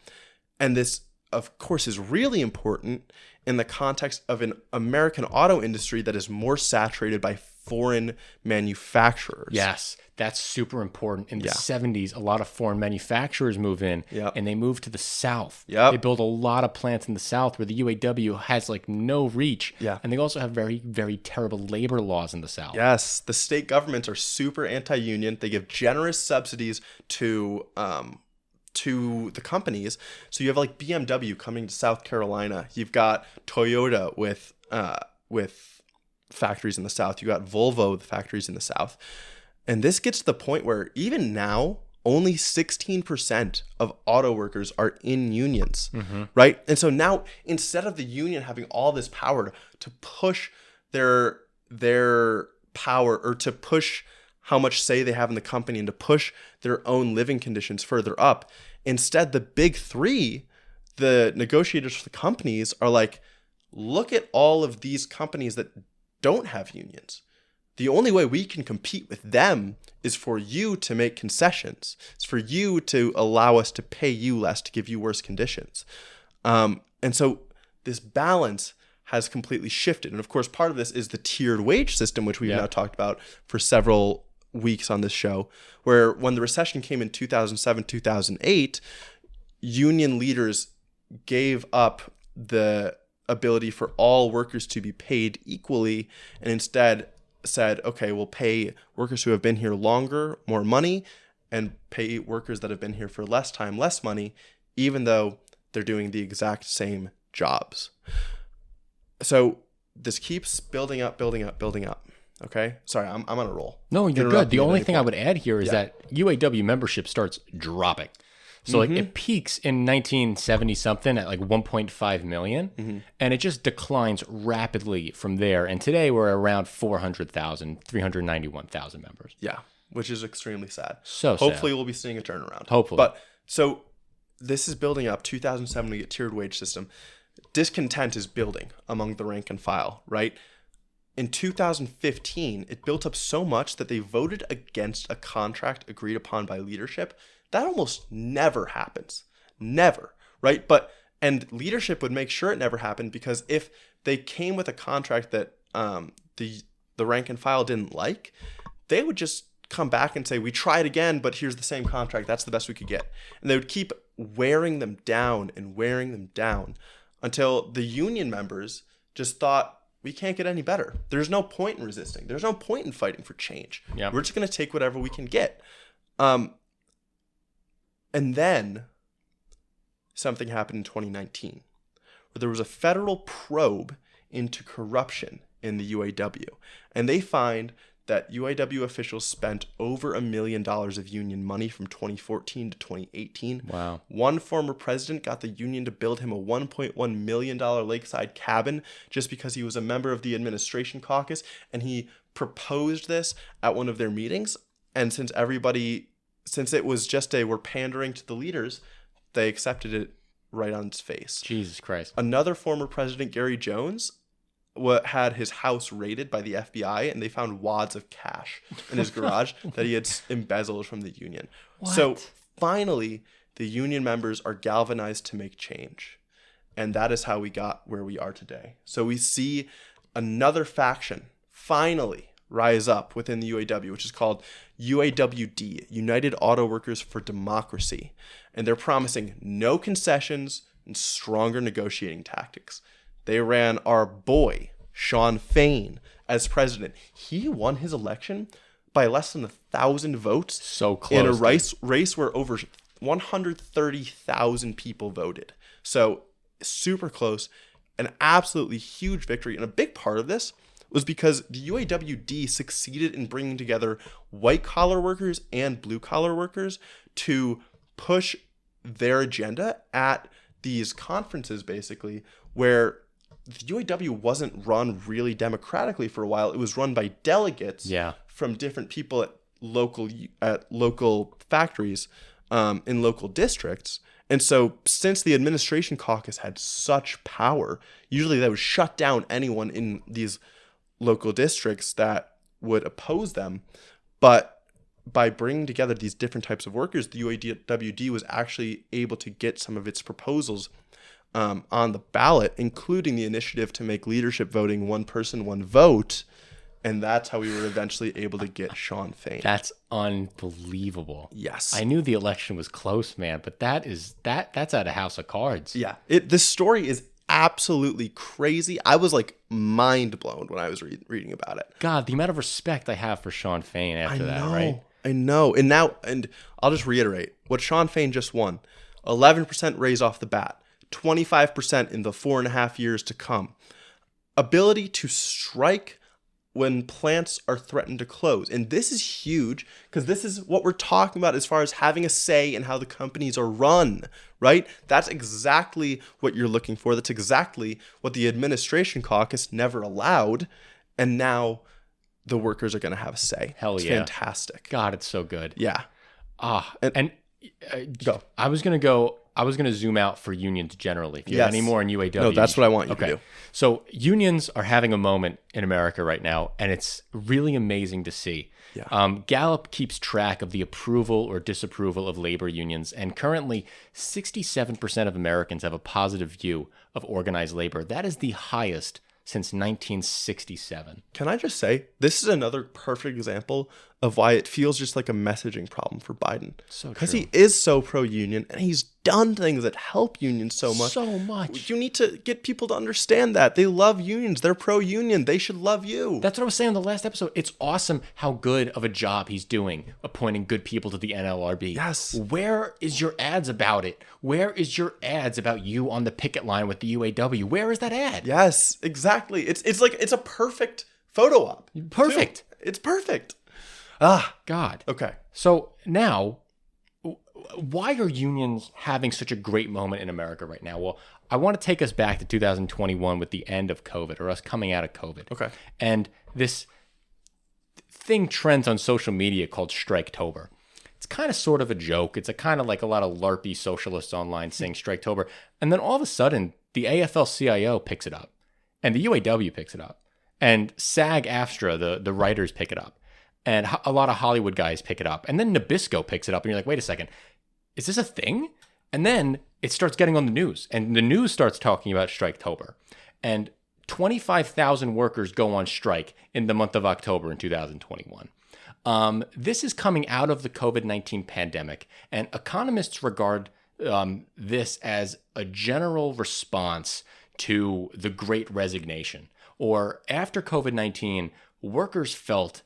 And this, of course, is really important in the context of an American auto industry that is more saturated by foreign manufacturers. Yes, that's super important. In the 70s, a lot of foreign manufacturers move in, and they move to the South. They build a lot of plants in the South where the UAW has like no reach. And they also have very, very terrible labor laws in the South. Yes, the state governments are super anti-union. They give generous subsidies to the companies. So you have like BMW coming to South Carolina. You've got Toyota with factories in the South. You got Volvo with factories in the South. And this gets to the point where even now, only 16% of auto workers are in unions, right? And so now, instead of the union having all this power to push their power, or to push how much say they have in the company and to push their own living conditions further up, instead the big three, the negotiators for the companies, are like, look at all of these companies that don't have unions. The only way we can compete with them is for you to make concessions. It's for you to allow us to pay you less, to give you worse conditions. And so this balance has completely shifted. And of course, part of this is the tiered wage system, which we've now talked about for several weeks on this show, where when the recession came in 2007, 2008, union leaders gave up the ability for all workers to be paid equally, and instead said, okay, we'll pay workers who have been here longer more money, and pay workers that have been here for less time less money, even though they're doing the exact same jobs. So this keeps building up. Okay, sorry, I'm on a roll. No, you're good. The only thing I would add here is that UAW membership starts dropping. So like it peaks in 1970 something at like 1.5 million, and it just declines rapidly from there. And today we're around 400,000, 391,000 members. Yeah, which is extremely sad. So hopefully sad. We'll be seeing a turnaround. Hopefully. But so this is building up. 2007, we get tiered wage system. Discontent is building among the rank and file, right? In 2015, it built up so much that they voted against a contract agreed upon by leadership. That almost never happens. Never, right? And leadership would make sure it never happened, because if they came with a contract that the rank and file didn't like, they would just come back and say, we tried again, but here's the same contract. That's the best we could get. And they would keep wearing them down until the union members just thought, we can't get any better. There's no point in resisting. There's no point in fighting for change. Yep. We're just going to take whatever we can get. And then something happened in 2019 where there was a federal probe into corruption in the UAW. And they find that UAW officials spent over $1 million of union money from 2014 to 2018. Wow. One former president got the union to build him a $1.1 million lakeside cabin just because he was a member of the Administration Caucus, and he proposed this at one of their meetings. And since it was just we're pandering to the leaders, they accepted it right on its face. Jesus Christ. Another former president, Gary Jones, had his house raided by the FBI, and they found wads of cash in his garage that he had embezzled from the union. What? So finally, the union members are galvanized to make change. And that is how we got where we are today. So we see another faction finally rise up within the UAW, which is called UAWD, United Auto Workers for Democracy. And they're promising no concessions and stronger negotiating tactics. They ran our boy, Shawn Fain, as president. He won his election by less than 1,000 votes. So close. In a race where over 130,000 people voted. So super close, an absolutely huge victory. And a big part of this was because the UAWD succeeded in bringing together white-collar workers and blue-collar workers to push their agenda at these conferences, basically, where the UAW wasn't run really democratically for a while. It was run by delegates from different people at local factories in local districts. And so since the Administration Caucus had such power, usually they would shut down anyone in these local districts that would oppose them. But by bringing together these different types of workers, the UAWD was actually able to get some of its proposals on the ballot, including the initiative to make leadership voting one person, one vote. And that's how we were eventually able to get Shawn Fain. That's unbelievable. Yes. I knew the election was close, man, but that's out of House of Cards. Yeah. This story is absolutely crazy. I was like mind blown when I was reading about it. God, the amount of respect I have for Shawn Fain after that, right? I know. And I'll just reiterate what Shawn Fain just won. 11% raise off the bat, 25% in the 4.5 years to come. Ability to strike when plants are threatened to close. And this is huge because this is what we're talking about as far as having a say in how the companies are run, right? That's exactly what you're looking for. That's exactly what the Administration Caucus never allowed. And now the workers are going to have a say. Hell it's yeah. fantastic. God, it's so good. Yeah. Go. I was going to zoom out for unions generally. If you have any more in UAW. No, that's what I want you to do. So unions are having a moment in America right now, and it's really amazing to see. Yeah. Gallup keeps track of the approval or disapproval of labor unions, and currently 67% of Americans have a positive view of organized labor. That is the highest since 1967. Can I just say, this is another perfect example of why it feels just like a messaging problem for Biden. So because true. he is so pro-union and he's done things that help unions so much. So much. You need to get people to understand that. They love unions. They're pro-union. They should love you. That's what I was saying in the last episode. It's awesome how good of a job he's doing appointing good people to the NLRB. Yes. Where is your ads about it? Where is your ads about you on the picket line with the UAW? Where is that ad? Yes, exactly. It's like it's a perfect photo op. Perfect. Too. It's perfect. God. Okay. So now, why are unions having such a great moment in America right now? Well, I want to take us back to 2021 with the end of COVID, or us coming out of COVID. Okay. And this thing trends on social media called Striketober. It's kind of sort of a joke. It's a kind of like a lot of LARPy socialists online saying Striketober. And then all of a sudden, the AFL-CIO picks it up, and the UAW picks it up, and SAG-AFTRA, the writers, pick it up. And a lot of Hollywood guys pick it up. And then Nabisco picks it up. And you're like, wait a second. Is this a thing? And then it starts getting on the news. And the news starts talking about Striketober. And 25,000 workers go on strike in the month of October in 2021. This is coming out of the COVID-19 pandemic. And economists regard this as a general response to the Great Resignation. Or after COVID-19, workers felt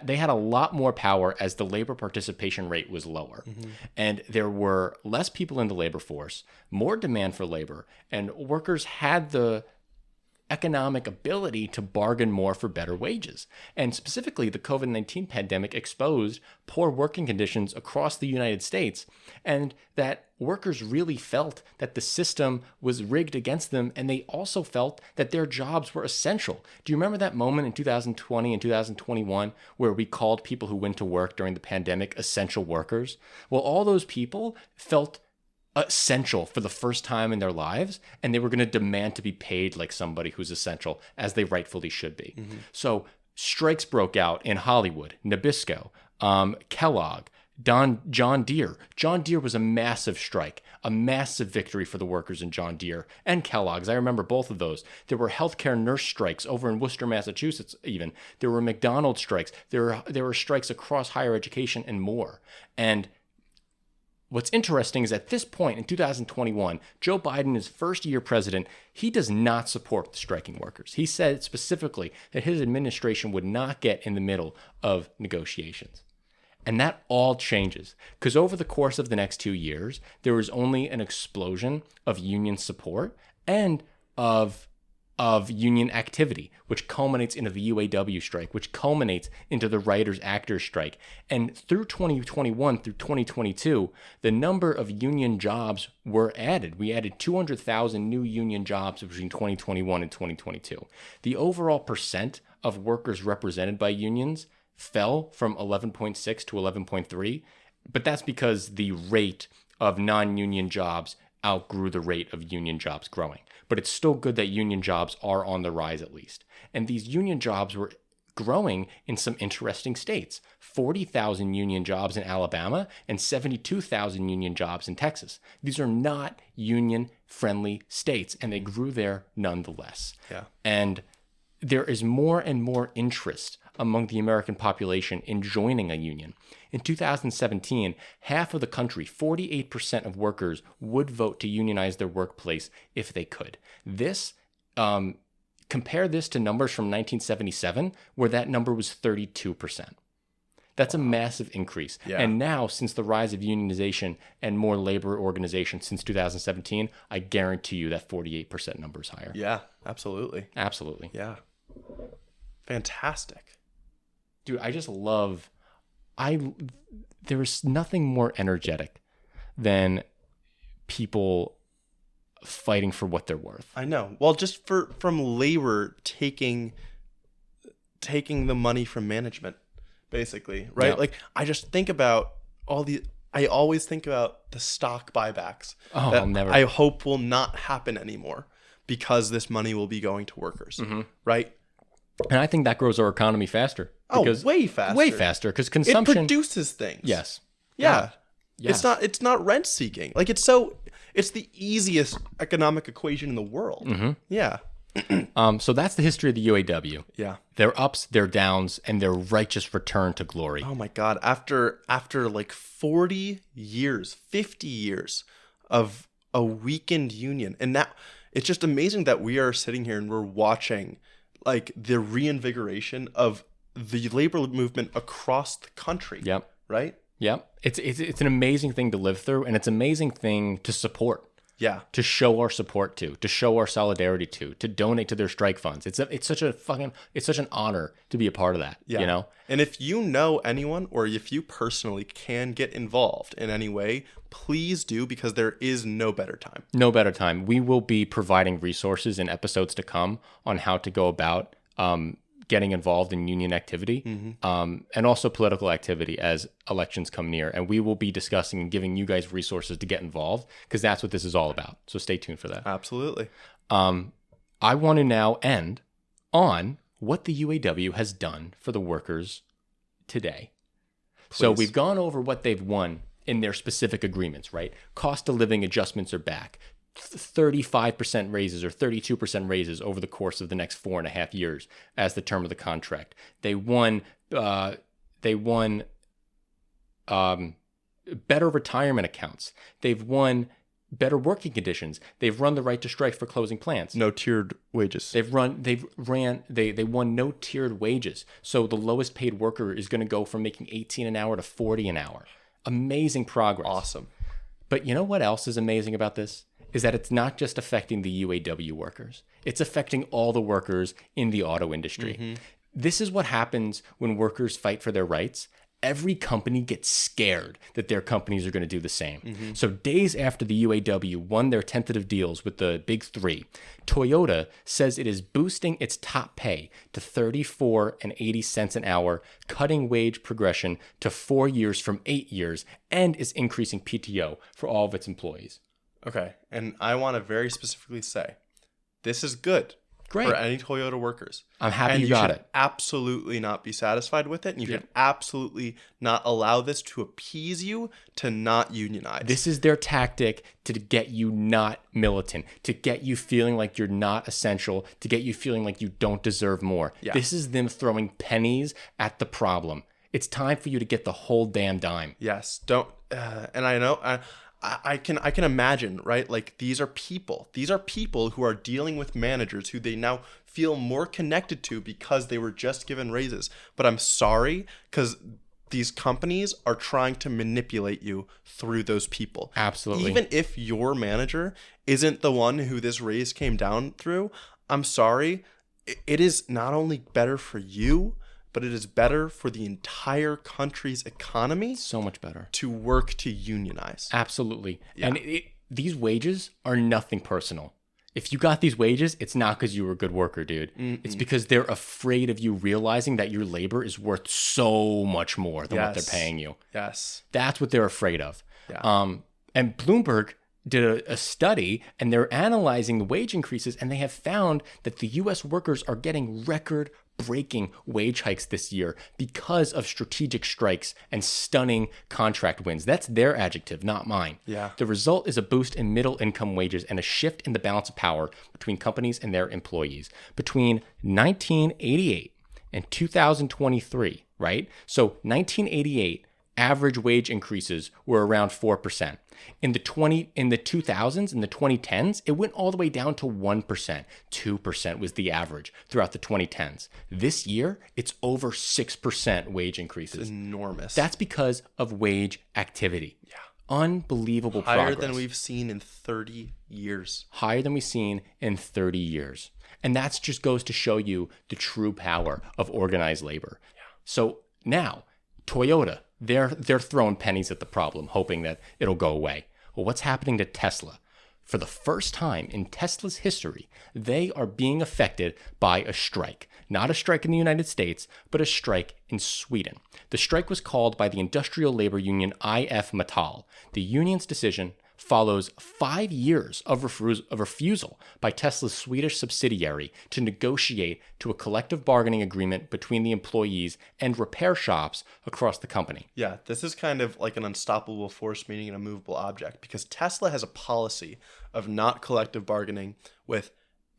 they had a lot more power as the labor participation rate was lower. Mm-hmm. And there were less people in the labor force, more demand for labor, and workers had the economic ability to bargain more for better wages. And specifically, the COVID-19 pandemic exposed poor working conditions across the United States, and that workers really felt that the system was rigged against them, and they also felt that their jobs were essential. Do you remember that moment in 2020 and 2021 where we called people who went to work during the pandemic essential workers? Well, all those people felt essential for the first time in their lives, and they were going to demand to be paid like somebody who's essential, as they rightfully should be. Mm-hmm. So strikes broke out in Hollywood, Nabisco, Kellogg, John Deere. John Deere was a massive strike, a massive victory for the workers in John Deere and Kellogg's. I remember both of those. There were healthcare nurse strikes over in Worcester, Massachusetts even. There were McDonald's strikes. There were strikes across higher education and more. And what's interesting is at this point in 2021, Joe Biden is first year president. He does not support the striking workers. He said specifically that his administration would not get in the middle of negotiations. And that all changes because over the course of the next 2 years, there was only an explosion of union support and of of union activity, which culminates into the UAW strike, which culminates into the writers-actors strike. And through 2021 through 2022, the number of union jobs were added. We added 200,000 new union jobs between 2021 and 2022. The overall percent of workers represented by unions fell from 11.6 to 11.3, but that's because the rate of non-union jobs outgrew the rate of union jobs growing. But it's still good that union jobs are on the rise at least. And these union jobs were growing in some interesting states. 40,000 union jobs in Alabama and 72,000 union jobs in Texas. These are not union-friendly states, and they grew there nonetheless. Yeah. And there is more and more interest among the American population in joining a union. In 2017, half of the country, 48% of workers, would vote to unionize their workplace if they could. This, compare this to numbers from 1977, where that number was 32%. That's a massive increase. Yeah. And now, since the rise of unionization and more labor organization since 2017, I guarantee you that 48% number is higher. Yeah, absolutely. Absolutely. Yeah. Fantastic. Dude, I just love, there's nothing more energetic than people fighting for what they're worth. I know. Well, just from labor taking the money from management, basically, right? Yeah. Like, I just think about I always think about the stock buybacks that I hope will not happen anymore because this money will be going to workers, right? And I think that grows our economy faster. Because, way faster. Way faster, because consumption... It produces things. Yes. Yeah. Yes. It's not rent seeking. Like, it's the easiest economic equation in the world. Yeah. So that's the history of the UAW. Yeah. Their ups, their downs, and their righteous return to glory. Oh my God. After like 40 years, 50 years of a weakened union. And now it's just amazing that we are sitting here and we're watching like the reinvigoration of the labor movement across the country. Yep. Right? Yep. It's an amazing thing to live through, and it's an amazing thing to support. Yeah. To show our support to show our solidarity to donate to their strike funds. It's such an honor to be a part of that. Yeah. You know? And if you know anyone, or if you personally can get involved in any way, please do, because there is no better time. No better time. We will be providing resources in episodes to come on how to go about getting involved in union activity, and also political activity as elections come near. And we will be discussing and giving you guys resources to get involved, because that's what this is all about. So stay tuned for that. Absolutely. I want to now end on what the UAW has done for the workers today. Please. So we've gone over what they've won in their specific agreements, right? Cost of living adjustments are back. 35% raises or 32% raises over the course of the next 4.5 years as the term of the contract. They won better retirement accounts. They've won better working conditions. They've run the right to strike for closing plants. No tiered wages. They won no tiered wages. So the lowest paid worker is going to go from making 18 an hour to 40 an hour. Amazing progress. Awesome. But you know what else is amazing about this? Is that it's not just affecting the UAW workers. It's affecting all the workers in the auto industry. This is what happens when workers fight for their rights. Every company gets scared that their companies are going to do the same. So days after the UAW won their tentative deals with the big three, Toyota says it is boosting its top pay to $34.80 an hour, cutting wage progression to 4 years from 8 years, and is increasing PTO for all of its employees. Okay. And I want to very specifically say, this is good. Great. For any Toyota workers. I'm happy you got it. Absolutely not be satisfied with it. And you should absolutely not allow this to appease you to not unionize. This is their tactic to get you not militant, to get you feeling like you're not essential, to get you feeling like you don't deserve more. Yeah. This is them throwing pennies at the problem. It's time for you to get the whole damn dime. Yes. Don't. And I know. I can imagine, right? Like, these are people who are dealing with managers who they now feel more connected to because they were just given raises. But I'm sorry, because these companies are trying to manipulate you through those people. Absolutely. Even if your manager isn't the one who this raise came down through, I'm sorry. It is not only better for you, but it is better for the entire country's economy So much better. to work to unionize. Absolutely. Yeah. And these wages are nothing personal. If you got these wages, it's not because you were a good worker, dude. It's because they're afraid of you realizing that your labor is worth so much more than what they're paying you. Yes. That's what they're afraid of. Yeah. And Bloomberg did a study, and they're analyzing the wage increases, and they have found that the U.S. workers are getting record-breaking wage hikes this year because of strategic strikes and stunning contract wins. That's their adjective, not mine. Yeah. The result is a boost in middle-income wages and a shift in the balance of power between companies and their employees. Between 1988 and 2023, right? So 1988, average wage increases were around 4%. In the 2000s, in the 2010s, it went all the way down to 1%. 2% was the average throughout the 2010s. This year, it's over 6% wage increases. Enormous. That's because of wage activity. Yeah. Unbelievable Higher progress. than we've seen in 30 years. Higher than we've seen in 30 years. And that just goes to show you the true power of organized labor. Yeah. So now, Toyota, they're throwing pennies at the problem, hoping that it'll go away. Well, what's happening to Tesla? For the first time in Tesla's history, they are being affected by a strike. Not a strike in the United States, but a strike in Sweden. The strike was called by the industrial labor union IF Metall. The union's decision follows 5 years of refusal by Tesla's Swedish subsidiary to negotiate to a collective bargaining agreement between the employees and repair shops across the company. Yeah, this is kind of like an unstoppable force meeting an immovable object, because Tesla has a policy of not collective bargaining with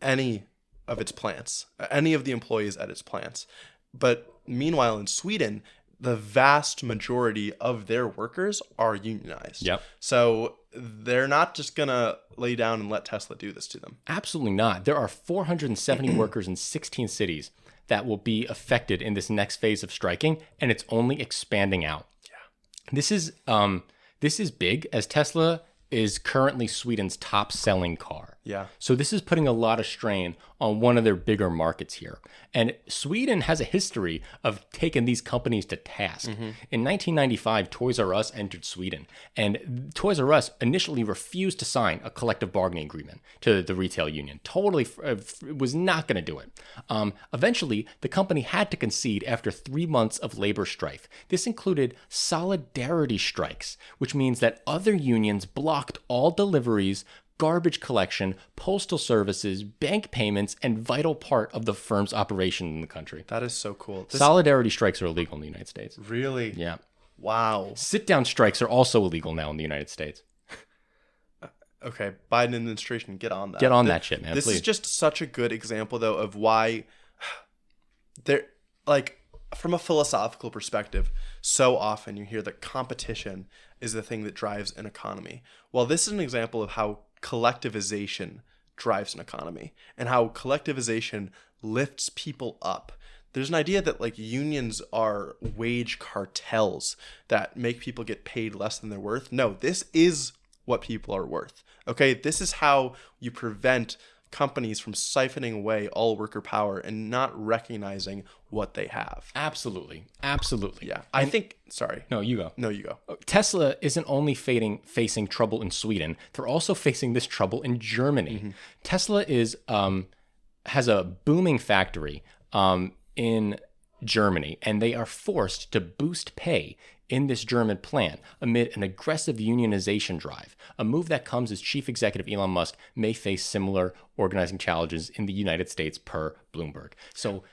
any of its plants, any of the employees at its plants. But meanwhile, in Sweden, the vast majority of their workers are unionized. Yep. So they're not just going to lay down and let Tesla do this to them. Absolutely not. There are 470 workers in 16 cities that will be affected in this next phase of striking, and it's only expanding out. Yeah. This is big, as Tesla is currently Sweden's top-selling car. Yeah. So this is putting a lot of strain on one of their bigger markets here. And Sweden has a history of taking these companies to task. In 1995, Toys R Us entered Sweden, and Toys R Us initially refused to sign a collective bargaining agreement to the retail union. Totally was not going to do it. Eventually, the company had to concede after 3 months of labor strife. This included solidarity strikes, which means that other unions blocked all deliveries, garbage collection, postal services, bank payments, and vital part of the firm's operation in the country. That is so cool. Solidarity strikes are illegal in the United States. Really? Yeah. Wow. Sit-down strikes are also illegal now in the United States. Okay, Biden administration, get on that. Get on that shit, man. This please. is just such a good example, though, of why there, like, from a philosophical perspective, so often you hear that competition is the thing that drives an economy. Well, this is an example of how collectivization drives an economy and how collectivization lifts people up. There's an idea that like unions are wage cartels that make people get paid less than they're worth. No, this is what people are worth. Okay, this is how you prevent companies from siphoning away all worker power and not recognizing what they have. Absolutely. Absolutely. Yeah. I think, sorry. No, you go. No, you go. Tesla isn't only facing trouble in Sweden, they're also facing this trouble in Germany. Tesla has a booming factory in Germany, and they are forced to boost pay in this German plant amid an aggressive unionization drive, a move that comes as Chief Executive Elon Musk may face similar organizing challenges in the United States per Bloomberg. So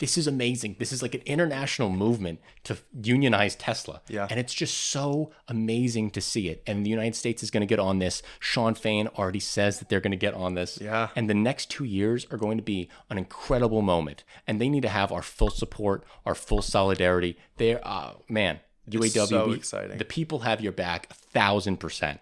this is amazing. This is like an international movement to unionize Tesla. Yeah. And it's just so amazing to see it. And the United States is going to get on this. Sean Fain already says that they're going to get on this. Yeah. And the next 2 years are going to be an incredible moment. And they need to have our full support, our full solidarity. They're, man, UAW, so exciting. The people have your back 1,000%.